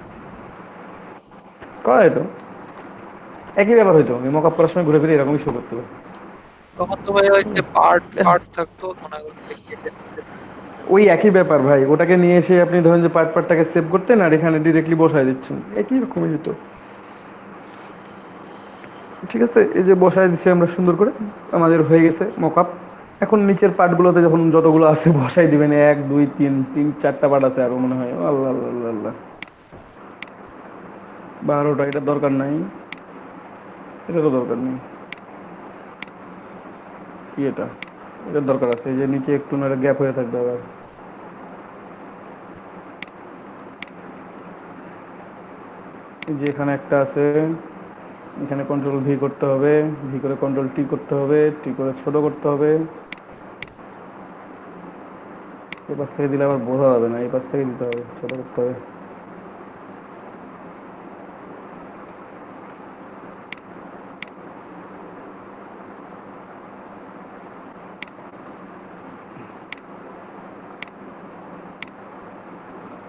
করা যেত, একই ব্যাপার হইতো। আমি মক আপ করার সময় ঘুরে ফিরে এরকমই শো করতে হবে। তখন তো ভাই হচ্ছে পার্ট থাকতো মনে করেন যে কেটে নিতে। ওই একই ব্যাপার ভাই, ওটাকে নিয়ে এসে আপনি ধরেন যে পার্টটাকে সেভ করতেন আর এখানে ডিরেক্টলি বসায় দিচ্ছেন, একই রকমই হতো। ঠিক আছে, এই যে বসায় দিচ্ছি আমরা সুন্দর করে, আমাদের হয়ে গেছে মকআপ। এখন নিচের পার্টগুলোতে যখন যতগুলো আছে বসাই দিবেন, 1 2 3 4টা পার্ট আছে আরো মনে হয়। আল্লাহ আল্লাহ আল্লাহ আল্লাহ, 12টা। এটা দরকার নাই, এটা তো দরকার নেই। কি এটা? এটার দরকার আছে, এই যে নিচে একটু না গ্যাপ হয়ে থাকবে আবার। এই যে এখানে একটা আছে, এখানে কন্ট্রোল ভি করতে হবে, ভি করে কন্ট্রোল টি করতে হবে, টি করে ছোট করতে হবে। এই পাশ থেকে দিলে আবার বোঝা যাবে না, এই পাশ থেকে দিতে হবে, ছোট করতে হবে।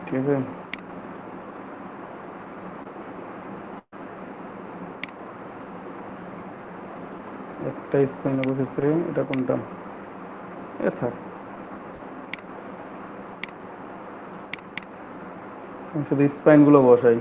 ঠিক আছে, একটা স্পেনে বসেছে, এটা কোনটা? এ থাক, আমি শুধু স্পাইনগুলো বসাই।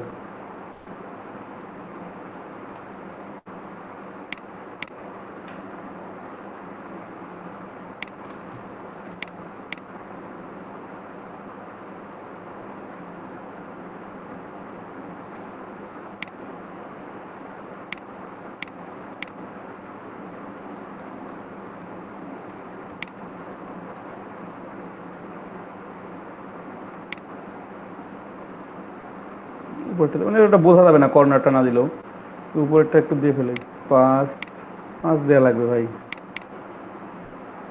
উপরটা মানে ওটা বোঝা যাবে না কর্নারটা না দিলেও, উপরেরটা একটু দিয়ে ফেলে। 5 5 দেওয়া লাগবে ভাই,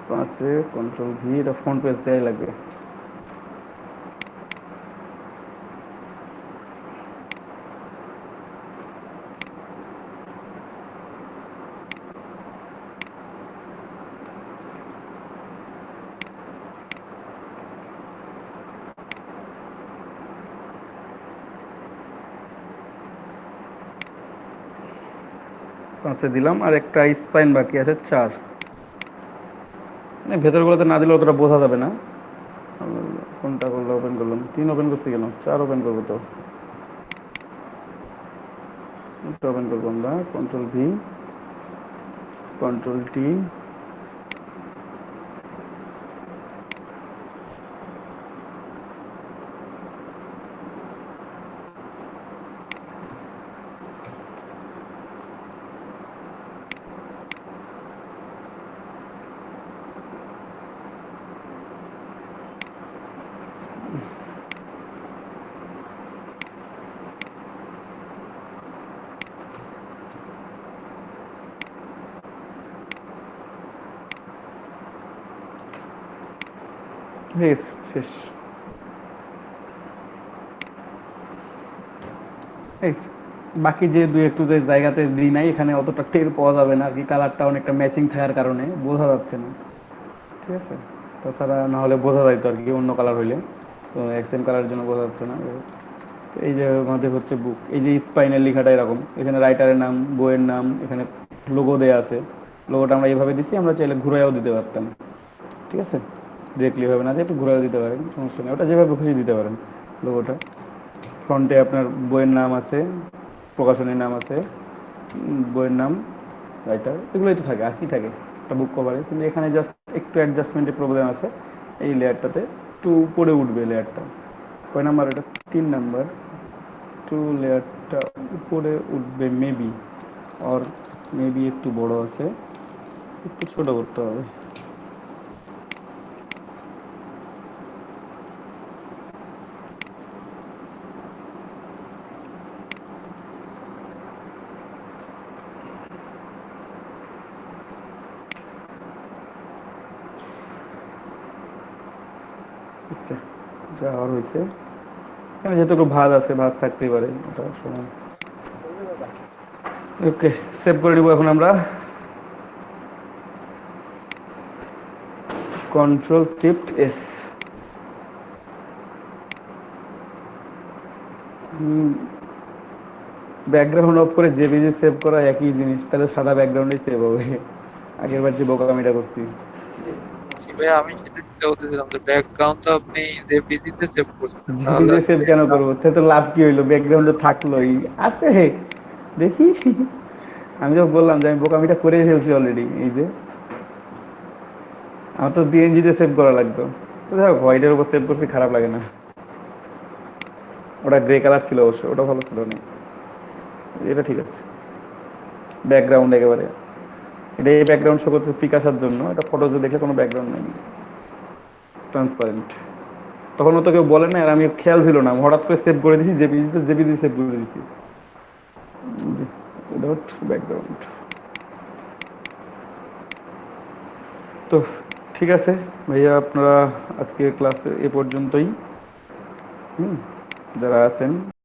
5-এ কন্ট্রোল ভি, এটা ফ্রন্ট পেজ দেওয়াই লাগবে। পাঁচে দিলাম, আর একটা স্পাইন বাকি আছে 4। ভেতরগুলোতে না দিলে অতটা বোঝা যাবে না। কোনটা করলে ওপেন করলাম? 3 ওপেন করছি কেন? 4 ওপেন করবো তো। একটা ওপেন করবো আমরা, কন্ট্রোল ভি, কন্ট্রোল টি, শেষ। বাকি যে দুই একটু যে জায়গাতে দিই নাই, এখানে অতটা টের পাওয়া যাবে না আর কি, কালারটা অনেকটা ম্যাচিং থাকার কারণে বোঝা যাচ্ছে না। ঠিক আছে, তাছাড়া না হলে বোঝা যাইতো আর কি, অন্য কালার হইলে। তো সেম কালারের জন্য বোঝা যাচ্ছে না। এই যে আমাদের হচ্ছে বুক, এই যে স্পাইনের লেখাটা এরকম, এখানে রাইটারের নাম, বইয়ের নাম, এখানে লোগো দেওয়া আছে। লোগোটা আমরা এইভাবে দিছি, আমরা চাইলে ঘুরাইও দিতে পারতাম। ঠিক আছে, ডিরেক্টলি ভাবে না দিয়ে একটু ঘুরাইও দিতে পারেন, সমস্যা নেই, ওটা যেভাবে খুশি দিতে পারেন। লোগোটা ফ্রন্টে আপনার বইয়ের নাম আছে, প্রকাশনীর নাম আছে, বইয়ের নাম, রাইটার, এগুলোই তো থাকে, আর কি থাকে একটা বুক কভারে। কিন্তু এখানে জাস্ট একটু অ্যাডজাস্টমেন্টের প্রবলেম আছে, এই লেয়ারটাতে একটু উপরে উঠবে লেয়ারটা। কয় নাম্বার এটা? 3 নাম্বার। একটু লেয়ারটা উপরে উঠবে মেবি, আর মেবি একটু বড় আছে, একটু ছোট করতে হবে। আচ্ছা, যা আর হয়েছে, এখানে যেটুকু ভাঁজ আছে ভাঁজ থাকতেই পারে, এটা সময়। ওকে, সেভ করে দিব এখন আমরা। Control shift S. Background of করে জেপিজি সেভ করা একই জিনিস, তাহলে সাদা ব্যাকগ্রাউন্ডে সেভ হবে। আগের বার যে বোকামিটা করছি। ভাই আমি সেটা চিন্তা করতেছিলাম যে ব্যাকগ্রাউন্ড তো আপনি জেপিজিতে সেভ করছেন, তাহলে জেপিজি সেভ কেন করবো? তাহলে তো লাভ কি হইলো? ব্যাকগ্রাউন্ডে থাকলোই আছে, দেখি। আমি তো বললাম যে আমি বোকামিটা করে ফেলছি অলরেডি। এই যে আমার তো বিএনজিতে সেভ করা লাগতো, তো দেখো হোয়াইটের উপর সেভ করছি, খারাপ লাগে না। ওটা গ্রে কালার ছিল অবশ্য, ওটা ভালো ছিল না, এটা ঠিক আছে। ব্যাকগ্রাউন্ড একেবারে এটা, এই ব্যাকগ্রাউন্ড শো করতে পিক আসার জন্য। এটা ফটোতে দেখলে কোনো ব্যাকগ্রাউন্ড নেই, ট্রান্সপারেন্ট। তখন তো কেউ বলে না, আর আমি খেয়াল ছিল না, হঠাৎ করে সেভ করে দিয়েছি জেপিজিতে, জেপিজি সেভ করে দিয়েছি। ব্যাকগ্রাউন্ড তো ঠিক আছে ভাইয়া, আপনারা আজকে ক্লাসে এ পর্যন্তই। যারা আছেন